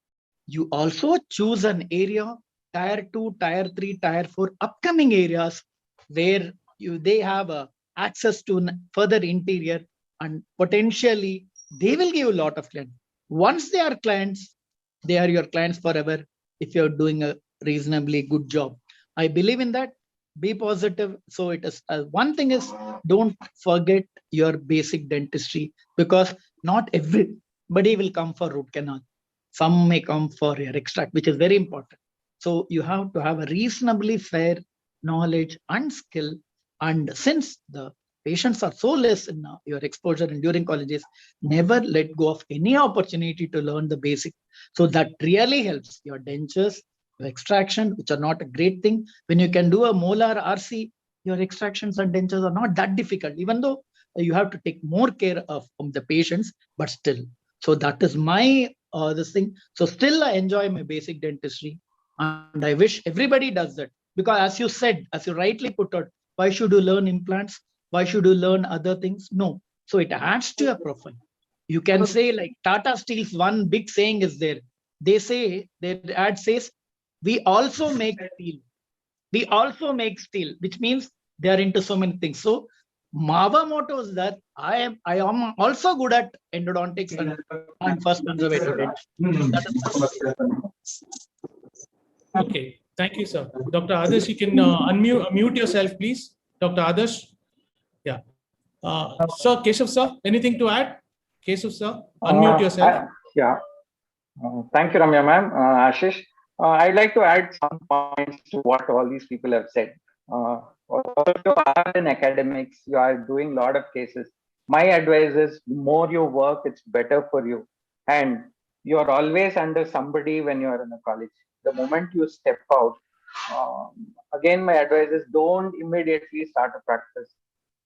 You also choose an area, tier 2, tier 3, tier 4 upcoming areas where they have access to further interior, and potentially they will give you a lot of clients. Once they are clients, they are your clients forever if you're doing a reasonably good job. I believe in that. Be positive. So it is one thing is, don't forget your basic dentistry, because not everybody will come for root canal. Some may come for your extract, which is very important. So you have to have a reasonably fair knowledge and skill. And since the patients are so less in your exposure and during colleges, never let go of any opportunity to learn the basic. So that really helps your dentures, your extraction, which are not a great thing. When you can do a molar RC, your extractions and dentures are not that difficult, even though you have to take more care of the patients, but still. So that is my this thing. So still I enjoy my basic dentistry, and I wish everybody does that. Because as you said, as you rightly put out, why should you learn implants? Why should you learn other things? No. So it adds to your profile. You can say, like Tata Steel's one big saying is there. They say, their ad says, we also make steel. We also make steel, which means they are into so many things. So our motto is that I am also good at endodontics and first conservative dentistry. Okay, thank you, sir. Dr. Adarsh, you can unmute yourself, please. Dr. Adarsh. Yeah. Sir, Keshav, sir, anything to add? Keshav, sir, unmute yourself. Thank you, Ramya ma'am. Ashish, I'd like to add some points to what all these people have said. You are in academics, you are doing a lot of cases. My advice is, the more you work, it's better for you. And you're always under somebody when you're in a college. The moment you step out, again, my advice is, don't immediately start a practice.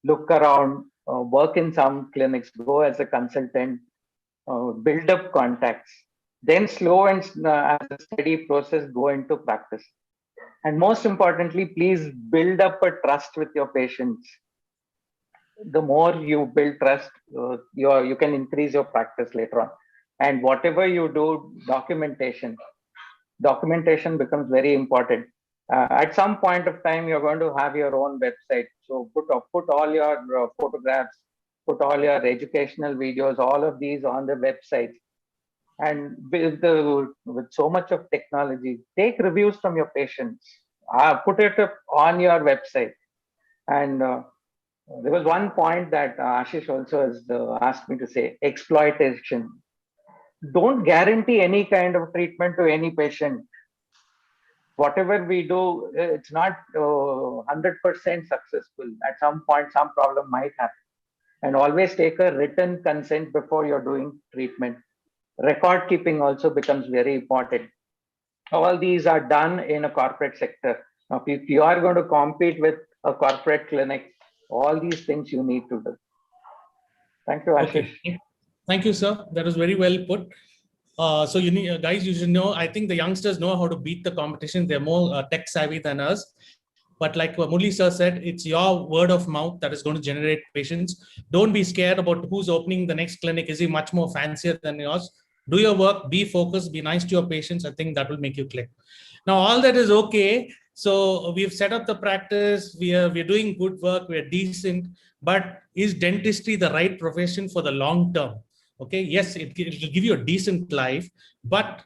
look around, work in some clinics, go as a consultant, build up contacts, then slow and as a steady process, go into practice. And most importantly, please build up a trust with your patients. The more you build trust, you can increase your practice later on. And whatever you do, documentation becomes very important. At some point of time, you're going to have your own website. So put all your photographs, put all your educational videos, all of these on the website. And with so much of technology, take reviews from your patients, put it up on your website. And there was one point that Ashish also has asked me to say, exploitation. Don't guarantee any kind of treatment to any patient. Whatever we do, it's not 100% successful. At some point, some problem might happen. And always take a written consent before you're doing treatment. Record keeping also becomes very important. All these are done in a corporate sector. Now, if you are going to compete with a corporate clinic, all these things you need to do. Thank you, Ashish. Okay. Thank you, sir. That was very well put. So you need, guys, you should know, I think the youngsters know how to beat the competition. They're more tech savvy than us. But like Murli sir said, it's your word of mouth that is going to generate patients. Don't be scared about who's opening the next clinic. Is he much more fancier than yours? Do your work, be focused, be nice to your patients. I think that will make you click. Now, all that is okay. So we've set up the practice. We're doing good work. We're decent. But is dentistry the right profession for the long term? Okay, yes, it will give you a decent life, but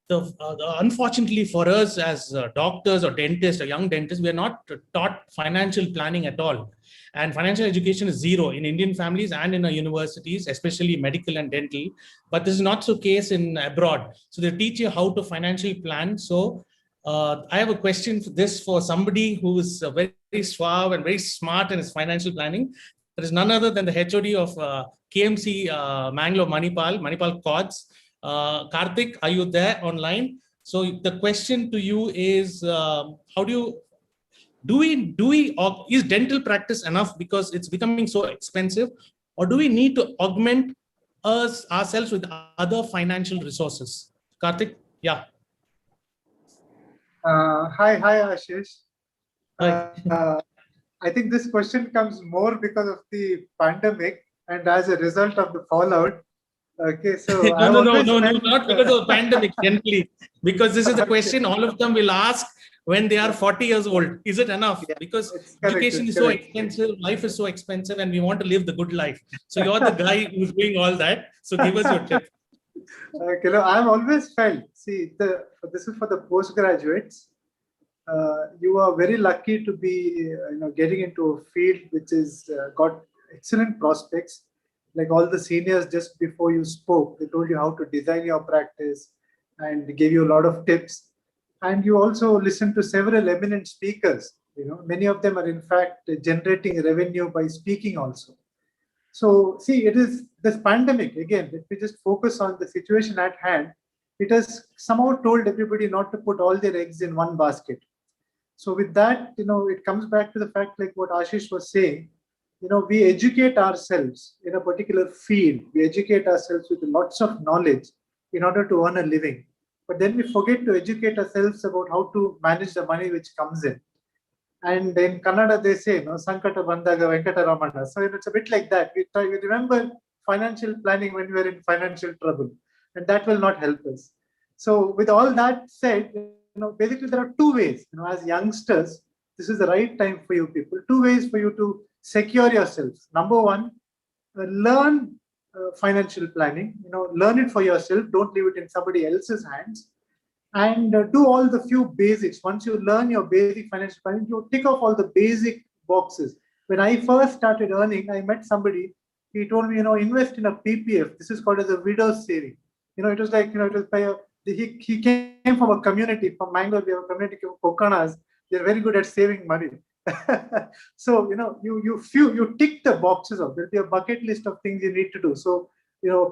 unfortunately for us as doctors or dentists or young dentists, we are not taught financial planning at all. And financial education is zero in Indian families and in our universities, especially medical and dental. But this is not so case in abroad. So they teach you how to financially plan. So I have a question for this for somebody who is very suave and very smart in his financial planning. There is none other than the HOD of KMC Mangalore, Manipal Cods. Karthik, are you there online? So the question to you is, how do we is dental practice enough because it's becoming so expensive, or do we need to augment ourselves with other financial resources? Karthik, yeah. Hi, Ashish. I think this question comes more because of the pandemic and as a result of the fallout. Okay, so no, not because of the pandemic, gently, because this is the question all of them will ask when they are 40 years old. Is it enough? Yeah, because education is so expensive, life is so expensive, and we want to live the good life. So you're the guy who's doing all that. So give us your tip. Okay, I've always felt, see, this is for the postgraduates. You are very lucky to be getting into a field which is got excellent prospects. Like all the seniors just before you spoke, they told you how to design your practice and gave you a lot of tips. And you also listened to several eminent speakers. Many of them are in fact generating revenue by speaking also. So see, it is this pandemic, again, if we just focus on the situation at hand, it has somehow told everybody not to put all their eggs in one basket. So with that, it comes back to the fact like what Ashish was saying, we educate ourselves in a particular field. We educate ourselves with lots of knowledge in order to earn a living. But then we forget to educate ourselves about how to manage the money which comes in. And in Kannada, they say, Sankata Bandaga Venkataramana. So it's a bit like that. We remember financial planning when we were in financial trouble, and that will not help us. So with all that said, basically there are two ways, as youngsters, this is the right time for you people, two ways for you to secure yourselves. Number one, learn financial planning, learn it for yourself. Don't leave it in somebody else's hands. And do all the few basics. Once you learn your basic financial planning, you tick off all the basic boxes. When I first started earning, I met somebody, he told me, invest in a PPF. This is called as a widow's saving. It was like, it was by he came from a community, from Mangalore, we have a community of Kokanas. They're very good at saving money. So, you tick the boxes off. There'll be a bucket list of things you need to do. So,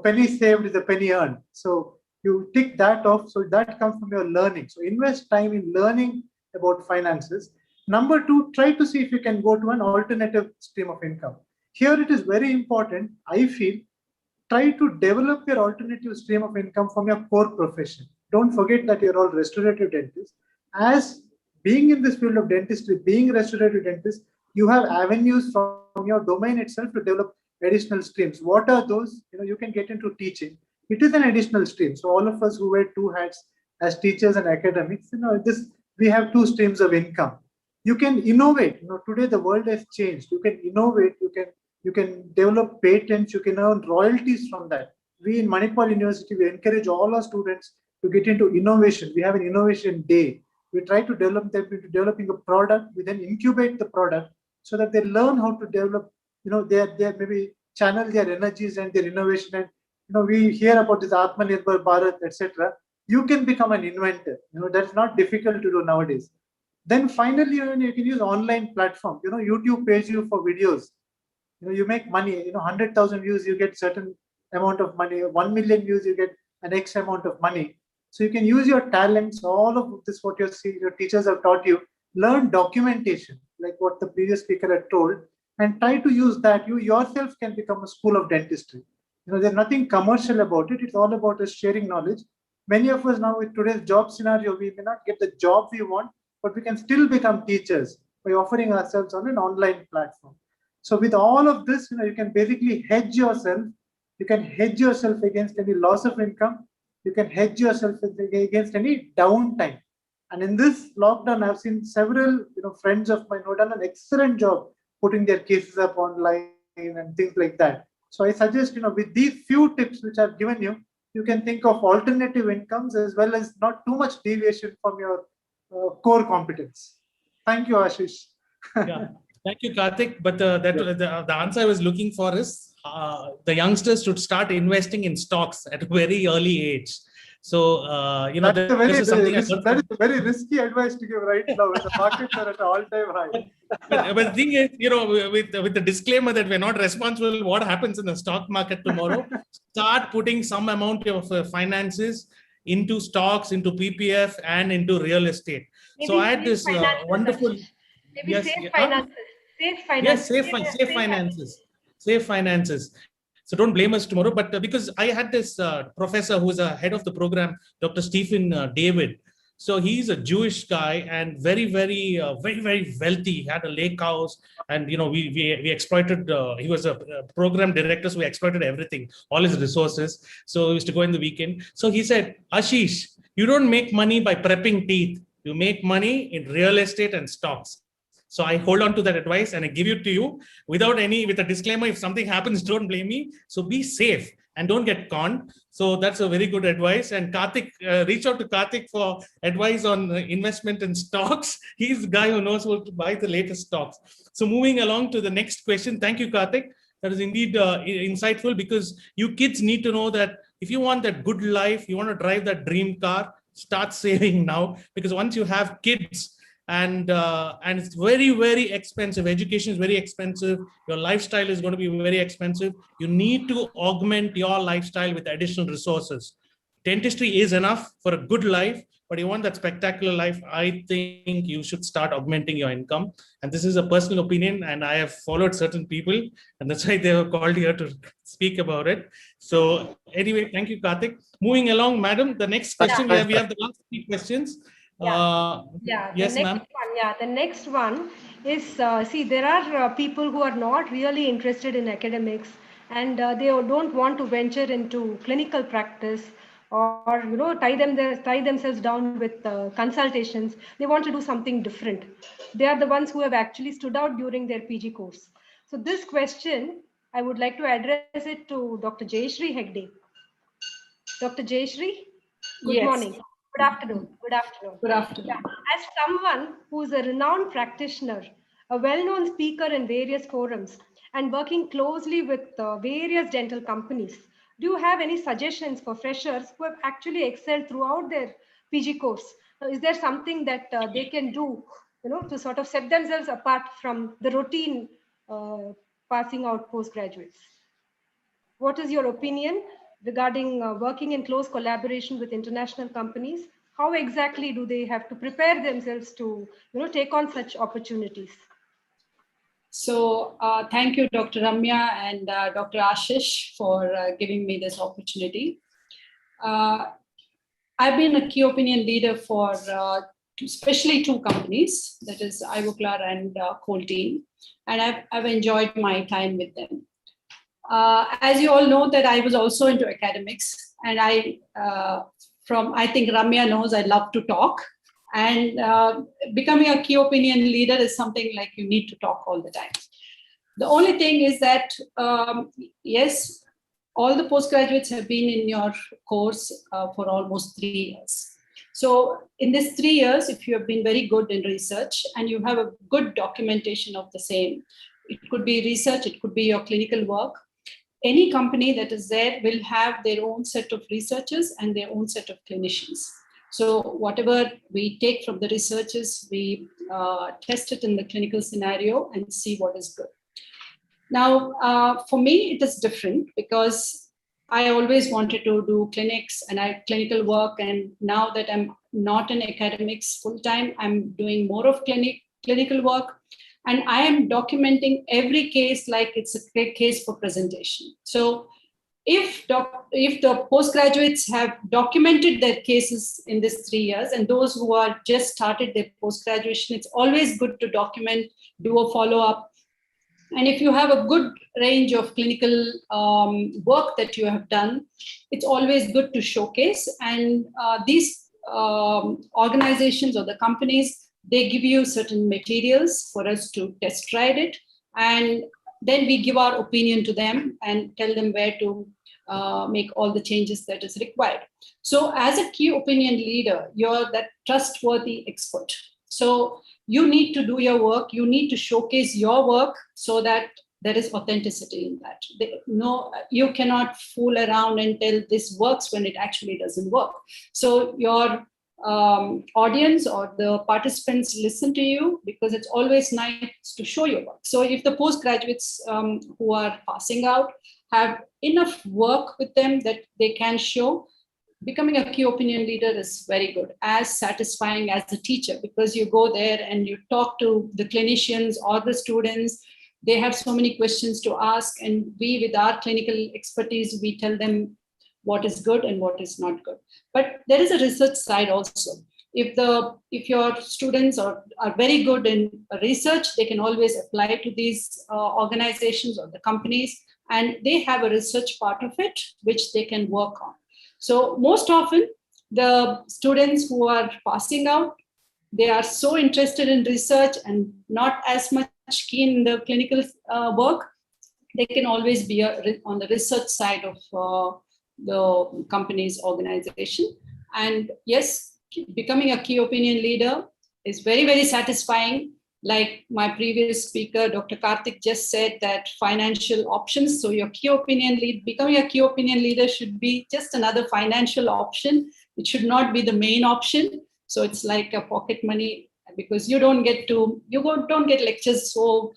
penny saved is a penny earned. So you tick that off. So that comes from your learning. So invest time in learning about finances. Number two, try to see if you can go to an alternative stream of income. Here it is very important, I feel, try to develop your alternative stream of income from your core profession. Don't forget that you're all restorative dentists. As being in this field of dentistry, being restorative dentist, you have avenues from your domain itself to develop additional streams. What are those? You can get into teaching. It is an additional stream. So all of us who wear two hats as teachers and academics, we have two streams of income. You can innovate. Today the world has changed. You can innovate. You can develop patents. You can earn royalties from that. We in Manipal University, we encourage all our students to get into innovation. We have an innovation day. We try to develop them into developing a product. We then incubate the product so that they learn how to develop, their maybe channel their energies and their innovation. And we hear about this Atmanirbhar Bharat, etc. You can become an inventor. That's not difficult to do nowadays. Then finally, you can use online platform. YouTube pays you for videos. You make money. 100,000 views, you get certain amount of money. 1 million views, you get an X amount of money. So you can use your talents, all of this, what your teachers have taught you, learn documentation, like what the previous speaker had told, and try to use that. You yourself can become a school of dentistry. There's nothing commercial about it. It's all about us sharing knowledge. Many of us now with today's job scenario, we may not get the job we want, but we can still become teachers by offering ourselves on an online platform. So with all of this, you can basically hedge yourself. You can hedge yourself against any loss of income. You can hedge yourself against any downtime. And in this lockdown, I've seen several friends of mine who have done an excellent job putting their cases up online and things like that. So I suggest, with these few tips which I've given you, you can think of alternative incomes as well as not too much deviation from your core competence. Thank you, Ashish. Yeah, thank you, Karthik. But the answer I was looking for is the youngsters should start investing in stocks at a very early age. So, that is a very risky advice to give right now when the markets are at an all-time high. But the thing is, with the disclaimer that we're not responsible for what happens in the stock market tomorrow, start putting some amount of finances into stocks, into PPF, and into real estate. Maybe so I had this wonderful. Maybe safe finances. Safe finances. Yes, safe finances. Safe finances. So don't blame us tomorrow. But because I had this professor who was a head of the program, Dr. Stephen David. So he's a Jewish guy and very, very wealthy. He had a lake house, and we exploited. He was a program director, so we exploited everything, all his resources. So he used to go in the weekend. So he said, Ashish, you don't make money by prepping teeth. You make money in real estate and stocks. So I hold on to that advice and I give it to you with a disclaimer. If something happens, don't blame me. So be safe and don't get conned. So that's a very good advice. And Karthik, reach out to Karthik for advice on investment in stocks. He's the guy who knows what to buy the latest stocks. So moving along to the next question. Thank you, Karthik. That is indeed insightful, because you kids need to know that if you want that good life, you want to drive that dream car, start saving now, because once you have kids, and it's very, very expensive. Education is very expensive. Your lifestyle is going to be very expensive. You need to augment your lifestyle with additional resources. Dentistry is enough for a good life, but you want that spectacular life, I think you should start augmenting your income. And this is a personal opinion, and I have followed certain people, and that's why they were called here to speak about it. So anyway, thank you, Karthik. Moving along, madam, the next question, we have the last 3 questions. Yes, ma'am. The next one is, see, there are people who are not really interested in academics, and they don't want to venture into clinical practice, or tie themselves down with consultations. They want to do something different. They are the ones who have actually stood out during their PG course. So this question, I would like to address it to Dr. Jayashree Hegde. Dr. Jayashree, good morning. Good afternoon. Good afternoon. Good afternoon. Yeah. As someone who is a renowned practitioner, a well-known speaker in various forums, and working closely with various dental companies, do you have any suggestions for freshers who have actually excelled throughout their PG course? Is there something that they can do, to sort of set themselves apart from the routine passing out postgraduates? What is your opinion regarding working in close collaboration with international companies How exactly do they have to prepare themselves to, take on such opportunities? So thank you, Dr. Ramya and Dr. Ashish for giving me this opportunity. I've been a key opinion leader for especially two companies, that is Ivoclar and Colteen, and I've enjoyed my time with them. As you all know that I was also into academics, and I think Ramya knows I love to talk, and becoming a key opinion leader is something like you need to talk all the time. The only thing is that, yes, all the postgraduates have been in your course for almost 3 years. So in this 3 years, if you have been very good in research and you have a good documentation of the same, it could be research, it could be your clinical work, any company that is there will have their own set of researchers and their own set of clinicians. So whatever we take from the researchers, we test it in the clinical scenario and see what is good. Now, for me, it is different because I always wanted to do clinics and clinical work. And now that I'm not in academics full time, I'm doing more of clinical work. And I am documenting every case like it's a case for presentation. So if the postgraduates have documented their cases in these 3 years, and those who are just started their post-graduation, it's always good to document, do a follow-up. And if you have a good range of clinical work that you have done, it's always good to showcase. And these organizations or the companies, they give you certain materials for us to test ride it. And then we give our opinion to them and tell them where to make all the changes that is required. So as a key opinion leader, you're that trustworthy expert. So you need to do your work. You need to showcase your work so that there is authenticity in that. No, you cannot fool around and tell this works when it actually doesn't work. So your audience or the participants listen to you because it's always nice to show your work. So if the postgraduates who are passing out have enough work with them that they can show, becoming a key opinion leader is very good, as satisfying as a teacher, because you go there and you talk to the clinicians or the students. They have so many questions to ask, and we, with our clinical expertise, we tell them what is good and what is not good. But there is a research side also. If your students are very good in research, they can always apply to these organizations or the companies, and they have a research part of it, which they can work on. So most often, the students who are passing out, they are so interested in research and not as much keen in the clinical work. They can always be on the research side of the company's organization. And yes, becoming a key opinion leader is very, very satisfying. Like my previous speaker, Dr. Karthik, just said that financial options. So your key opinion lead, becoming a key opinion leader should be just another financial option. It should not be the main option. So it's like a pocket money, because you don't get lectures so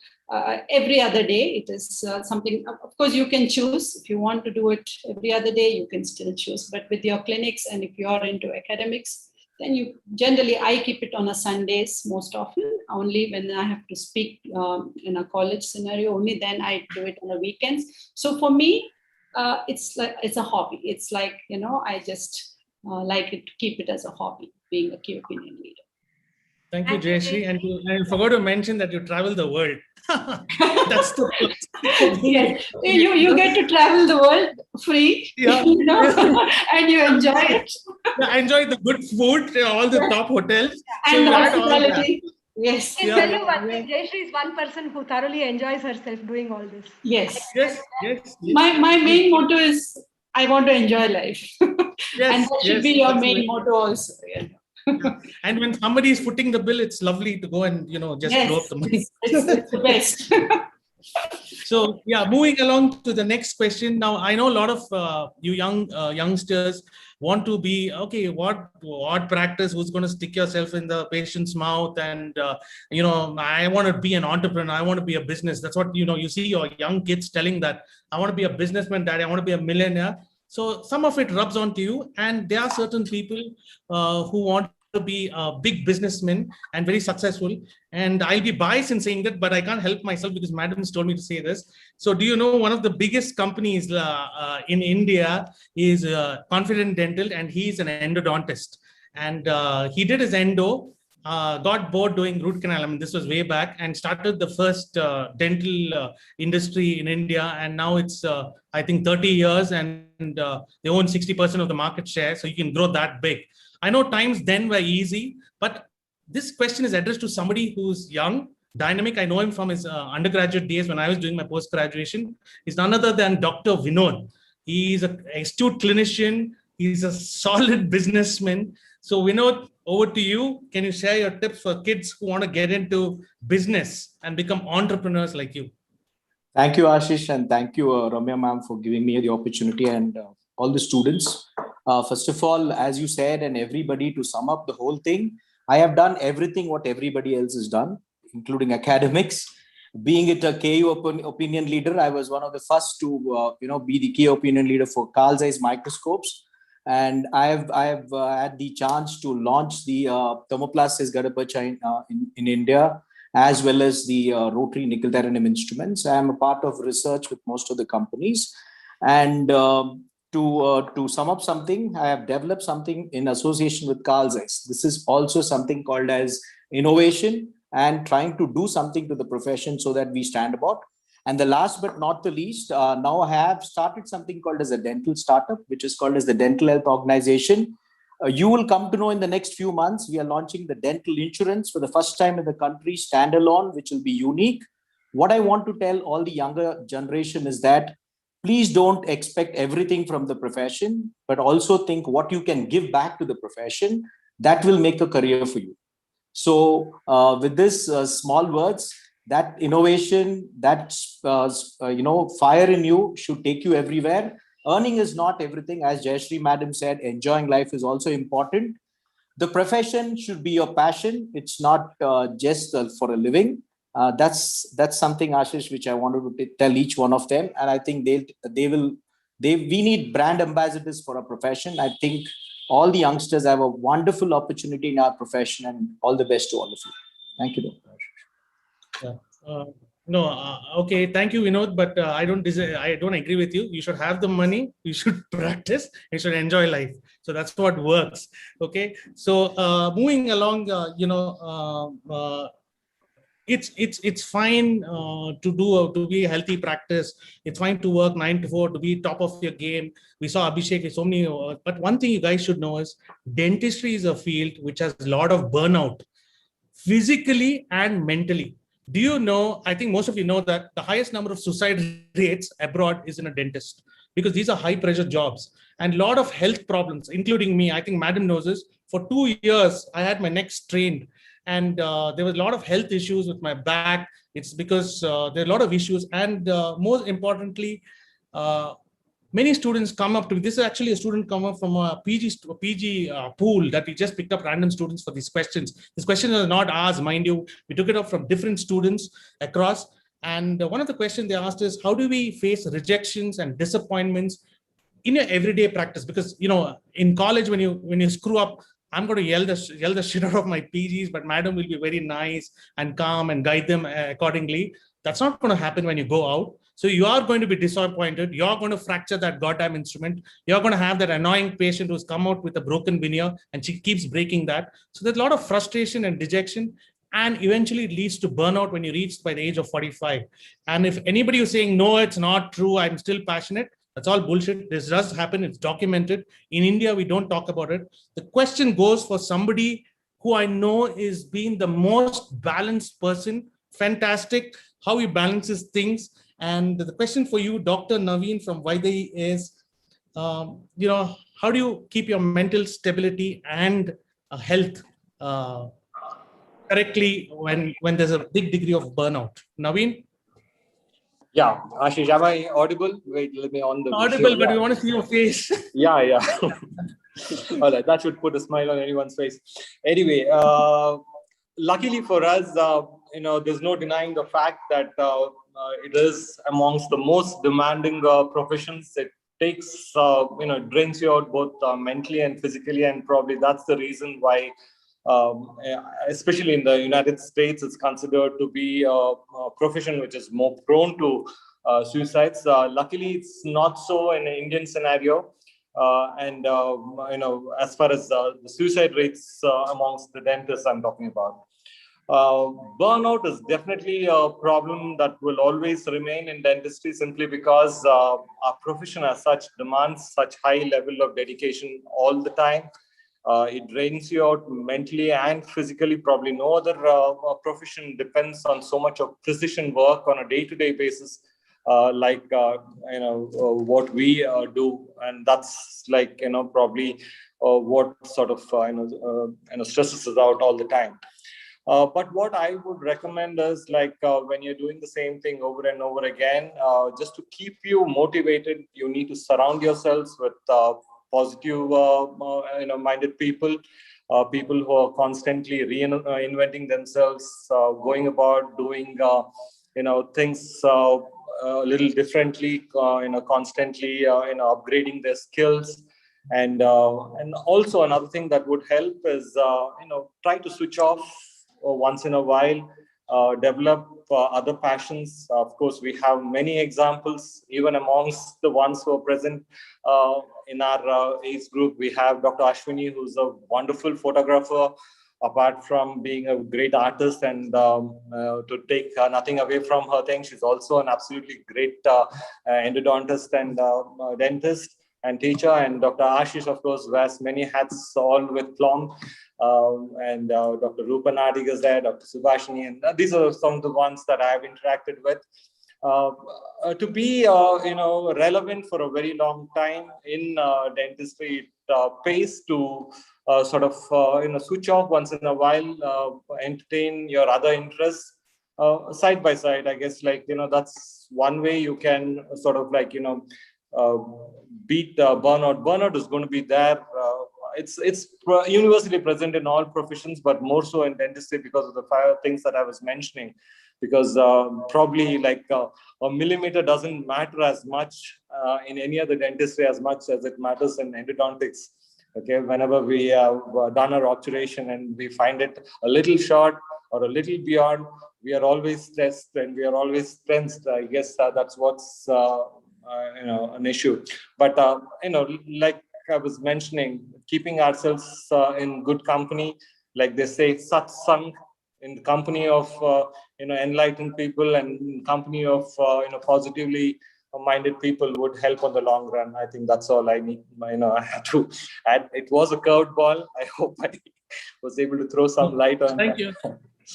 every other day. It is something, of course, you can choose. If you want to do it every other day, you can still choose. But with your clinics, and if you are into academics, then I keep it on a Sundays most often, only when I have to speak in a college scenario, only then I do it on the weekends. So for me, it's a hobby. It's like, I just like it to keep it as a hobby, being a key opinion leader. Thank you, Jayashree. And I forgot to mention that you travel the world. That's the yes. You get to travel the world free, yeah. And you enjoy it. I enjoy the good food, all the top hotels. And so hospitality. Yes. I tell you one thing, Jayashree is one person who thoroughly enjoys herself doing all this. Yes. Yes. My main motto is, I want to enjoy life. Yes, and that should be your main motto also. Yeah. And when somebody is footing the bill, it's lovely to go and just blow up the money. It's the best. So yeah, moving along to the next question. Now I know a lot of you youngsters want to be what practice, who's going to stick yourself in the patient's mouth, and I want to be an entrepreneur, I want to be a business. That's what you see your young kids telling that I want to be a businessman, daddy, I want to be a millionaire. So some of it rubs onto you, and there are certain people who want to be big businessmen and very successful. And I'll be biased in saying that, but I can't help myself because Madam's told me to say this. So do you know one of the biggest companies in India is Confident Dental, and he's an endodontist. And he did his endo, got bored doing root canal. I mean, this was way back, and started the first dental industry in India. And now it's, I think, 30 years, and they own 60% of the market share. So you can grow that big. I know times then were easy, but this question is addressed to somebody who's young, dynamic. I know him from his undergraduate days when I was doing my post-graduation. He's none other than Dr. Vinod. He's an astute clinician. He's a solid businessman. So Vinod, over to you. Can you share your tips for kids who want to get into business and become entrepreneurs like you? Thank you, Ashish, and thank you, Ramya ma'am, for giving me the opportunity, and all the students. First of all, as you said, and everybody, to sum up the whole thing, I have done everything what everybody else has done, including academics. Being it a KU opinion leader, I was one of the first to be the key opinion leader for Carl Zeiss microscopes. And I have had the chance to launch the Thermoplast Gadapach in India, as well as the rotary nickel titanium instruments. I am a part of research with most of the companies. And to sum up something, I have developed something in association with Carl Zeiss. This is also something called as innovation and trying to do something to the profession so that we stand about. And the last but not the least, now I have started something called as a dental startup, which is called as the Dental Health Organization. You will come to know in the next few months, we are launching the dental insurance for the first time in the country, standalone, which will be unique. What I want to tell all the younger generation is that please don't expect everything from the profession, but also think what you can give back to the profession that will make a career for you. So with this small words, that innovation, that fire in you should take you everywhere. Earning is not everything. As Jayashree Madam said, enjoying life is also important. The profession should be your passion. It's not just for a living. That's something, Ashish, which I wanted to tell each one of them. And I think we need brand ambassadors for our profession. I think all the youngsters have a wonderful opportunity in our profession, and all the best to all of you. Thank you, Dr. Yeah. Okay, thank you, Vinod, but I don't agree with you. You should have the money, you should practice, you should enjoy life. So that's what works. Okay, so moving along, it's fine to be a healthy practice. It's fine to work 9 to 4 to be top of your game. We saw Abhishek with so many, but one thing you guys should know is dentistry is a field which has a lot of burnout, physically and mentally. Do you know, I think most of you know that the highest number of suicide rates abroad is in a dentist, because these are high pressure jobs and a lot of health problems, including me. I think Madam knows this. For 2 years, I had my neck strained, and there was a lot of health issues with my back. It's because there are a lot of issues. And most importantly, many students come up to me. This is actually a student come up from a PG pool that we just picked up random students for these questions. These questions are not ours, mind you. We took it up from different students across. And one of the questions they asked is, how do we face rejections and disappointments in your everyday practice? Because, in college, when you screw up, I'm going to yell the shit out of my PGs, but Madam will be very nice and calm and guide them accordingly. That's not going to happen when you go out. So you are going to be disappointed. You're going to fracture that goddamn instrument. You're going to have that annoying patient who's come out with a broken veneer and she keeps breaking that. So there's a lot of frustration and dejection, and eventually it leads to burnout when you reach by the age of 45. And if anybody is saying, no, it's not true, I'm still passionate, that's all bullshit. This does happen. It's documented. In India, we don't talk about it. The question goes for somebody who I know is being the most balanced person. Fantastic how he balances things. And the question for you, Dr. Naveen from Vaidehi, is, how do you keep your mental stability and health correctly when there's a big degree of burnout? Naveen? Yeah, Ashish, am I audible? Wait, let me on the audible, visual. But we want to see your face. Yeah. All right, that should put a smile on anyone's face. Anyway, luckily for us, there's no denying the fact that it is amongst the most demanding professions. It takes, drains you out both mentally and physically. And probably that's the reason why, especially in the United States, it's considered to be a profession which is more prone to suicides. Luckily, it's not so in an Indian scenario. As far as the suicide rates amongst the dentists I'm talking about. Burnout is definitely a problem that will always remain in dentistry, simply because our profession as such demands such high level of dedication all the time. It drains you out mentally and physically. Probably no other profession depends on so much of precision work on a day-to-day basis like what we do, and that's like probably what sort of stresses us out all the time. But what I would recommend is like when you're doing the same thing over and over again, just to keep you motivated, you need to surround yourselves with positive, minded people, people who are constantly reinventing themselves, going about doing, things a little differently, constantly, upgrading their skills. And also another thing that would help is, try to switch off once in a while, develop other passions. Of course, we have many examples, even amongst the ones who are present in our age group. We have Dr. Ashwini, who's a wonderful photographer, apart from being a great artist, and to take nothing away from her thing, she's also an absolutely great endodontist and dentist and teacher. And Dr. Ashish, of course, wears many hats, all with Plum. And Dr. Rupa Nadig is there, Dr. Subhashini, and these are some of the ones that I have interacted with. To be relevant for a very long time in dentistry, it pays to sort of switch off once in a while, entertain your other interests side by side. I guess that's one way you can sort of beat burnout. Burnout is going to be there. It's universally present in all professions, but more so in dentistry because of the 5 things that I was mentioning. Because probably a millimeter doesn't matter as much in any other dentistry as much as it matters in endodontics. Okay, whenever we have done a obturation and we find it a little short or a little beyond, we are always stressed and we are always tensed. I guess that's what's an issue. But like I was mentioning, keeping ourselves in good company, like they say, satsang, in the company of enlightened people and in company of positively minded people would help on the long run. I think that's all I need. I had to add. It was a curved ball. I hope I was able to throw some light on. Thank you.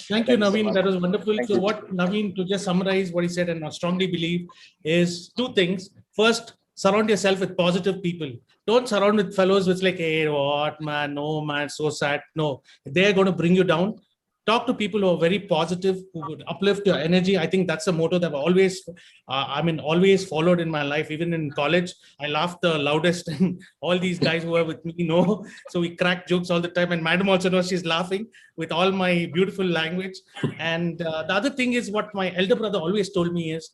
Thank you, Naveen. That was wonderful. So what Naveen, to just summarize what he said, and I strongly believe, is 2 things. First, surround yourself with positive people. Don't surround with fellows with like, hey, what, man, no, man, so sad. No, they're going to bring you down. Talk to people who are very positive, who would uplift your energy. I think that's a motto that I've always, always followed in my life. Even in college, I laughed the loudest, and all these guys who are with me know. So we crack jokes all the time, and Madam also knows she's laughing with all my beautiful language. And the other thing is what my elder brother always told me is,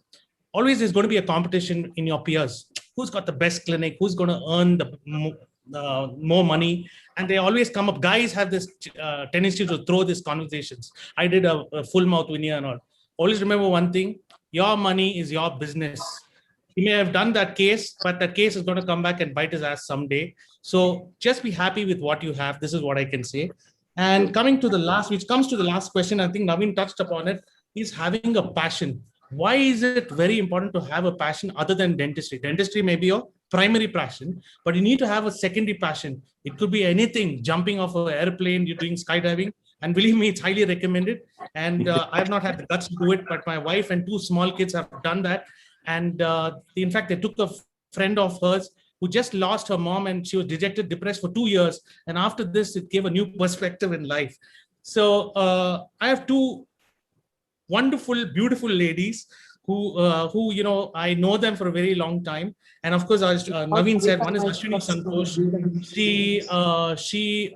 always there's going to be a competition in your peers. Who's got the best clinic? Who's going to earn the more money? And they always come up. Guys have this tendency to throw these conversations. I did a full mouth veneer and all. Always remember one thing: your money is your business. He may have done that case, but that case is going to come back and bite his ass someday. So just be happy with what you have. This is what I can say. And coming to the last, which comes to the last question, I think Naveen touched upon it, is having a passion. Why is it very important to have a passion other than dentistry? Dentistry may be your primary passion, but you need to have a secondary passion. It could be anything: jumping off an airplane, you're doing skydiving, and believe me, it's highly recommended. And I have not had the guts to do it, but my wife and 2 small kids have done that. And in fact, they took a friend of hers who just lost her mom, and she was dejected, depressed for 2 years. And after this, it gave a new perspective in life. So I have 2 wonderful, beautiful ladies who I know them for a very long time. And of course, as Naveen said, one is Ashwini Santosh. She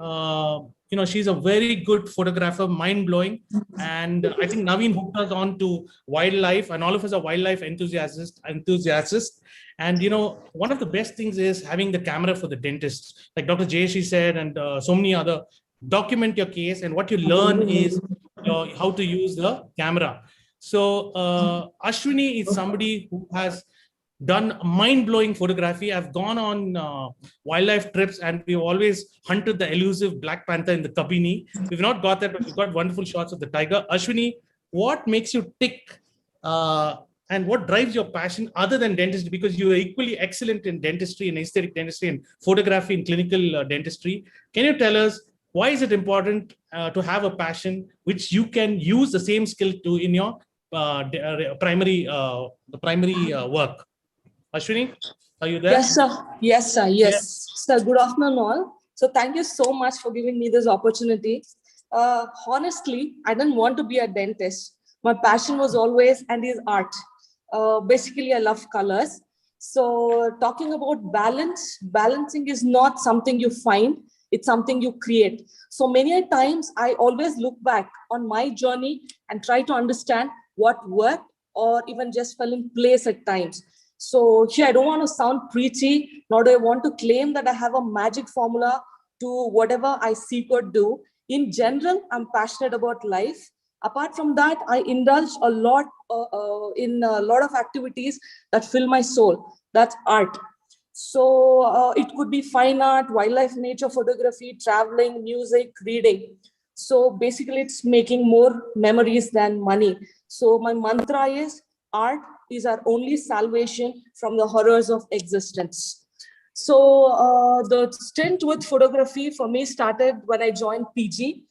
she's a very good photographer, mind-blowing. And I think Naveen hooked us on to wildlife, and all of us are wildlife enthusiasts. And one of the best things is having the camera for the dentists, like Dr. Jayeshi said, and so many other. Document your case, and what you learn is how to use the camera. So Ashwini is somebody who has done mind-blowing photography. I've gone on wildlife trips, and we've always hunted the elusive black panther in the Kabini. We've not got that, but we've got wonderful shots of the tiger. Ashwini, what makes you tick and what drives your passion other than dentistry? Because you are equally excellent in dentistry and aesthetic dentistry and photography and clinical dentistry. Can you tell us why is it important to have a passion which you can use the same skill to in your primary work? Ashwini, are you there? Yes, sir. Yes, sir. Yes. Sir, good afternoon all. So thank you so much for giving me this opportunity. Honestly, I didn't want to be a dentist. My passion was always and is art. Basically, I love colors. So talking about balancing is not something you find. It's something you create. So many times I always look back on my journey and try to understand what worked or even just fell in place at times. So here, I don't want to sound preachy, nor do I want to claim that I have a magic formula to whatever I seek or do. In general, I'm passionate about life. Apart from that, I indulge a lot in a lot of activities that fill my soul. That's art. So it could be fine art, wildlife, nature photography, traveling, music, reading. So basically, it's making more memories than money. So my mantra is art is our only salvation from the horrors of existence. So the stint with photography for me started when I joined PG,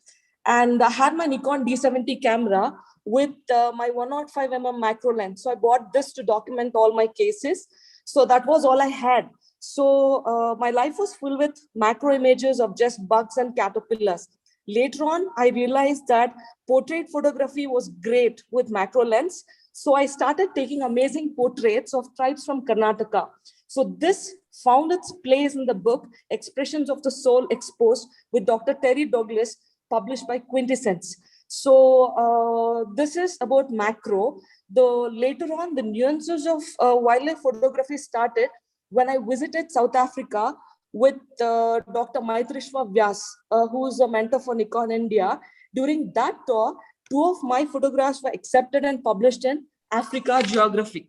and I had my Nikon D70 camera with my 105mm macro lens. So I bought this to document all my cases. So that was all I had. So my life was full with macro images of just bugs and caterpillars. Later on, I realized that portrait photography was great with macro lens. So I started taking amazing portraits of tribes from Karnataka. So this found its place in the book, Expressions of the Soul Exposed, with Dr. Terry Douglas, published by Quintessence. So this is about macro. Later on, the nuances of wildlife photography started when I visited South Africa with Dr. Maitrishwa Vyas, who is a mentor for Nikon India. During that tour, 2 of my photographs were accepted and published in Africa Geographic.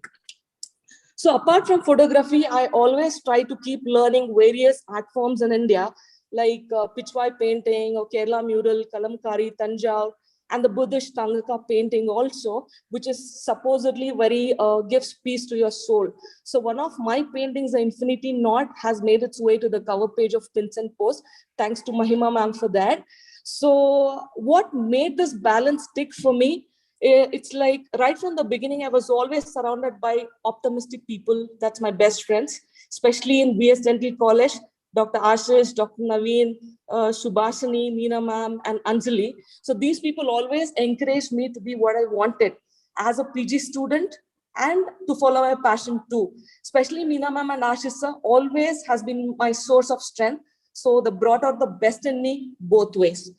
So apart from photography, I always try to keep learning various art forms in India, like Pichwai painting or Kerala mural, Kalamkari, Tanjore, and the Buddhist Tangaka painting also, which is supposedly very gives peace to your soul. So one of my paintings, the Infinity Knot, has made its way to the cover page of Pins and Posts. Thanks to Mahima ma'am for that. So what made this balance stick for me? It's like right from the beginning, I was always surrounded by optimistic people. That's my best friends, especially in BS Dental College. Dr. Ashish, Dr. Naveen, Subhashini, Meena ma'am, and Anjali. So these people always encouraged me to be what I wanted as a PG student and to follow my passion too. Especially Meena ma'am and Ashish sir always has been my source of strength. So they brought out the best in me both ways.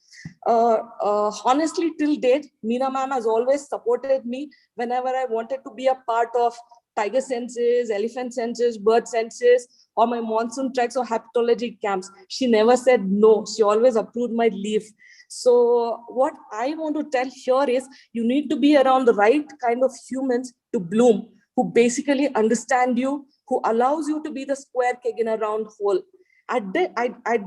Honestly, till date, Meena ma'am has always supported me whenever I wanted to be a part of tiger senses, elephant senses, bird senses, or my monsoon treks or haptology camps. She never said no. She always approved my leave. So what I want to tell here is you need to be around the right kind of humans to bloom, who basically understand you, who allows you to be the square peg in a round hole. I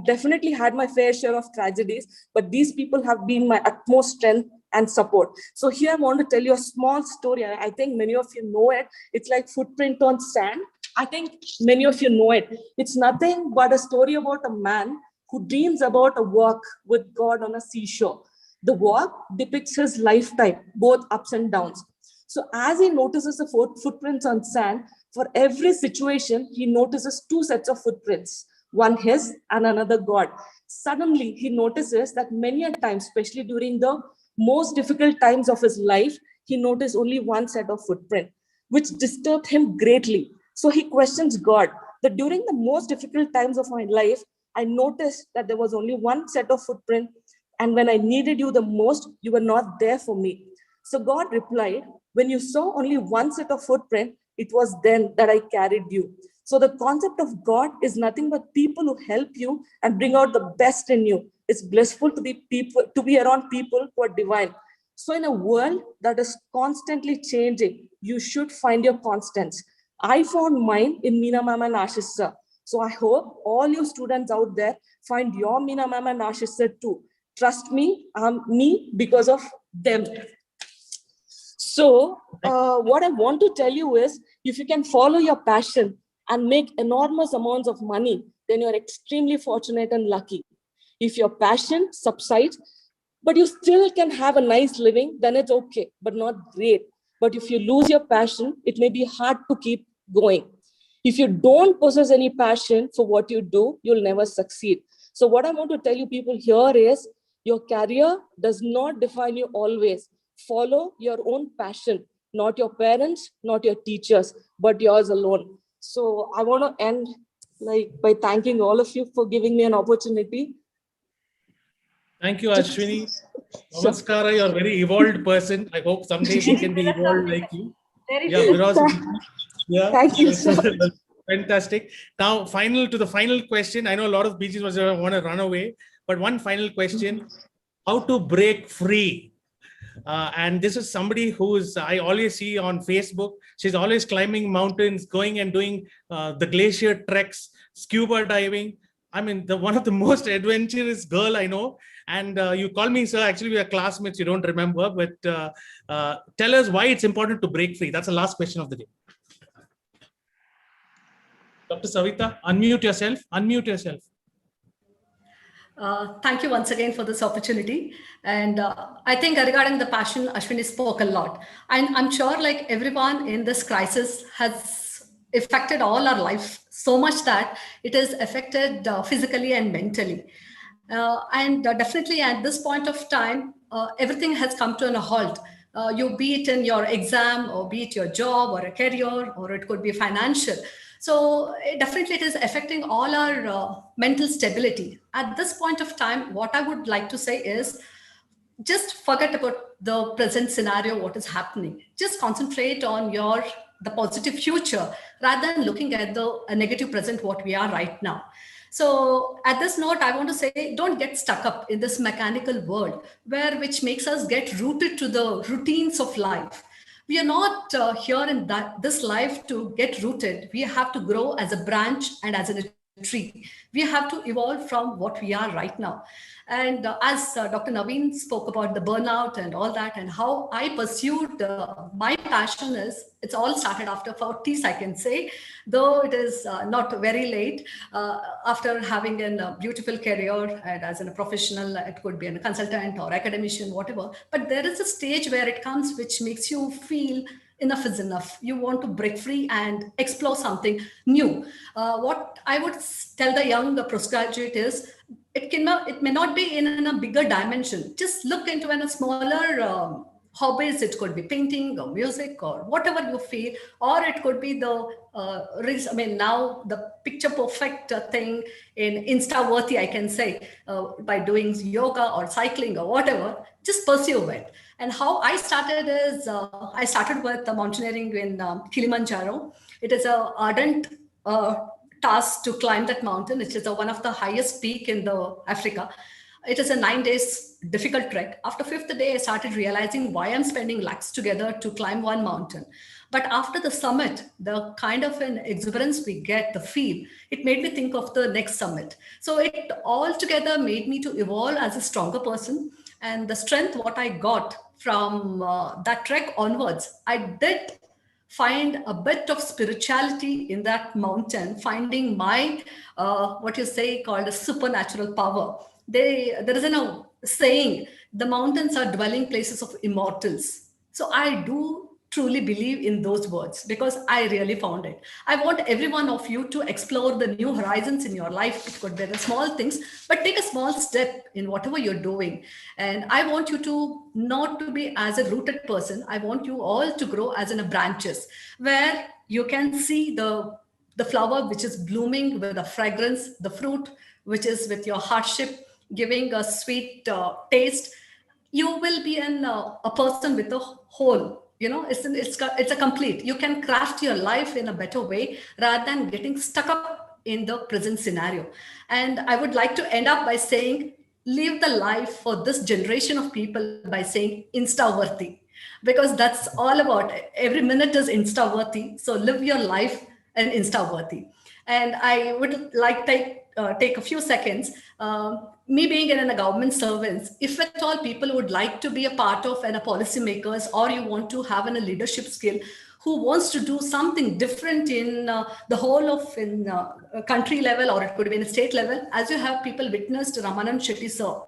definitely had my fair share of tragedies, but these people have been my utmost strength and support. So here I want to tell you a small story. I think many of you know it. It's like Footprint on Sand. I think many of you know it. It's nothing but a story about a man who dreams about a walk with God on a seashore. The walk depicts his lifetime, both ups and downs. So as he notices the footprints on sand, for every situation, he notices 2 sets of footprints, one his and another God. Suddenly, he notices that many a times, especially during the most difficult times of his life, he noticed only 1 set of footprint, which disturbed him greatly. So he questions God that during the most difficult times of my life, I noticed that there was only 1 set of footprint And when I needed you the most, you were not there for me. So God replied, when you saw only one set of footprint, it was then that I carried you. So the concept of God is nothing but people who help you and bring out the best in you. It's blissful to be around people who are divine. So in a world that is constantly changing, you should find your constants. I found mine in Meena Ma'am and Ashish sir. So I hope all you students out there find your Meena Ma'am and Ashish sir too. Trust me, I'm me because of them. So what I want to tell you is, if you can follow your passion and make enormous amounts of money, then you're extremely fortunate and lucky. If your passion subsides, but you still can have a nice living, then it's okay, but not great. But if you lose your passion, it may be hard to keep going. If you don't possess any passion for what you do, you'll never succeed. So what I want to tell you people here is, your career does not define you always. Follow your own passion, not your parents, not your teachers, but yours alone. So I want to end by thanking all of you for giving me an opportunity. Thank you, Ashwini. Namaskara, you're a very evolved person. I hope someday we can be evolved like you. Yeah, thank you, sir. Fantastic. Now, to the final question. I know a lot of BGs want to run away, but one final question: how to break free? And this is somebody I always see on Facebook. She's always climbing mountains, going and doing the glacier treks, scuba diving. I mean, one of the most adventurous girl I know. And you call me sir. Actually, we are classmates. You don't remember, but tell us why it's important to break free. That's the last question of the day. Dr. Savita, unmute yourself. Unmute yourself. Thank you once again for this opportunity. And I think regarding the passion, Ashwini spoke a lot. And I'm sure like everyone in this crisis has affected all our life so much that it has affected physically and mentally. And definitely at this point of time, everything has come to a halt. You be it in your exam, or be it your job or a career, or it could be financial. So definitely it is affecting all our mental stability. At this point of time, what I would like to say is, just forget about the present scenario, what is happening. Just concentrate on the positive future rather than looking at the negative present, what we are right now. So at this note, I want to say, don't get stuck up in this mechanical world which makes us get rooted to the routines of life. We are not here in this life to get rooted. We have to grow as a branch and as a tree. We have to evolve from what we are right now. And as Dr. Naveen spoke about the burnout and all that, and how I pursued my passion it's all started after 40s, I can say, though it is not very late, after having a beautiful career and as a professional, it could be a consultant or academician, whatever. But there is a stage where it comes, which makes you feel enough is enough. You want to break free and explore something new. What I would tell the young postgraduate is, it may not be in a bigger dimension. Just look into a smaller hobbies. It could be painting or music or whatever you feel, or it could be now the picture perfect thing in Insta-worthy, I can say, by doing yoga or cycling or whatever. Just pursue it. And how I started is, I started with mountaineering in Kilimanjaro. It is an ardent task to climb that mountain, which is one of the highest peak in Africa. It is a 9 days difficult trek. After 5th day, I started realizing why I'm spending lakhs together to climb one mountain. But after the summit, the kind of an exuberance we get, the feel, it made me think of the next summit. So it all together made me to evolve as a stronger person. And the strength what I got from that trek onwards, I did find a bit of spirituality in that mountain, finding my, what you say, called a supernatural power. There is a saying, the mountains are dwelling places of immortals. So I do truly believe in those words because I really found it. I want every one of you to explore the new horizons in your life. It could be the small things, but take a small step in whatever you're doing. And I want you to not to be as a rooted person. I want you all to grow as in a branches where you can see the flower which is blooming with the fragrance, the fruit which is with your hardship. giving a sweet taste, you will be a person with a whole. It's a complete. You can craft your life in a better way rather than getting stuck up in the present scenario. And I would like to end up by saying, live the life for this generation of people by saying Insta-worthy, because that's all about it. Every minute is Insta-worthy. So live your life and Insta-worthy. And I would like to take a few seconds. Me being in a government service, if at all people would like to be a part of and a policymakers, or you want to have a leadership skill, who wants to do something different in the whole of country level, or it could be in a state level, as you have people witnessed Ramanand Shetty sir,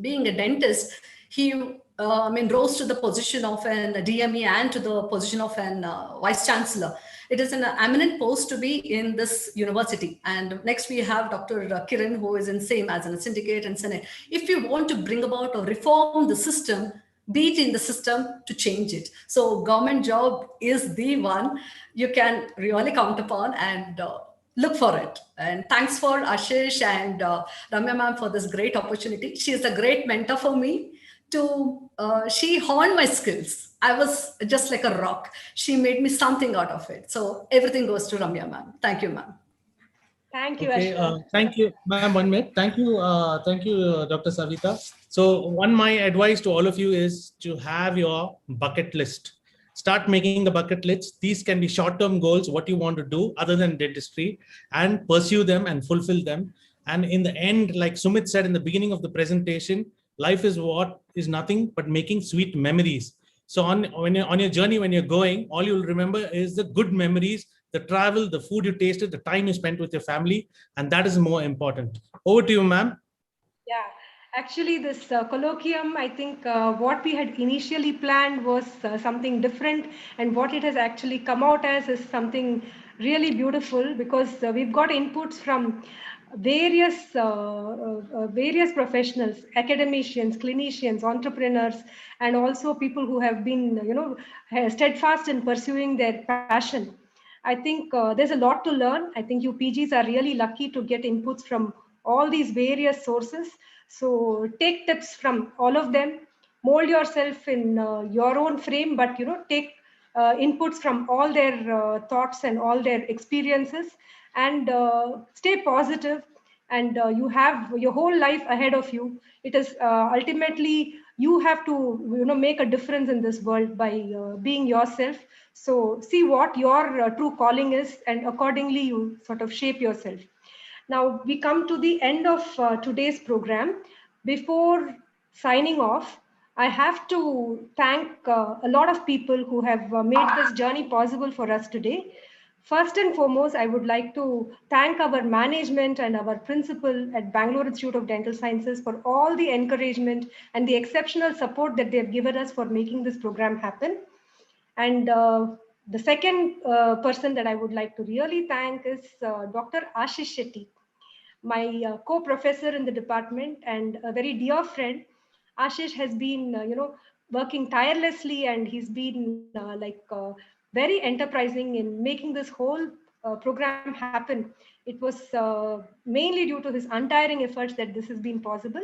being a dentist, he rose to the position of an DME and to the position of an vice chancellor. It is an eminent post to be in this university. And next we have Dr. Kiran, who is in same as a syndicate and senate. If you want to bring about or reform the system, be it in the system to change it. So government job is the one you can really count upon and look for it. And thanks for Ashish and Ramya ma'am for this great opportunity. She is a great mentor for me. She honed my skills. I was just like a rock. She made me something out of it. So everything goes to Ramya ma'am. Thank you, ma'am. Thank you, Okay, Ashwin. thank you, ma'am. 1 minute. Thank you, Dr. Savita. So my advice to all of you is to have your bucket list. Start making the bucket list. These can be short-term goals, what you want to do other than dentistry, and pursue them and fulfill them. And in the end, like Sumit said in the beginning of the presentation, life is what is nothing but making sweet memories. So on your journey, when you're going, all you'll remember is the good memories, the travel, the food you tasted, the time you spent with your family, and that is more important. Over to you, ma'am. Yeah, actually this colloquium, I think what we had initially planned was something different, and what it has actually come out as is something really beautiful, because we've got inputs from various professionals, academicians, clinicians, entrepreneurs, and also people who have been steadfast in pursuing their passion. I think there's a lot to learn. I think you PGs are really lucky to get inputs from all these various sources. So take tips from all of them, mold yourself in your own frame, but take inputs from all their thoughts and all their experiences, and stay positive. And you have your whole life ahead of you. It is ultimately you have to make a difference in this world by being yourself. So see what your true calling is, and accordingly you sort of shape yourself. Now we come to the end of today's program. Before signing off, I have to thank a lot of people who have made this journey possible for us today. First and foremost, I would like to thank our management and our principal at Bangalore Institute of Dental Sciences for all the encouragement and the exceptional support that they have given us for making this program happen. And the second person that I would like to really thank is Dr. Ashish Shetty, my co-professor in the department and a very dear friend. Ashish has been, working tirelessly, and he's been very enterprising in making this whole program happen. It was mainly due to his untiring efforts that this has been possible.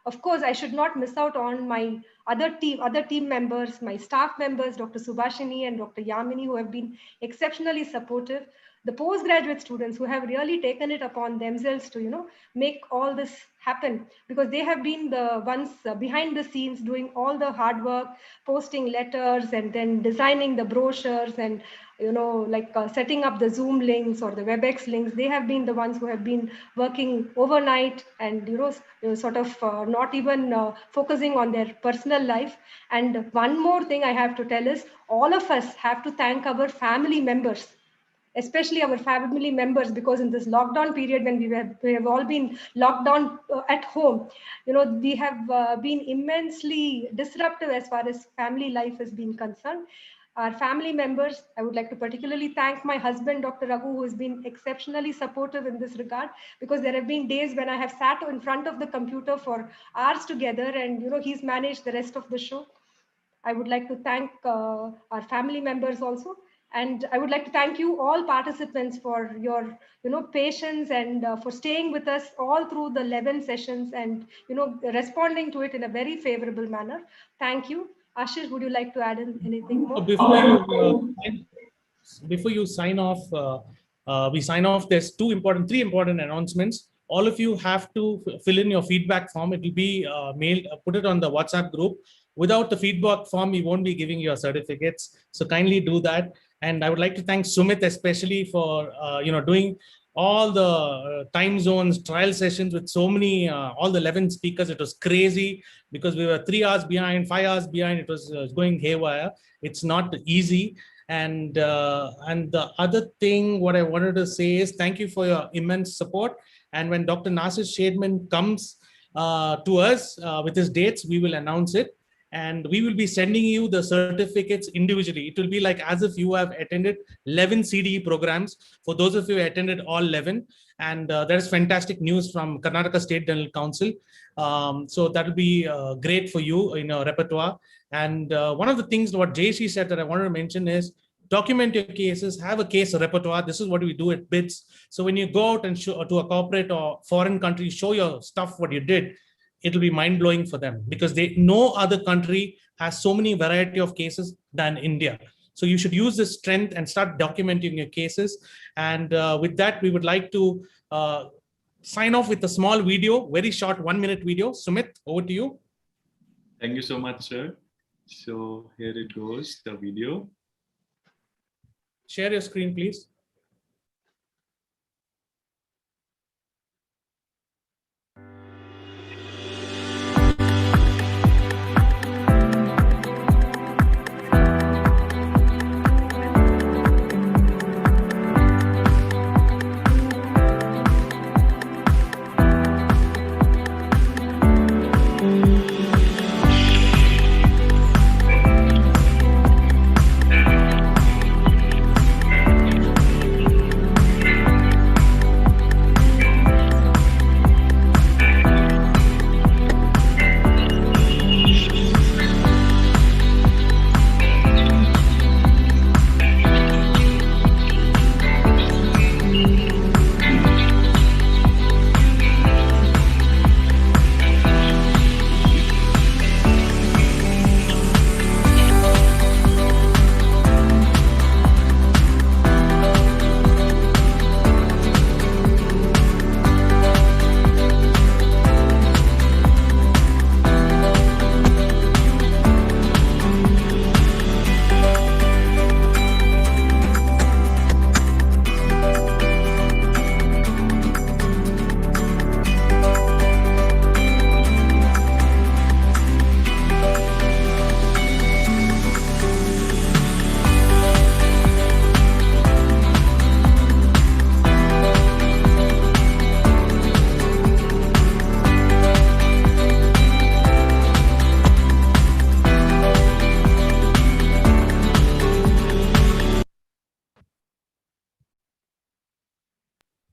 Of course, I should not miss out on my other team members, my staff members, Dr. Subhashini and Dr. Yamini, who have been exceptionally supportive. The postgraduate students who have really taken it upon themselves to, make all this happen, because they have been the ones behind the scenes doing all the hard work, posting letters and then designing the brochures and, setting up the Zoom links or the WebEx links. They have been the ones who have been working overnight and, sort of not even focusing on their personal life. And one more thing I have to tell is all of us have to thank our family members, especially our family members, because in this lockdown period when we have all been locked down at home, we have been immensely disruptive as far as family life is being concerned. Our family members, I would like to particularly thank my husband, Dr. Raghu, who has been exceptionally supportive in this regard, because there have been days when I have sat in front of the computer for hours together, and he's managed the rest of the show. I would like to thank our family members also. And I would like to thank you all participants for your patience and for staying with us all through the 11 sessions and responding to it in a very favorable manner. Thank you. Ashish, would you like to add in anything more? Before you sign off, there's three important announcements. All of you have to fill in your feedback form. It will be mailed, put it on the WhatsApp group. Without the feedback form, we won't be giving your certificates. So kindly do that. And I would like to thank Sumit especially for doing all the time zones, trial sessions with so many, all the 11 speakers. It was crazy because we were 3 hours behind, 5 hours behind. It was going haywire. It's not easy. And the other thing, what I wanted to say is thank you for your immense support. And when Dr. Nasir Shadman comes to us with his dates, we will announce it. And we will be sending you the certificates individually. It will be like as if you have attended 11 CDE programs for those of you who attended all 11. And there is fantastic news from Karnataka State Dental Council. So that will be great for you in your repertoire. And one of the things what Jayeshi said that I wanted to mention is document your cases, have a case repertoire. This is what we do at BITS. So when you go out and show to a corporate or foreign country, show your stuff, what you did, it'll be mind-blowing for them because no other country has so many variety of cases than India. So you should use this strength and start documenting your cases. And with that, we would like to sign off with a small video, very short 1-minute video. Sumit, over to you. Thank you so much, sir. So here it goes, the video. Share your screen, please.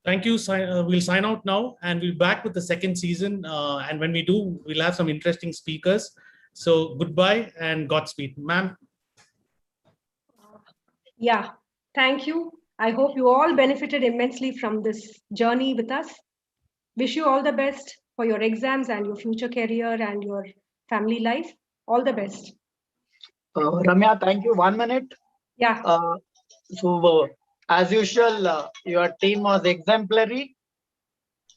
Thank you. We'll sign out now and we'll be back with the second season. And when we do, we'll have some interesting speakers. So goodbye and Godspeed. Ma'am. Yeah, thank you. I hope you all benefited immensely from this journey with us. Wish you all the best for your exams and your future career and your family life. All the best. Ramya, thank you. 1 minute. Yeah. As usual, your team was exemplary.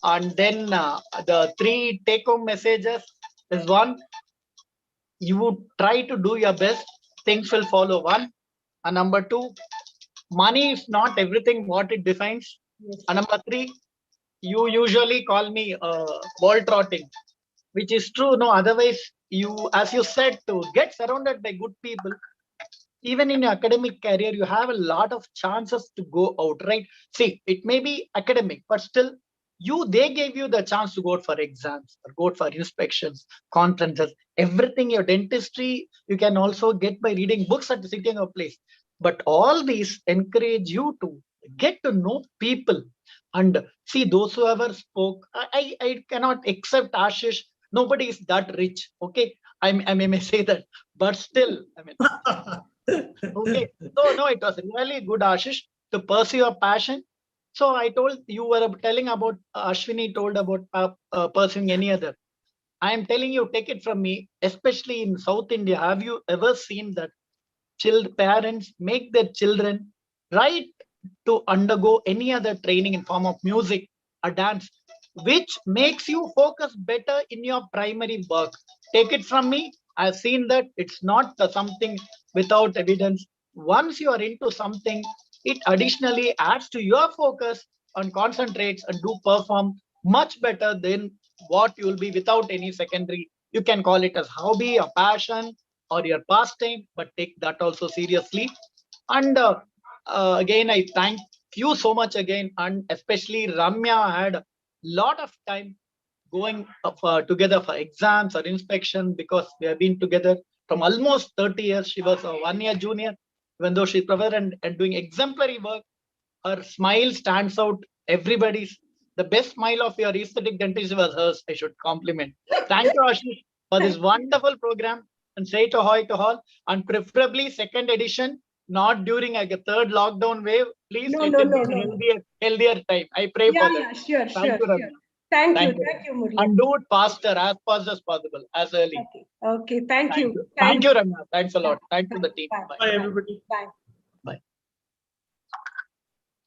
And then the 3 take-home messages is 1, you would try to do your best, things will follow. 1. And number 2, money is not everything what it defines. Yes. And number 3, you usually call me ball trotting, which is true. No, otherwise, you, as you said, to get surrounded by good people. Even in your academic career, you have a lot of chances to go out, right? See, it may be academic, but still, they gave you the chance to go out for exams, or go out for inspections, conferences, everything. Your dentistry, you can also get by reading books at sitting a place. But all these encourage you to get to know people. And see, those who ever spoke, I cannot accept Ashish. Nobody is that rich, okay? I may say that, but still, I mean, Okay. No, it was really good, Ashish, to pursue your passion. So I told you were telling about Ashwini told about pursuing any other. I am telling you, take it from me, especially in South India. Have you ever seen that parents make their children right to undergo any other training in form of music or dance, which makes you focus better in your primary work? Take it from me. I've seen that it's not something without evidence. Once you are into something, it additionally adds to your focus and concentrates and do perform much better than what you will be without any secondary. You can call it as hobby or passion or your pastime, but take that also seriously. And again, I thank you so much again, and especially Ramya had a lot of time going together for exams or inspection, because we have been together from almost 30 years. She was a 1 year junior, even though she's professor and doing exemplary work. Her smile stands out. Everybody's the best smile of your aesthetic dentist was hers. I should compliment. Thank you, Ashish, for this wonderful program, and say to ahoy to all, and preferably second edition, not during a third lockdown wave. Please, No, let no, it no, be no. healthier time. I pray Yeah, for that. yeah, sure, Thank sure, you, Ramya. sure. Thank Thank you, you. Murli. And do it faster, as fast as possible, as early. Okay, thank you. Thank you, Ramya. Thanks a lot. Thanks to the team. Bye. Bye. Bye, everybody. Bye.